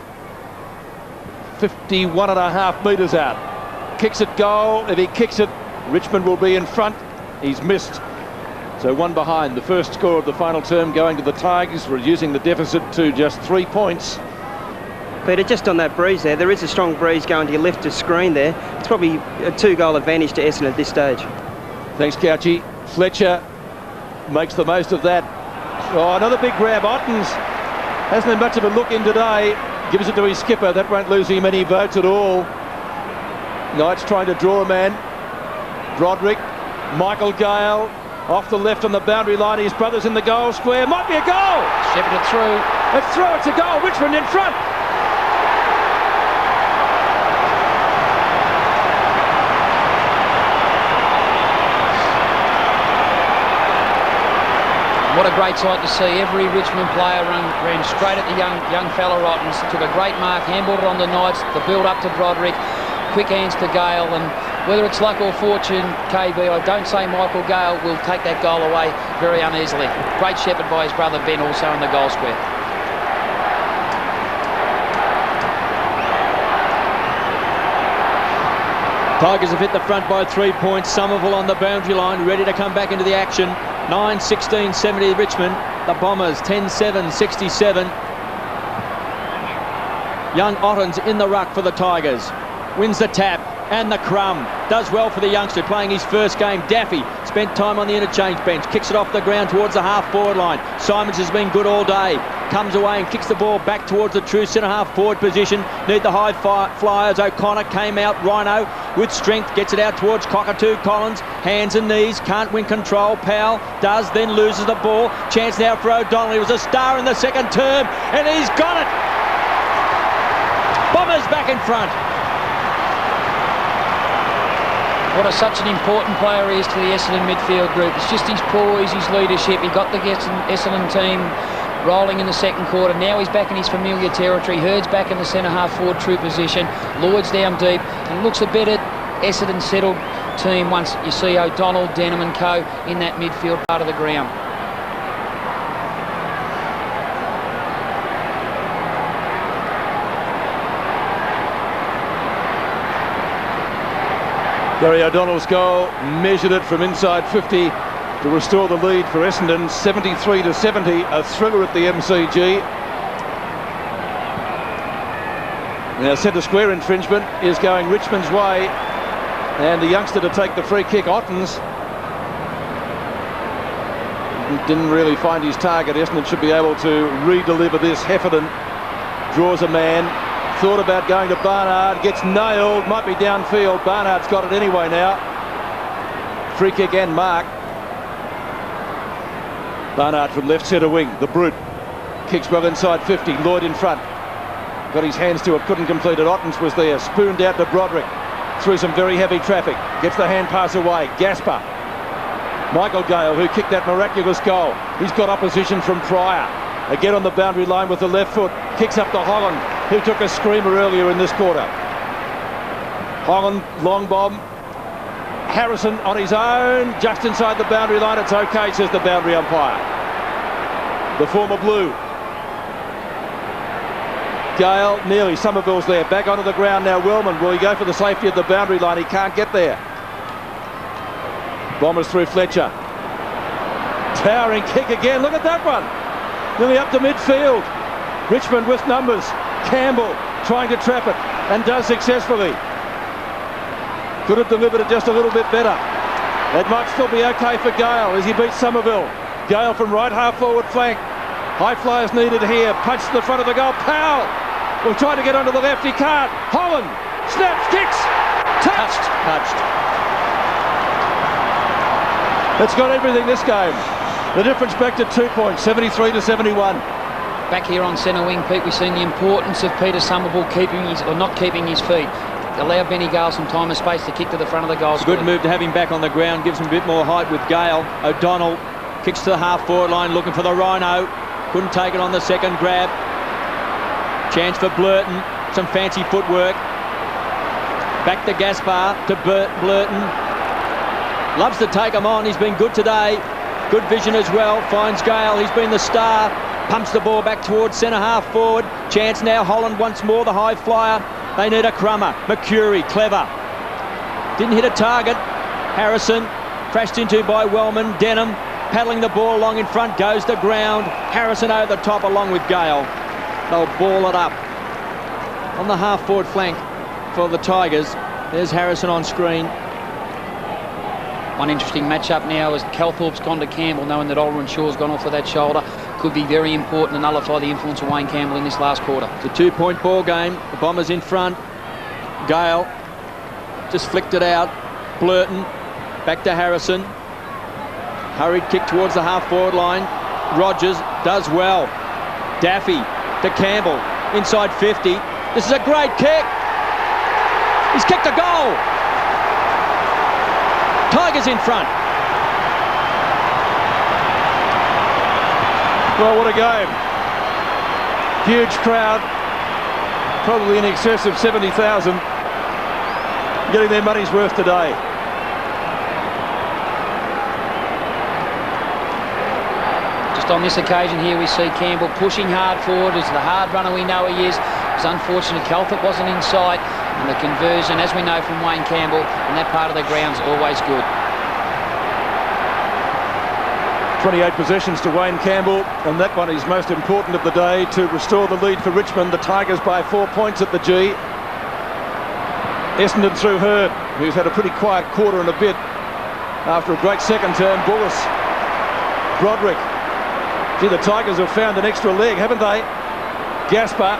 51.5 metres out. Kicks it goal. If he kicks it, Richmond will be in front. He's missed. So one behind. The first score of the final term going to the Tigers, reducing the deficit to just 3 points. Peter, just on that breeze there is a strong breeze going to your left of screen there. It's probably a 2-goal advantage to Essendon at this stage. Thanks, Couchy. Fletcher makes the most of that. Oh, another big grab. Ottens hasn't had much of a look in today. Gives it to his skipper. That won't lose him any votes at all. Knights trying to draw a man. Broderick, Michael Gale, off the left on the boundary line. His brother's in the goal square. Might be a goal. Shepherd it through. It's through. It's a goal. Richmond in front. What a great sight to see. Every Richmond player ran straight at the young fella Ottens. Took a great mark, handballed it on the Knights. The build up to Broderick. Quick hands to Gale, and whether it's luck or fortune, KB, I don't say Michael Gale will take that goal away very uneasily. Great shepherd by his brother Ben, also in the goal square. Tigers have hit the front by 3 points. Somerville on the boundary line, ready to come back into the action. 9-16-70 Richmond. the Bombers, 10-7, 67. Young Ottens in the ruck for the Tigers. Wins the tap and the crumb. Does well for the youngster playing his first game. Daffy spent time on the interchange bench. Kicks it off the ground towards the half-forward line. Simons has been good all day. Comes away and kicks the ball back towards the true centre-half forward position. Need the high flyers. O'Connor came out. Rhino with strength. Gets it out towards Cockatoo. Collins. Hands and knees. Can't win control. Powell does, then loses the ball. Chance now for O'Donnell. He was a star in the second term and he's got it. Bombers back in front. What such an important player he is to the Essendon midfield group. It's just his poise, his leadership. He got the Essendon team rolling in the second quarter. Now he's back in his familiar territory. Hurd's back in the centre-half forward true position. Lloyd's down deep and looks a better Essendon settled team once you see O'Donnell, Denham and co in that midfield part of the ground. Gary O'Donnell's goal measured it from inside 50 to restore the lead for Essendon, 73-70, a thriller at the MCG. Now centre square infringement is going Richmond's way, and the youngster to take the free kick, Ottens, didn't really find his target. Essendon should be able to re-deliver this. Heffernan draws a man. Thought about going to Barnard, gets nailed, might be downfield. Barnard's got it anyway now. Free kick and mark. Barnard from left centre wing, the brute. Kicks well inside 50, Lloyd in front. Got his hands to it, couldn't complete it. Ottens was there, spooned out to Broderick. Through some very heavy traffic, gets the hand pass away. Gasper. Michael Gale, who kicked that miraculous goal. He's got opposition from Pryor. Again on the boundary line with the left foot. Kicks up to Holland, who took a screamer earlier in this quarter. Holland, long bomb. Harrison on his own, just inside the boundary line. It's okay, says the boundary umpire. The former Blue. Gale, nearly. Somerville's there. Back onto the ground now. Wellman, will he go for the safety of the boundary line? He can't get there. Bombers through Fletcher. Towering kick again. Look at that one. Nearly up to midfield. Richmond with numbers. Campbell trying to trap it and does successfully. Could have delivered it just a little bit better. It might still be okay for Gale as he beats Somerville. Gale from right half forward flank. High flyers needed here. Punch to the front of the goal. Powell will try to get onto the left. He can't. Holland snaps, kicks. Touched. It's got everything this game. The difference back to 2 points, 73-71. Back here on centre wing, Pete, we've seen the importance of Peter Somerville not keeping his feet. Allow Benny Gale some time and space to kick to the front of the goal. Good move to have him back on the ground, gives him a bit more height with Gale. O'Donnell kicks to the half-forward line, looking for the Rhino. Couldn't take it on the second grab. Chance for Blurton, some fancy footwork. Back to Gaspar, to Blurton. Loves to take him on, he's been good today. Good vision as well, finds Gale, he's been the star. Pumps the ball back towards centre-half forward. Chance now, Holland once more, the high flyer. They need a crummer. Mercury, clever. Didn't hit a target. Harrison, crashed into by Wellman. Denham, paddling the ball along in front, goes to ground. Harrison over the top along with Gale. They'll ball it up. On the half-forward flank for the Tigers. There's Harrison on screen. One interesting matchup now as Calthorpe's gone to Campbell, knowing that Olren Shaw's gone off with that shoulder. Could be very important to nullify the influence of Wayne Campbell in this last quarter. It's a 2-point ball game. The Bombers in front. Gale just flicked it out. Blurton back to Harrison. Hurried kick towards the half-forward line. Rogers does well. Daffy to Campbell inside 50. This is a great kick. He's kicked a goal. Tigers in front. Well, what a game. Huge crowd, probably in excess of 70,000, getting their money's worth today. Just on this occasion here we see Campbell pushing hard forward as the hard runner we know he is. It's unfortunate Calthorpe wasn't in sight, and the conversion, as we know from Wayne Campbell, in that part of the ground's always good. 28 possessions to Wayne Campbell, and that one is most important of the day to restore the lead for Richmond. The Tigers by 4 points at the G. Essendon through Hurd, who's had a pretty quiet quarter and a bit after a great second term. Bullis, Broderick. Gee, the Tigers have found an extra leg, haven't they? Gaspar,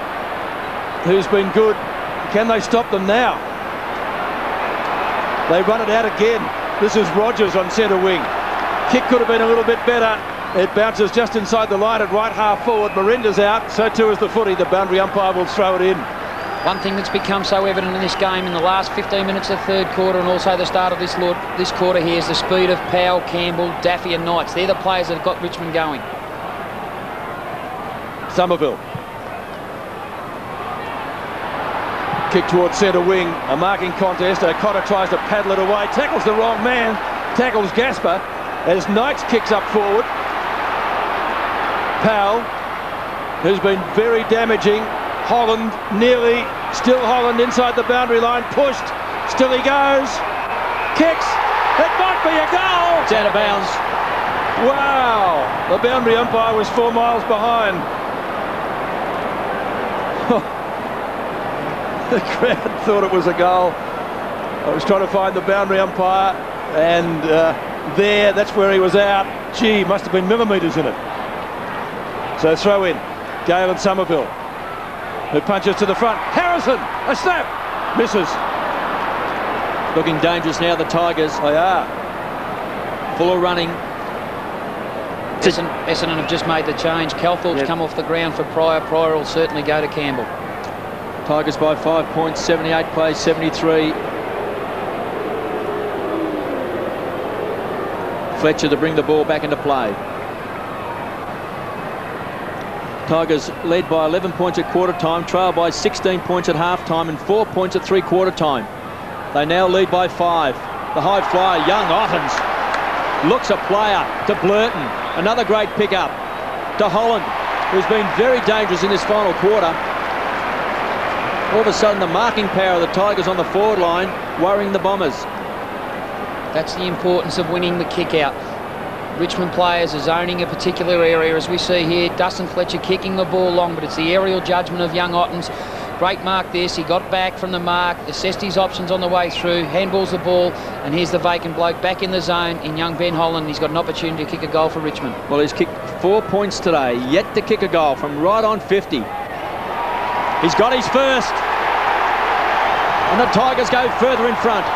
who's been good. Can they stop them now? They run it out again. This is Rogers on centre wing. Kick could have been a little bit better. It bounces just inside the line at right half forward. Miranda's out, so too is the footy. The boundary umpire will throw it in. One thing that's become so evident in this game in the last 15 minutes of the third quarter and also the start of this quarter here is the speed of Powell, Campbell, Daffy and Knights. They're the players that have got Richmond going. Somerville. Kick towards centre wing, a marking contest. O'Connor tries to paddle it away, tackles the wrong man, tackles Gaspar as Knights kicks up forward. Powell, who's been very damaging. Holland nearly, still Holland inside the boundary line, pushed, still he goes, kicks, it might be a goal! It's out of bounds. Wow, the boundary umpire was 4 miles behind. The crowd thought it was a goal. I was trying to find the boundary umpire, and that's where he was out. Gee, must have been millimetres in it. So throw in, Gale and Somerville, who punches to the front. Harrison, a snap, misses. Looking dangerous now, the Tigers. They are. Fuller running. Essendon have just made the change. Calthorpe's come off the ground for Pryor. Pryor will certainly go to Campbell. Tigers by 5 points, 78 plays 73. Fletcher to bring the ball back into play. Tigers led by 11 points at quarter time, trail by 16 points at half time and 4 points at 3/4 time. They now lead by 5. The high flyer, young Ottens, looks a player to Blurton. Another great pickup to Holland, who's been very dangerous in this final quarter. All of a sudden, the marking power of the Tigers on the forward line worrying the Bombers. That's the importance of winning the kick out. Richmond players are zoning a particular area, as we see here. Dustin Fletcher kicking the ball long, but it's the aerial judgment of young Ottens. Great mark this. He got back from the mark, assessed his options on the way through, handballs the ball, and here's the vacant bloke back in the zone in young Ben Holland. He's got an opportunity to kick a goal for Richmond. Well, he's kicked 4 points today, yet to kick a goal from right on 50. He's got his first. And the Tigers go further in front.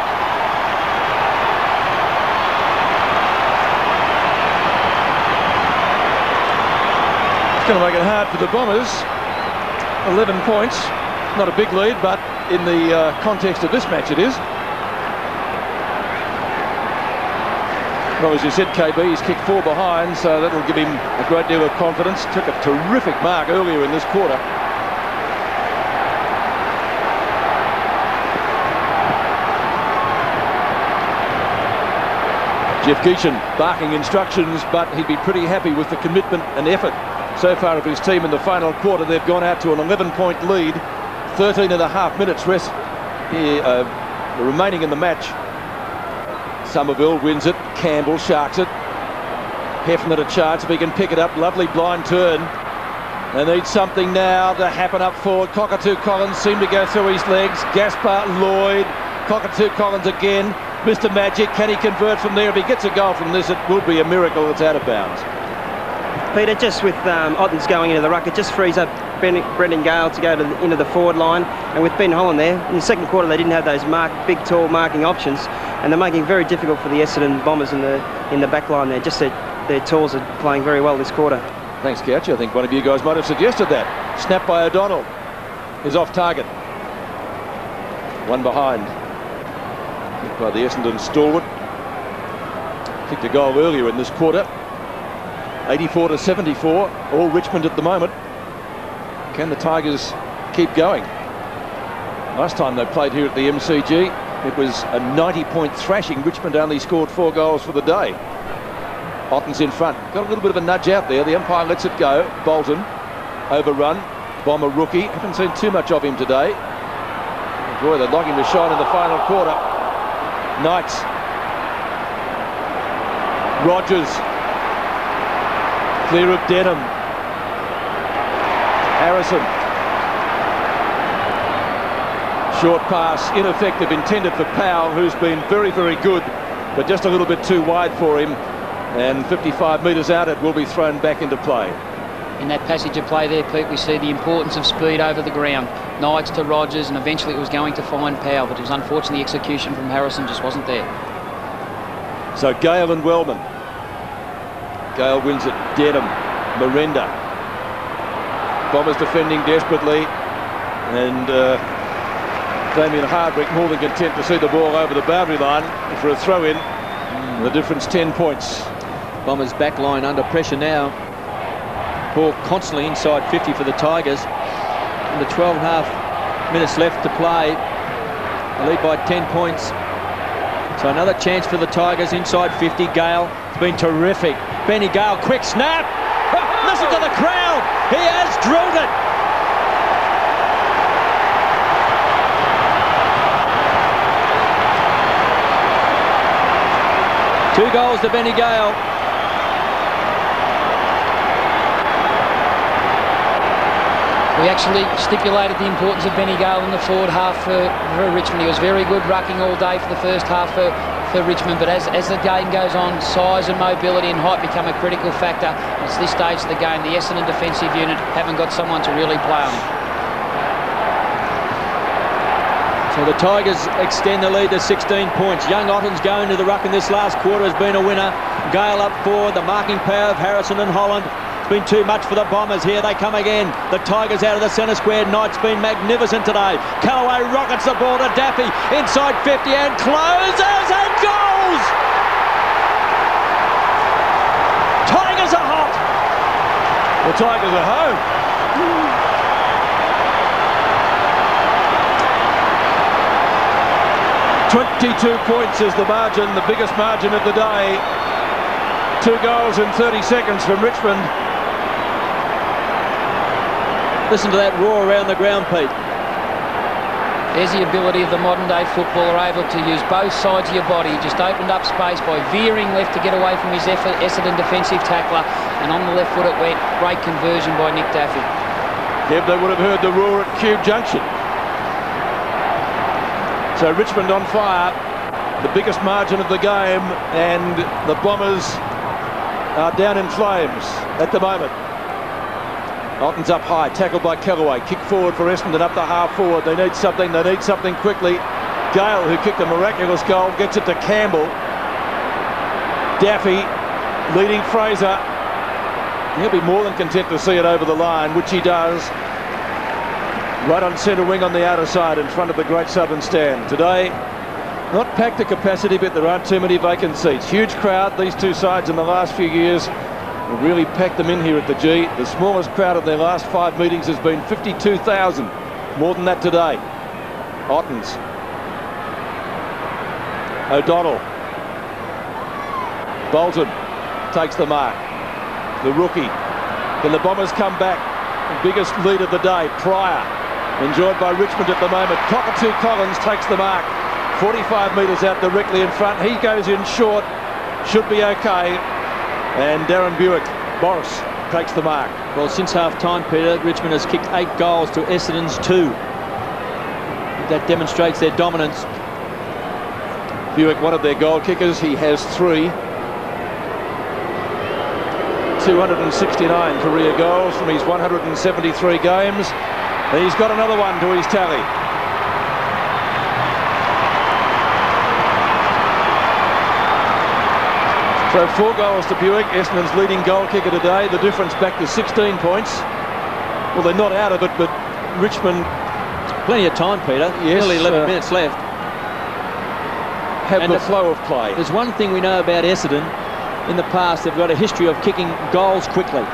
It's going to make it hard for the Bombers. 11 points. Not a big lead, but in the context of this match it is. Well, as you said, KB, he's kicked 4 behind, so that'll give him a great deal of confidence. Took a terrific mark earlier in this quarter. Jeff Gieschen barking instructions, but he'd be pretty happy with the commitment and effort so far of his team in the final quarter. They've gone out to an 11-point lead, 13.5 minutes rest here, remaining in the match. Somerville wins it, Campbell sharks it. Hefner a chance if he can pick it up, lovely blind turn. They need something now to happen up forward. Cockatoo Collins seemed to go through his legs. Gaspar, Lloyd, Cockatoo Collins again. Mr. Magic, can he convert from there? If he gets a goal from this, it will be a miracle. It's out of bounds. Peter, just with Ottens going into the ruck, it just frees up Brendon Gale to go into the forward line. And with Ben Holland there, in the second quarter they didn't have those big, tall marking options, and they're making it very difficult for the Essendon Bombers in the back line there. Just their talls are playing very well this quarter. Thanks, Couch. I think one of you guys might have suggested that. Snap by O'Donnell is off target. One behind. Kicked by the Essendon stalwart. Kicked a goal earlier in this quarter. 84-74, all Richmond at the moment. Can the Tigers keep going? Last time they played here at the MCG, it was a 90-point thrashing. Richmond only scored 4 goals for the day. Ottens in front. Got a little bit of a nudge out there. The umpire lets it go. Bolton, overrun. Bomber rookie. Haven't seen too much of him today. Boy, they'd like him to shine in the final quarter. Knights. Rogers. Clear of Denham. Harrison. Short pass, ineffective, intended for Powell, who's been very, very good, but just a little bit too wide for him. And 55 metres out, it will be thrown back into play. In that passage of play there, Pete, we see the importance of speed over the ground. Knights to Rogers, and eventually it was going to find Powell, but it was unfortunately the execution from Harrison just wasn't there. So Gale and Wellman. Gale wins it. Dedham. Miranda. Bombers defending desperately. And Damien Hardwick more than content to see the ball over the boundary line for a throw-in. The difference 10 points. Bombers back line under pressure now. Ball constantly inside 50 for the Tigers. Under 12.5 minutes left to play. They lead by 10 points. So another chance for the Tigers inside 50. Gale, it's been terrific. Benny Gale, quick snap. Listen to the crowd. He has drilled it. Two goals to Benny Gale. We actually stipulated the importance of Benny Gale in the forward half for Richmond. He was very good rucking all day for the first half for Richmond, but as the game goes on, size and mobility and height become a critical factor. It's this stage of the game. The Essendon defensive unit haven't got someone to really play on. So the Tigers extend the lead to 16 points. Young Ottens going to the ruck in this last quarter has been a winner. Gale up forward, the marking power of Harrison and Holland. Been too much for the Bombers. Here they come again. The Tigers out of the centre square. Knight's been magnificent today. Kellaway rockets the ball to Daffy inside 50 and closes and goals! Tigers are hot. The Tigers are home. 22 points is the margin, the biggest margin of the day. 2 goals in 30 seconds from Richmond. Listen to that roar around the ground, Pete. There's the ability of the modern day footballer, able to use both sides of your body. He just opened up space by veering left to get away from his Essendon defensive tackler, and on the left foot it went. Great conversion by Nick Daffy. Yep, they would have heard the roar at Cube Junction. So Richmond on fire, the biggest margin of the game, and the Bombers are down in flames at the moment. Ottens up high, tackled by Kellaway, kick forward for Essendon up the half forward. They need something quickly. Gale, who kicked a miraculous goal, gets it to Campbell. Daffy leading Fraser. He'll be more than content to see it over the line, which he does. Right on centre wing on the outer side in front of the Great Southern Stand. Today, not packed to capacity, but there aren't too many vacant seats. Huge crowd, these two sides in the last few years. We've really packed them in here at the G. The smallest crowd of their last 5 meetings has been 52,000. More than that today. Ottens. O'Donnell. Bolton takes the mark. The rookie. Can the Bombers come back? The biggest lead of the day. Pryor. Enjoyed by Richmond at the moment. Cockatoo Collins takes the mark. 45 metres out directly in front. He goes in short. Should be okay. And Darren Bewick, Boris, takes the mark. Well, since half-time, Peter, Richmond has kicked 8 goals to Essendon's 2. That demonstrates their dominance. Bewick, one of their goal kickers, he has 3. 269 career goals from his 173 games. And he's got another one to his tally. So 4 goals to Bewick, Essendon's leading goal kicker today. The difference back to 16 points. Well, they're not out of it, but Richmond... Plenty of time, Peter. Yes, nearly 11 minutes left. Have the flow of play. There's one thing we know about Essendon. In the past, they've got a history of kicking goals quickly.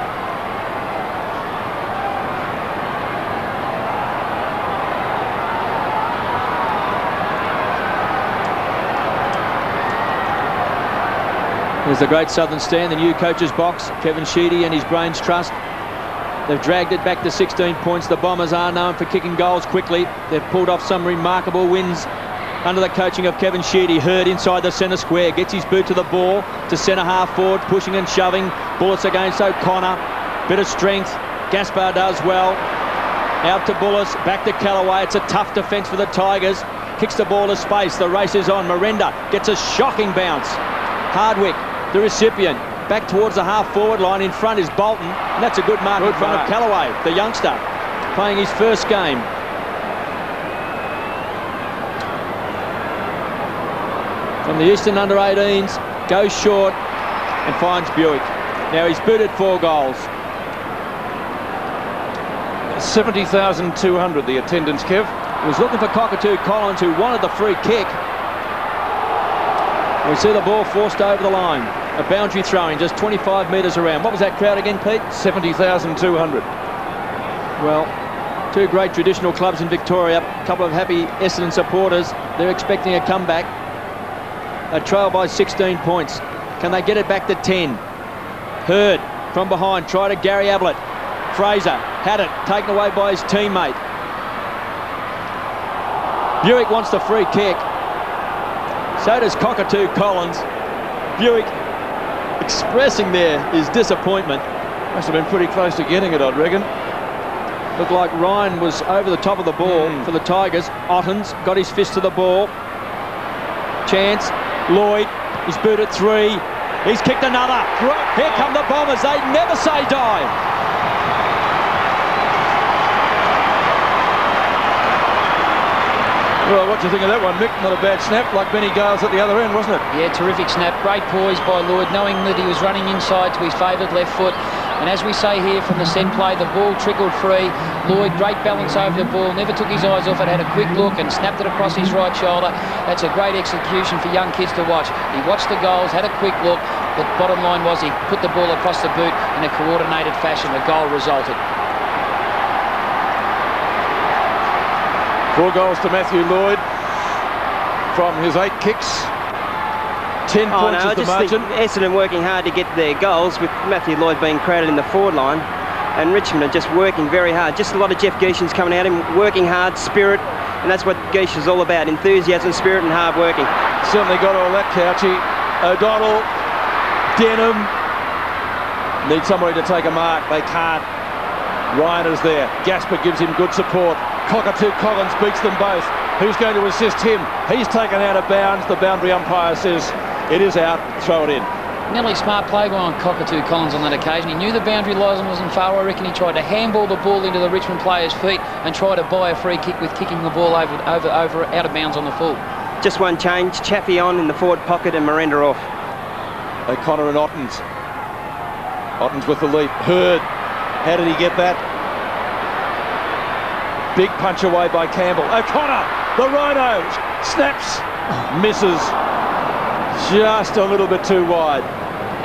There's the Great Southern Stand, the new coach's box, Kevin Sheedy and his Brains Trust. They've dragged it back to 16 points. The Bombers are known for kicking goals quickly. They've pulled off some remarkable wins under the coaching of Kevin Sheedy. Hurd inside the centre square, gets his boot to the ball, to centre half forward, pushing and shoving. Bullets against O'Connor. Bit of strength. Gaspar does well. Out to Bullis, back to Kellaway. It's a tough defence for the Tigers. Kicks the ball to space. The race is on. Miranda gets a shocking bounce. Hardwick, the recipient, back towards the half forward line. In front is Bolton, and that's a good mark in front of Kellaway, the youngster, playing his first game. From the Eastern under-18s, goes short and finds Bewick. Now he's booted 4 goals. 70,200 the attendance, Kev. He was looking for Cockatoo Collins, who wanted the free kick. We see the ball forced over the line. A boundary throwing just 25 metres around. What was that crowd again, Pete? 70,200. Well, 2 great traditional clubs in Victoria. A couple of happy Essendon supporters. They're expecting a comeback. A trail by 16 points. Can they get it back to 10? Hurd from behind, try to Gary Ablett. Fraser had it, taken away by his teammate. Bewick wants the free kick. So does Cockatoo Collins. Bewick expressing there his disappointment. Must have been pretty close to getting it, I'd reckon. Looked like Ryan was over the top of the ball for the Tigers. Ottens got his fist to the ball. Chance. Lloyd, he's booted 3. He's kicked another. Here come the Bombers. They never say die. Well, what do you think of that one, Mick? Not a bad snap, like Benny Gale's at the other end, wasn't it? Yeah, terrific snap. Great poise by Lloyd, knowing that he was running inside to his favoured left foot. And as we say here from the set play, the ball trickled free. Lloyd, great balance over the ball, never took his eyes off it, had a quick look and snapped it across his right shoulder. That's a great execution for young kids to watch. He watched the goals, had a quick look, but bottom line was he put the ball across the boot in a coordinated fashion. A goal resulted. 4 goals to Matthew Lloyd from his 8 kicks. 10 points is the margin. I just think Essendon working hard to get their goals, with Matthew Lloyd being crowded in the forward line, and Richmond are just working very hard. Just a lot of Jeff Gieschen's coming at him, working hard, spirit, and that's what Gieschen's all about: enthusiasm, spirit, and hard working. Certainly got all that, Couchy. O'Donnell, Denham need somebody to take a mark. They can't. Ryan is there. Gaspar gives him good support. Cockatoo Collins beats them both. Who's going to assist him? He's taken out of bounds. The boundary umpire says it is out. Throw it in. Nearly smart play by on Cockatoo Collins on that occasion. He knew the boundary line wasn't far. I reckon he tried to handball the ball into the Richmond players' feet and try to buy a free kick with kicking the ball over out of bounds on the full. Just one change. Chaffee on in the forward pocket and Miranda off. O'Connor and Ottens. Ottens with the leap. Hurd. How did he get that? Big punch away by Campbell. O'Connor, the rhino, snaps, misses. Just a little bit too wide.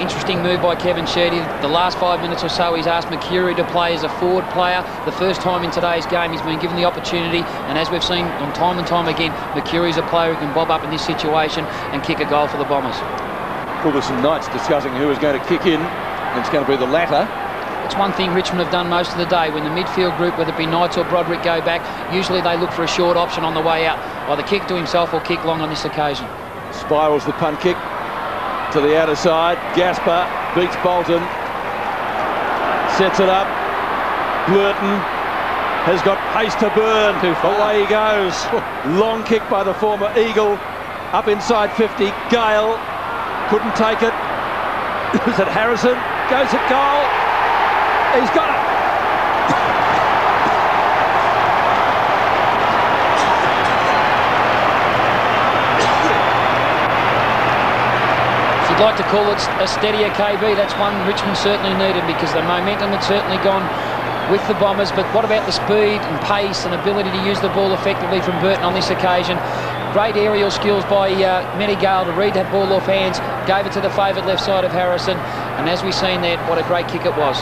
Interesting move by Kevin Sheedy. The last 5 minutes or so he's asked McCurry to play as a forward player. The first time in today's game he's been given the opportunity, and as we've seen on time and time again, McCurry's a player who can bob up in this situation and kick a goal for the Bombers. Fullerson Knights discussing who is going to kick in. It's going to be the latter. It's one thing Richmond have done most of the day. When the midfield group, whether it be Knights or Broderick, go back, usually they look for a short option on the way out, either kick to himself or kick long on this occasion. Spirals the punt kick to the outer side. Gaspar beats Bolton. Sets it up. Blurton has got pace to burn. Away he goes. Long kick by the former Eagle. Up inside 50. Gale couldn't take it. Is it Harrison? Goes at goal. He's got it. If you'd like to call it a steadier KB, that's one Richmond certainly needed, because the momentum had certainly gone with the Bombers. But what about the speed and pace and ability to use the ball effectively from Burton on this occasion? Great aerial skills by Matty Gale to read that ball off hands, gave it to the favoured left side of Harrison, and as we've seen there, what a great kick it was.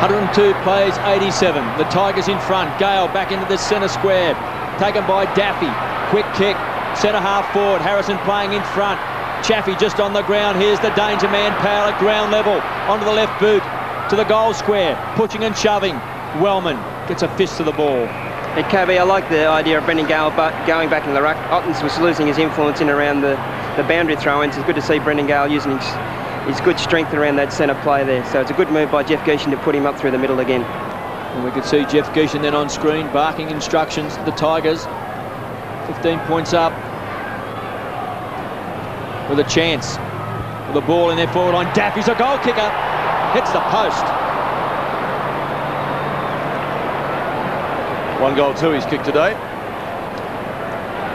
102 plays, 87. The Tigers in front. Gale back into the centre square. Taken by Daffy. Quick kick. Centre half forward. Harrison playing in front. Chaffee just on the ground. Here's the danger man. Powell at ground level. Onto the left boot. to the goal square, pushing and shoving. Wellman gets a fist to the ball. And KB, I like the idea of Brendon Gale but going back in the ruck. Ottens was losing his influence in around the boundary throw-ins. It's good to see Brendon Gale using his good strength around that centre play there. So it's a good move by Jeff Gieschen to put him up through the middle again. And we could see Jeff Gieschen then on screen barking instructions to the Tigers. 15 points up with a chance. With the ball in their forward line. Daffy's a goal kicker. Hits the post. 1 goal, 2 he's kicked today.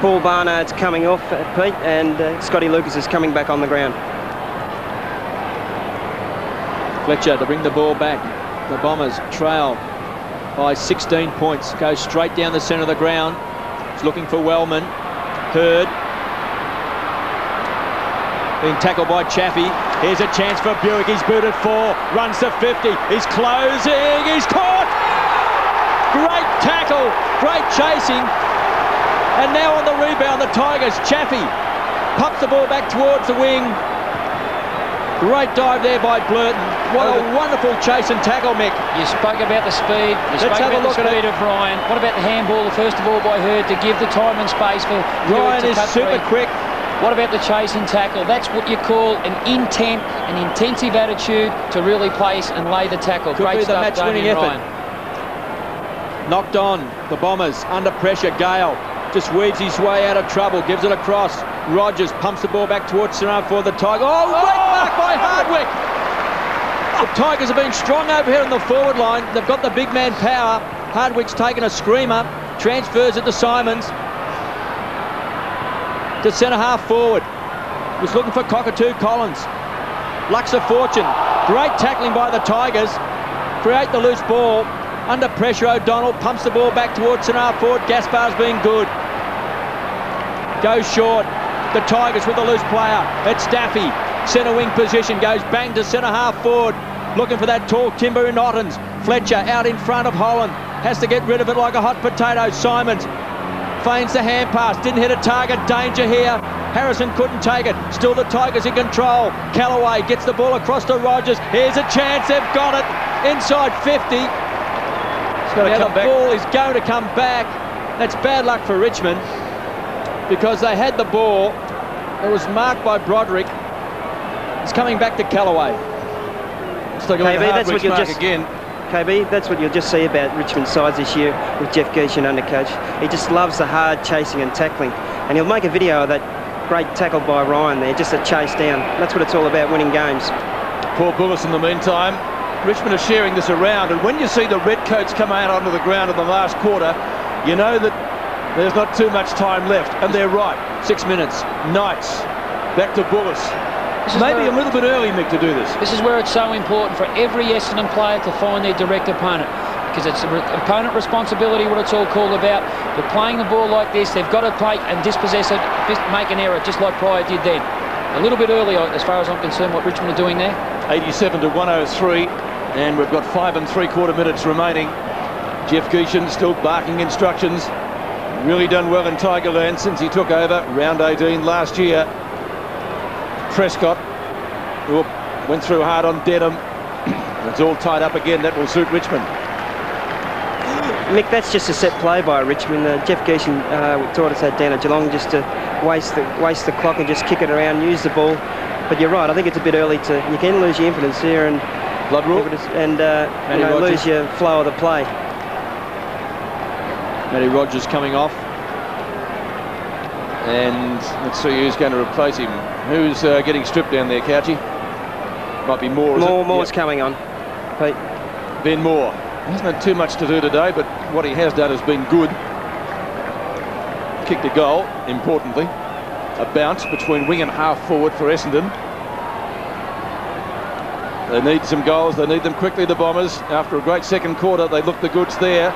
Paul Barnard's coming off, Pete, and Scotty Lucas is coming back on the ground. Fletcher to bring the ball back. The Bombers trail by 16 points. Goes straight down the centre of the ground. He's looking for Wellman. Hurd. Being tackled by Chaffee. Here's a chance for Bewick. He's booted 4. Runs to 50. He's closing. He's caught. Great tackle. Great chasing. And now on the rebound, the Tigers. Chaffee pumps the ball back towards the wing. Great dive there by Blurton. What a wonderful chase and tackle, Mick. You spoke about the speed. You spoke about the speed of Ryan. What about the handball, first of all, by Hurd to give the time and space for Ryan is super quick. What about the chase and tackle? That's what you call an intent, an intensive attitude to really place and lay the tackle. Could Great be the stuff, match-winning effort. Ryan. Knocked on, the Bombers under pressure. Gale just weaves his way out of trouble, gives it across. Rogers pumps the ball back towards Sinara for the Tigers. Oh, great mark by Hardwick! The Tigers have been strong over here on the forward line. They've got the big man power. Hardwick's taken a screamer, transfers it to Simons. To centre half forward. Was looking for Cockatoo Collins. Lucks a fortune. Great tackling by the Tigers. Create the loose ball. Under pressure, O'Donnell pumps the ball back towards centre half forward. Gaspar's been good. Goes short. The Tigers with the loose player. It's Daffy. Centre wing position. Goes bang to centre half forward. Looking for that tall timber in Ottens. Fletcher out in front of Holland. Has to get rid of it like a hot potato. Simons feigns the hand pass. Didn't hit a target. Danger here. Harrison couldn't take it. Still the Tigers in control. Kellaway gets the ball across to Rogers. Here's a chance. They've got it. Inside 50. Now the ball is going to come back. That's bad luck for Richmond because they had the ball. It was marked by Broderick. It's coming back to Kellaway. KB, that's what you'll just again. KB, that's what you'll just see about Richmond's sides this year with Jeff Gieschen under coach. He just loves the hard chasing and tackling, and he'll make a video of that great tackle by Ryan there, just a chase down. That's what it's all about, winning games. Paul Bullis in the meantime. Richmond are sharing this around, and when you see the Redcoats come out onto the ground in the last quarter, you know that there's not too much time left, and they're right. 6 minutes. Knights back to Bullis. Maybe a little bit early, Mick, to do this. This is where it's so important for every Essendon player to find their direct opponent, because it's opponent responsibility, what it's all called about. But playing the ball like this, they've got to play and dispossess it, make an error, just like Pryor did then. A little bit early, as far as I'm concerned, what Richmond are doing there. 87 to 103, and we've got 5 3/4 minutes remaining. Jeff Gieschen still barking instructions. Really done well in Tigerland since he took over round 18 last year. Prescott, who went through hard on Denham. It's all tied up again. That will suit Richmond. Mick, that's just a set play by Richmond. Jeff Gieschen taught us that down at Geelong, just to waste the clock and just kick it around, use the ball. But you're right, I think it's a bit early to. You can lose your impotence here and blood rule, and lose your flow of the play. Matty Rogers coming off. And let's see who's going to replace him. Who's getting stripped down there, Couchy? Might be Moore. Moore's coming on. Pete. Ben Moore. He hasn't had too much to do today, but what he has done has been good. Kicked a goal, importantly. A bounce between wing and half forward for Essendon. They need some goals. They need them quickly, the Bombers. After a great second quarter, they look the goods there.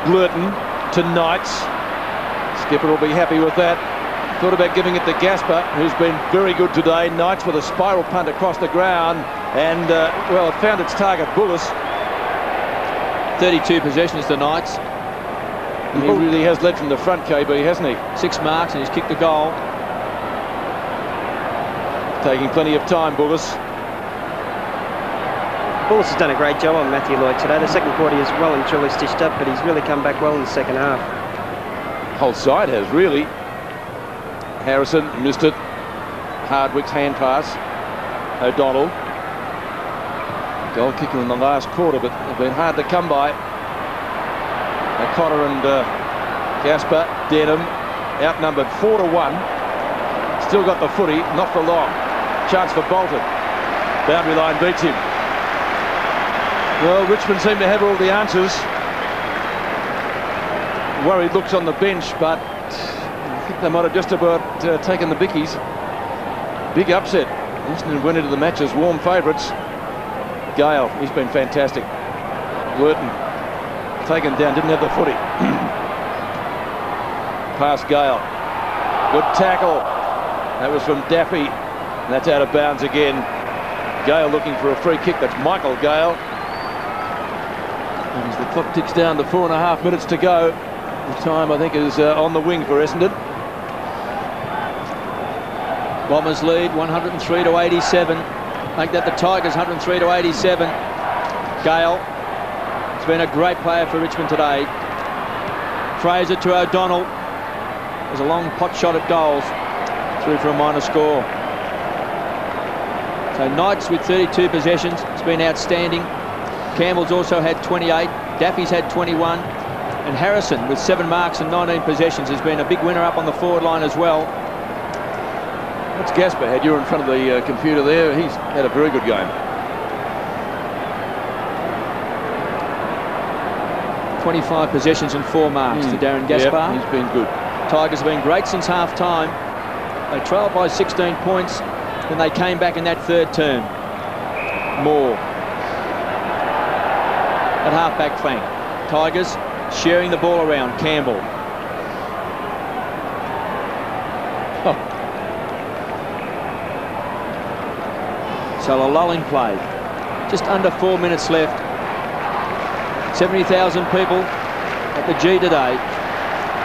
Blurton to Knights. Skipper will be happy with that. Thought about giving it to Gasper, who's been very good today. Knights with a spiral punt across the ground, and well, it found its target, Bullis. 32 possessions to Knights. And he really has led from the front, KB, hasn't he? 6 marks, and he's kicked a goal. Taking plenty of time, Bullis. Bullis has done a great job on Matthew Lloyd today. The second quarter is well and truly stitched up, but he's really come back well in the second half. Whole side has, really. Harrison missed it. Hardwick's hand pass. O'Donnell. Goal kicker in the last quarter, but they've been hard to come by. O'Connor and Gaspar. Denham outnumbered 4-1. Still got the footy, not for long. Chance for Bolton. Boundary line beats him. Well, Richmond seem to have all the answers. Worried looks on the bench, but I think they might have just about taken the bickies. Big upset. Essendon went into the match as warm favourites. Gale, he's been fantastic. Lurton taken down, didn't have the footy. Past Gale. Good tackle. That was from Daffy. And that's out of bounds again. Gale looking for a free kick. That's Michael Gale. And as the clock ticks down to 4.5 minutes to go, the time I think is on the wing for Essendon. Bombers lead 103-87. Make that the Tigers 103-87. Gale has been a great player for Richmond today. Fraser to O'Donnell. There's a long pot shot at goals. Through for a minor score. So Knights with 32 possessions. It's been outstanding. Campbell's also had 28. Daffy's had 21. And Harrison with 7 marks and 19 possessions has been a big winner up on the forward line as well. What's Gaspar had? You're in front of the computer there. He's had a very good game. 25 possessions and 4 marks to Darren Gaspar. Yep, he's been good. Tigers have been great since half-time. They trailed by 16 points, then they came back in that third term. Moore at half-back flank. Tigers sharing the ball around. Campbell. So a lulling play. Just under 4 minutes left. 70,000 people at the G today.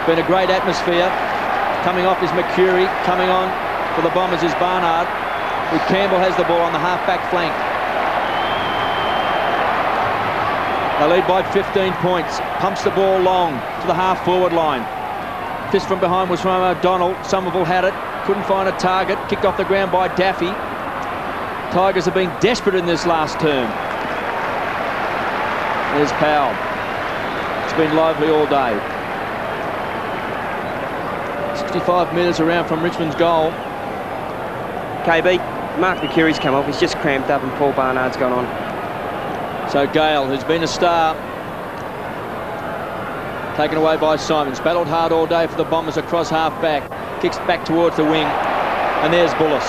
Been a great atmosphere. Coming off is McCurry. Coming on for the Bombers is Barnard. With Campbell has the ball on the half-back flank. They lead by 15 points. Pumps the ball long to the half-forward line. Fist from behind was from O'Donnell. Somerville had it. Couldn't find a target. Kicked off the ground by Daffy. Tigers have been desperate in this last term. There's Powell. It's been lively all day. 65 metres around from Richmond's goal. KB, Mark McCurry's come off. He's just cramped up and Paul Barnard's gone on. So Gale, who's been a star, taken away by Simons. Battled hard all day for the Bombers across half-back. Kicks back towards the wing. And there's Bullis.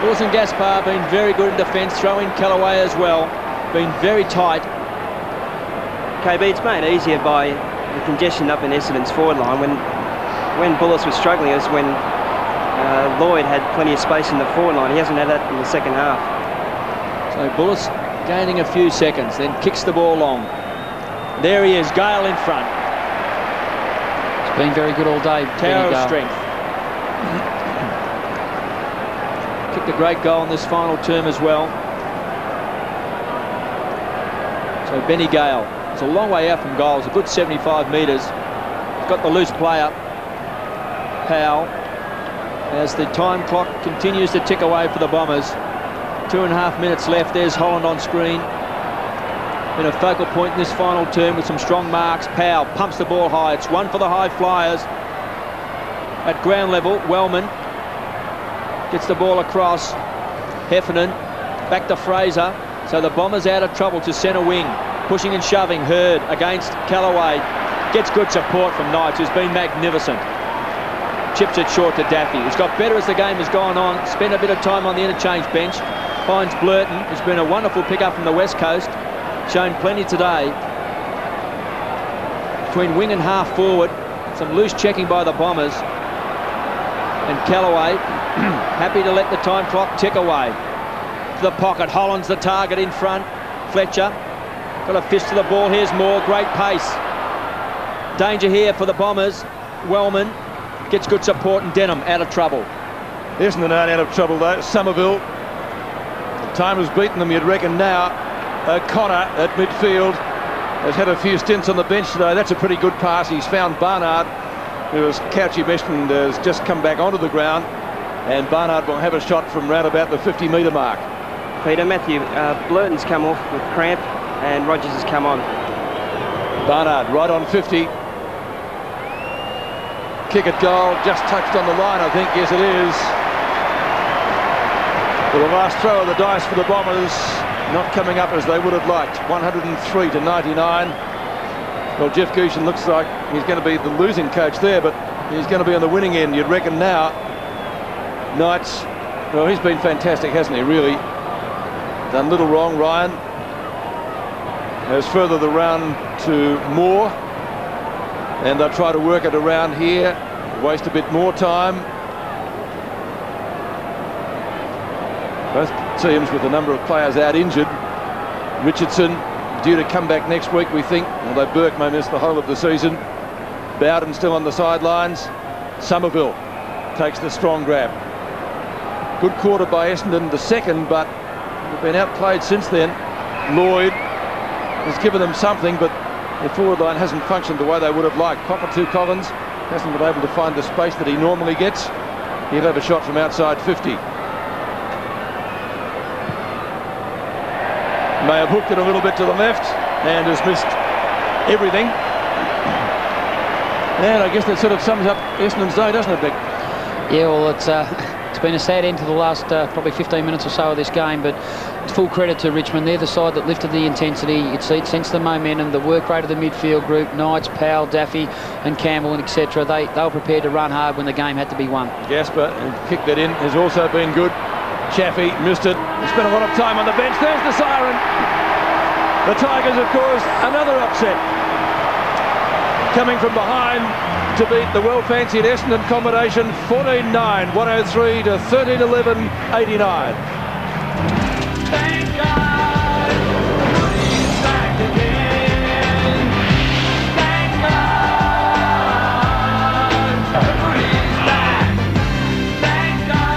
Bullis and Gaspar been very good in defence. Throw in Kellaway as well. Been very tight. KB, it's made easier by the congestion up in Essendon's forward line. When Bullis was struggling, it was when Lloyd had plenty of space in the forward line. He hasn't had that in the second half. So Bullis gaining a few seconds, then kicks the ball long. There he is, Gale in front. It's been very good all day. Tower of strength. Kicked a great goal in this final term as well. So Benny Gale. It's a long way out from goals, a good 75 metres. He's got the loose player. Powell. As the time clock continues to tick away for the Bombers. 2.5 minutes left. There's Holland on screen. Been a focal point in this final term with some strong marks. Powell pumps the ball high. It's one for the high flyers. At ground level, Wellman gets the ball across. Heffernan back to Fraser. So the Bombers out of trouble to centre wing. Pushing and shoving. Hurd against Kellaway. Gets good support from Knights, who's been magnificent. Chips it short to Daffy. He's got better as the game has gone on. Spent a bit of time on the interchange bench. Finds Blurton, who's been a wonderful pickup from the West Coast. Shown plenty today. Between wing and half forward. Some loose checking by the Bombers. And Kellaway happy to let the time clock tick away. To the pocket. Holland's the target in front. Fletcher got a fist to the ball. Here's Moore. Great pace. Danger here for the Bombers. Wellman gets good support and Denham out of trouble. Essendon aren't out of trouble though. Somerville. The time has beaten them, you'd reckon now. O'Connor at midfield has had a few stints on the bench today. That's a pretty good pass. He's found Barnard, who, as Couchy mentioned, has just come back onto the ground, and Barnard will have a shot from round about the 50-metre mark. Peter, Matthew, Blurton's come off with cramp and Rogers has come on. Barnard right on 50. Kick at goal, just touched on the line, I think. Yes, it is. For the last throw of the dice for the Bombers, not coming up as they would have liked. 103 to 99. Well, Jeff Gieschen looks like he's going to be the losing coach there, but he's going to be on the winning end, you'd reckon now. Knights, well, he's been fantastic, hasn't he, really? Done little wrong. Ryan has furthered the round to Moore, and they'll try to work it around here, waste a bit more time. Both teams with a number of players out injured. Richardson due to come back next week, we think, although Burke may miss the whole of the season. Bowden still on the sidelines. Somerville takes the strong grab. Good quarter by Essendon, the second, but they've been outplayed since then. Lloyd has given them something, but their forward line hasn't functioned the way they would have liked. Cockatoo Collins hasn't been able to find the space that he normally gets. He'll have a shot from outside 50. May have hooked it a little bit to the left and has missed everything. And I guess that sort of sums up Essendon's day, doesn't it, Mick? Yeah, well, it's been a sad end to the last probably 15 minutes or so of this game, but full credit to Richmond. They're the side that lifted the intensity. It sensed the momentum, the work rate of the midfield group. Knights, Powell, Daffy and Campbell and etc. They were prepared to run hard when the game had to be won. Gasper, who kicked that in, has also been good. Chaffee missed it. He spent a lot of time on the bench. There's the siren. The Tigers have caused another upset, coming from behind to beat the well-fancied Essendon combination 14-9, 103 to 13-11, 89. Thank God, he's back again. Thank God, he's back. Thank God.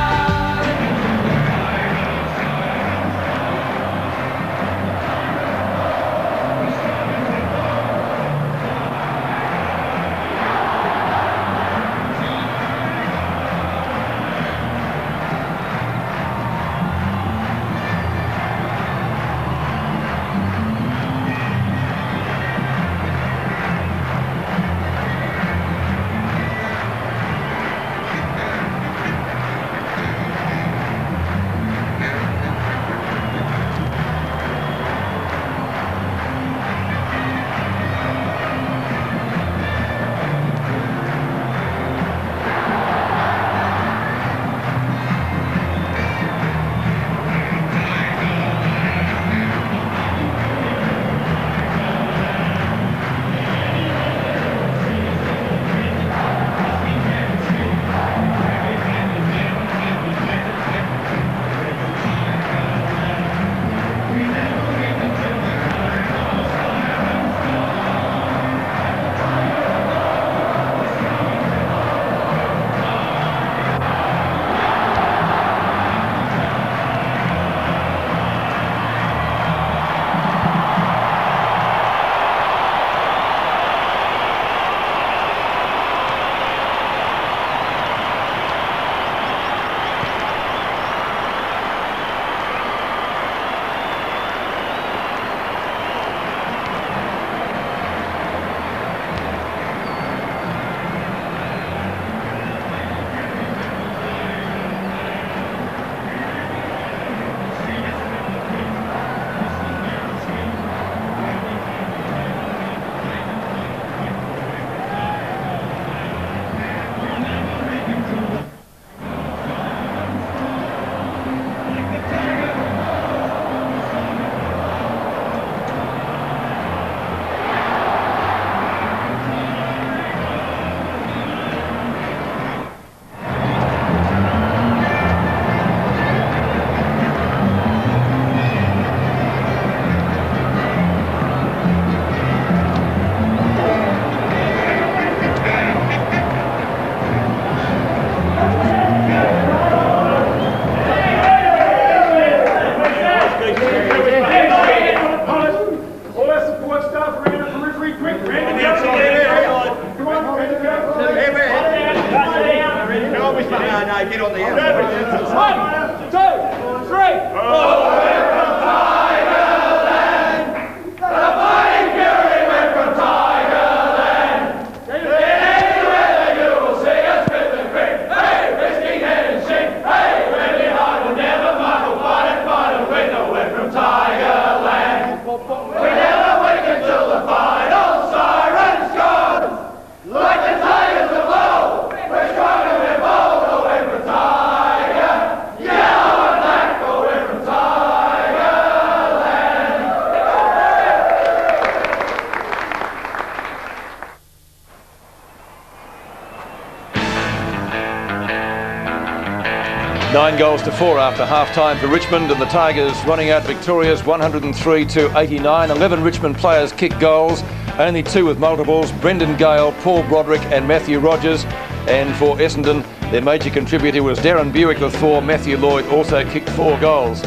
get on the end. 1, 2, 3. Away from Tigerland. The mighty fury went from Tigerland. Anywhere that you will see us with the grit. Hey, risking head and shit. Hey, ready hard will never muckle, fight and win away from Tigerland. We never wake until the final siren's gone. Like the tigers of old, we're strong and we're bold away from Tiger. Yellow and black away from Tigerland. 9 goals to 4 after half-time for Richmond, and the Tigers running out victorious 103-89. 11 Richmond players kicked goals, only 2 with multiples: Brendon Gale, Paul Broderick and Matthew Rogers. And for Essendon, their major contributor was Darren Bewick with 4. Matthew Lloyd also kicked 4 goals.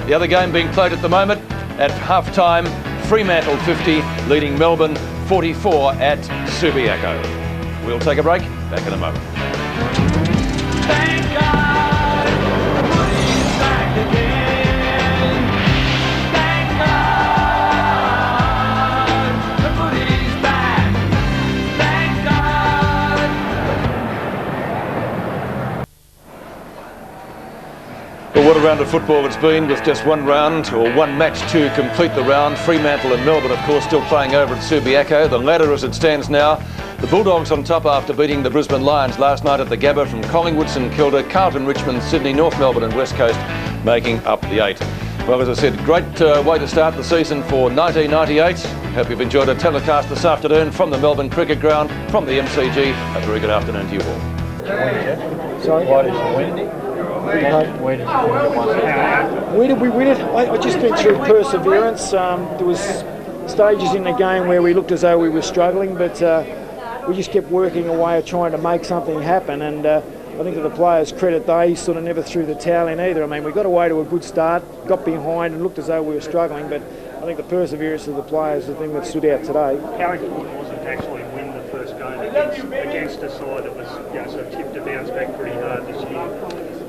The other game being played at the moment at half-time, Fremantle 50 leading Melbourne 44 at Subiaco. We'll take a break, back in a moment. Thank God, the money's back again. Thank God, the money's back. Thank God. Well, what a round of football it's been, with just one round, or one match to complete the round. Fremantle and Melbourne, of course, still playing over at Subiaco. The ladder as it stands now: the Bulldogs on top after beating the Brisbane Lions last night at the Gabba, from Collingwood, St Kilda, Carlton, Richmond, Sydney, North Melbourne and West Coast making up the 8. Well, as I said, great way to start the season for 1998. Hope you've enjoyed a telecast this afternoon from the Melbourne Cricket Ground, from the MCG. A very good afternoon to you all. Sorry? Why did you win? Where did we win it? I just think through perseverance. There was stages in the game where we looked as though we were struggling, but we just kept working away at trying to make something happen. And I think to the players' credit, they sort of never threw the towel in either. I mean, we got away to a good start, got behind and looked as though we were struggling, but I think the perseverance of the players is the thing that stood out today. How important was it to actually win the first game against a side that was, sort of tipped to bounce back pretty hard this year?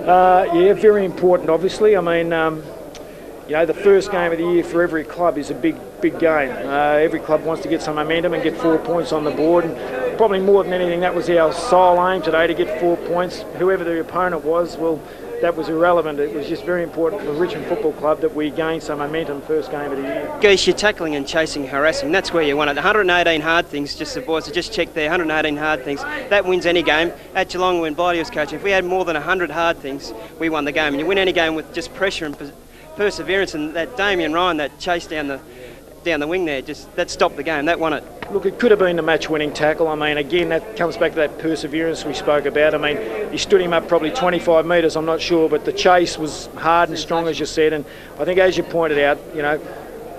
Yeah, very important, obviously. I mean, the first game of the year for every club is a big game. Every club wants to get some momentum and get 4 points on the board. And probably more than anything, that was our sole aim today, to get 4 points. Whoever the opponent was, well, that was irrelevant. It was just very important for the Richmond Football Club that we gained some momentum first game of the year. Giesch, you're tackling and chasing, harassing. That's where you want it. 118 hard things, just the boys have just checked there, 118 hard things. That wins any game. At Geelong, when Blighty was coaching, if we had more than 100 hard things, we won the game. And you win any game with just pressure and perseverance, and that Damien Ryan, that chase down the wing there, that stopped the game. That won it. Look, it could have been the match-winning tackle. I mean, again, that comes back to that perseverance we spoke about. I mean, he stood him up probably 25 metres, I'm not sure, but the chase was hard and strong, as you said. And I think, as you pointed out,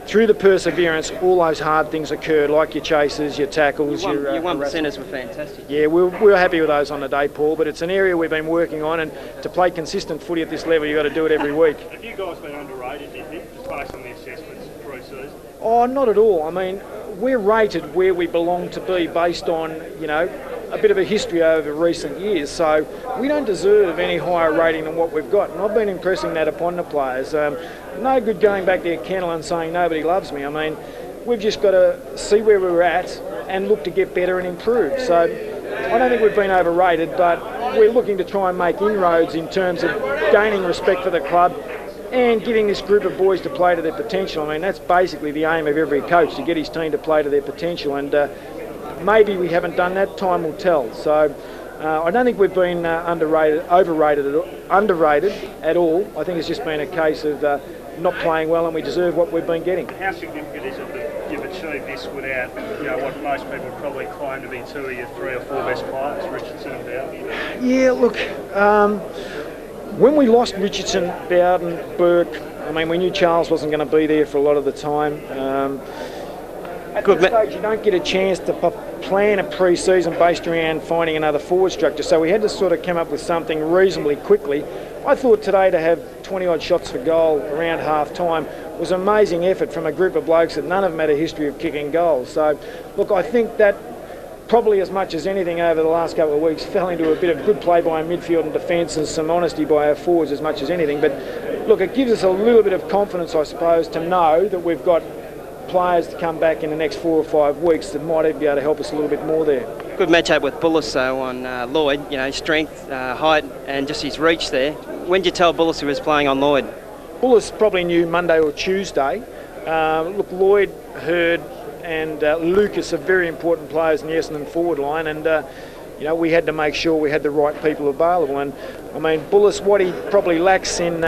through the perseverance, all those hard things occurred, like your chases, your tackles. Your 1%ers were fantastic. Yeah, we were happy with those on the day, Paul, but it's an area we've been working on, and to play consistent footy at this level, you've got to do it every week. Have you guys been underrated, do you think, just based on the assessments pre-season? Oh, not at all. I mean, we're rated where we belong to be based on, a bit of a history over recent years. So we don't deserve any higher rating than what we've got. And I've been impressing that upon the players. No good going back there, Kennel, and saying nobody loves me. I mean, we've just got to see where we're at and look to get better and improve. So I don't think we've been overrated, but we're looking to try and make inroads in terms of gaining respect for the club and getting this group of boys to play to their potential. I mean, that's basically the aim of every coach, to get his team to play to their potential. And maybe we haven't done that. Time will tell. So I don't think we've been underrated at all. I think it's just been a case of not playing well, and we deserve what we've been getting. How significant is it that you've achieved this without, what most people probably claim to be 2 of your 3 or 4 best players, Richardson and Bowden? Yeah, look, when we lost Richardson, Bowden, Burke, I mean, we knew Charles wasn't going to be there for a lot of the time. At this stage, you don't get a chance to plan a pre-season based around finding another forward structure, so we had to sort of come up with something reasonably quickly. I thought today to have 20-odd shots for goal around half-time was an amazing effort from a group of blokes that none of them had a history of kicking goals. So, look, I think that probably as much as anything over the last couple of weeks, fell into a bit of good play by our midfield and defence and some honesty by our forwards as much as anything. But look, it gives us a little bit of confidence, I suppose, to know that we've got players to come back in the next 4 or 5 weeks that might even be able to help us a little bit more there. Good matchup with Bullis though on Lloyd, you know, strength, height and just his reach there. When did you tell Bullis he was playing on Lloyd? Bullis probably knew Monday or Tuesday. Look, Lloyd, Hurd and Lucas are very important players in the Essendon forward line, and you know, we had to make sure we had the right people available. And I mean, Bullis, what he probably lacks in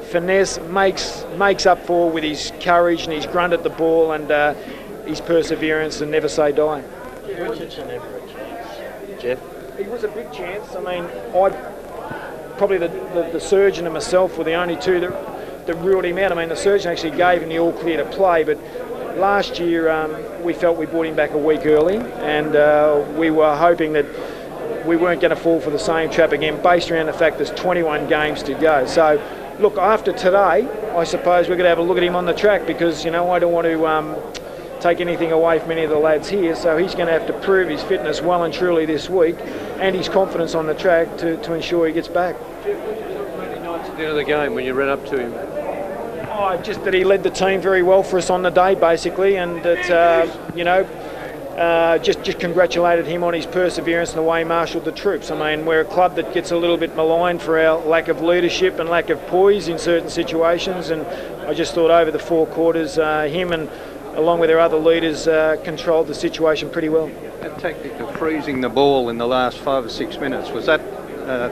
finesse, makes up for with his courage and his grunt at the ball and his perseverance and never say die. Richardson ever a chance, Jeff? He was a big chance. I mean, probably the surgeon and myself were the only two that ruled him out. I mean, the surgeon actually gave him the all clear to play, but last year we felt we brought him back a week early, and we were hoping that we weren't going to fall for the same trap again, based around the fact there's 21 games to go. So, look, after today, I suppose we're going to have a look at him on the track, because, you know, I don't want to take anything away from any of the lads here, so he's going to have to prove his fitness well and truly this week, and his confidence on the track to ensure he gets back. Monday night at the end of the game when you ran up to him? Oh, just that he led the team very well for us on the day, basically, and that, you know, just congratulated him on his perseverance and the way he marshalled the troops. I mean, we're a club that gets a little bit maligned for our lack of leadership and lack of poise in certain situations, and I just thought over the 4 quarters, him and along with their other leaders controlled the situation pretty well. That tactic of freezing the ball in the last 5 or 6 minutes, was that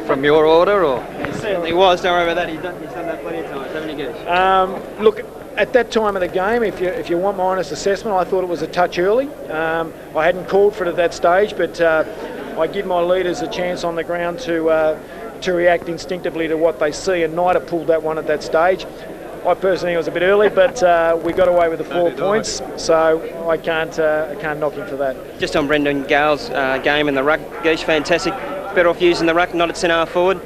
from your order, or? It certainly was. Don't worry about that. He's done that plenty of times, haven't you, Giesch? Look, at that time of the game, if you want my honest assessment, I thought it was a touch early. I hadn't called for it at that stage, but I give my leaders a chance on the ground to react instinctively to what they see, and Nida pulled that one at that stage. I personally think it was a bit early, but we got away with the 4 points, so I can't knock him for that. Just on Brendon Gale's game in the ruck, Giesch, fantastic. Better off using the ruck, not at centre forward.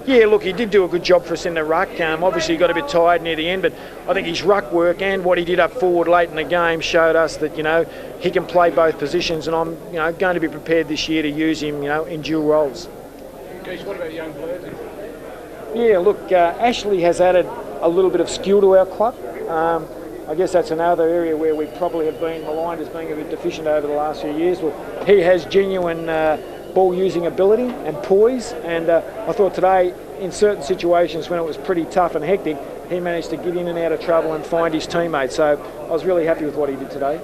Yeah, look, he did do a good job for us in the ruck. Obviously, he got a bit tired near the end, but I think his ruck work and what he did up forward late in the game showed us that, you know, he can play both positions, and I'm, you know, going to be prepared this year to use him, you know, in dual roles. Giesch, what about young players? Yeah, look, Ashley has added a little bit of skill to our club. I guess that's another area where we probably have been maligned as being a bit deficient over the last few years. Well, he has genuine ball-using ability and poise, and I thought today, in certain situations when it was pretty tough and hectic, he managed to get in and out of trouble and find his teammates. So I was really happy with what he did today.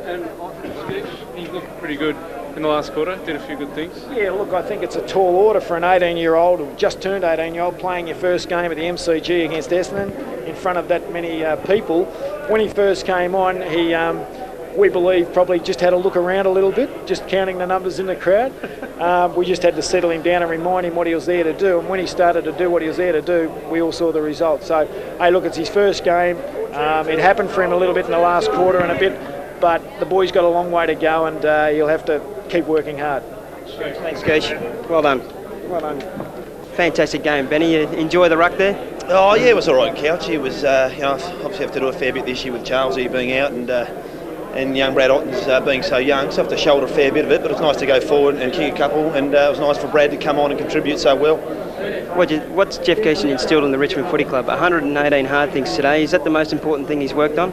And Giesch, he looked pretty good in the last quarter, did a few good things. Yeah, look, I think it's a tall order for an 18-year-old, or just turned 18-year-old, playing your first game at the MCG against Essendon in front of that many people. When he first came on, he, we believe, probably just had a look around a little bit, just counting the numbers in the crowd. We just had to settle him down and remind him what he was there to do, and when he started to do what he was there to do, we all saw the results. So, hey, look, it's his first game. It happened for him a little bit in the last quarter and a bit, but the boy's got a long way to go, and he'll have to keep working hard. Thanks, Giesch. Well done. Well done. Fantastic game, Benny. You enjoy the ruck there? Oh yeah, it was all right, Couch. It was, you know, obviously have to do a fair bit this year with Charles here being out, and young Brad Ottens being so young, so I have to shoulder a fair bit of it, but it's nice to go forward and kick a couple, and it was nice for Brad to come on and contribute so well. What's Jeff Gieschen instilled in the Richmond Footy Club? 118 hard things today. Is that the most important thing he's worked on?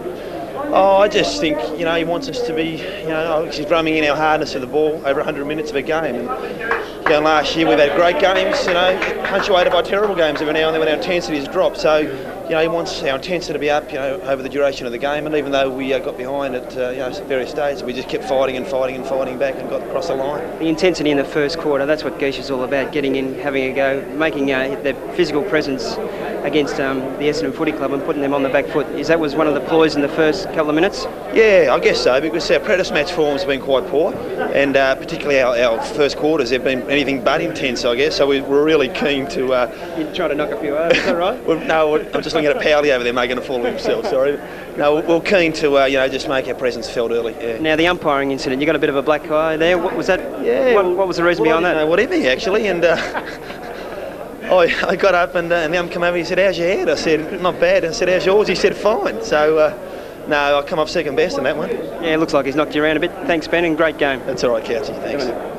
Oh, I just think, you know, he wants us to be, you know, he's drumming in our hardness of the ball over 100 minutes of a game. And, you know, last year we've had great games, you know, punctuated by terrible games every now and then when our intensity has dropped. So, you know, he wants our intensity to be up, you know, over the duration of the game. And even though we got behind at, you know, various stages, we just kept fighting and fighting and fighting back and got across the line. The intensity in the first quarter, that's what Giesch is all about, getting in, having a go, making their physical presence against the Essendon Footy Club and putting them on the back foot. That was one of the ploys in the first couple of minutes? Yeah, I guess so, because our practice match forms have been quite poor, and particularly our first quarters have been anything but intense, I guess, so we're really keen to... You're trying to knock a few over, is that right? No, I'm just looking at a Powell over there making a fool of himself, sorry. No, we're keen to, you know, just make our presence felt early, yeah. Now, the umpiring incident, you got a bit of a black eye there. What was that? Yeah. What was the reason behind that? Whatever, actually, and... I got up and the ump came over, he said, how's your head? I said, not bad. And I said, how's yours? He said, fine. So, No, I come off second best in that one. Yeah, looks like he's knocked you around a bit. Thanks, Ben, and great game. That's all right, Couchy. Thanks.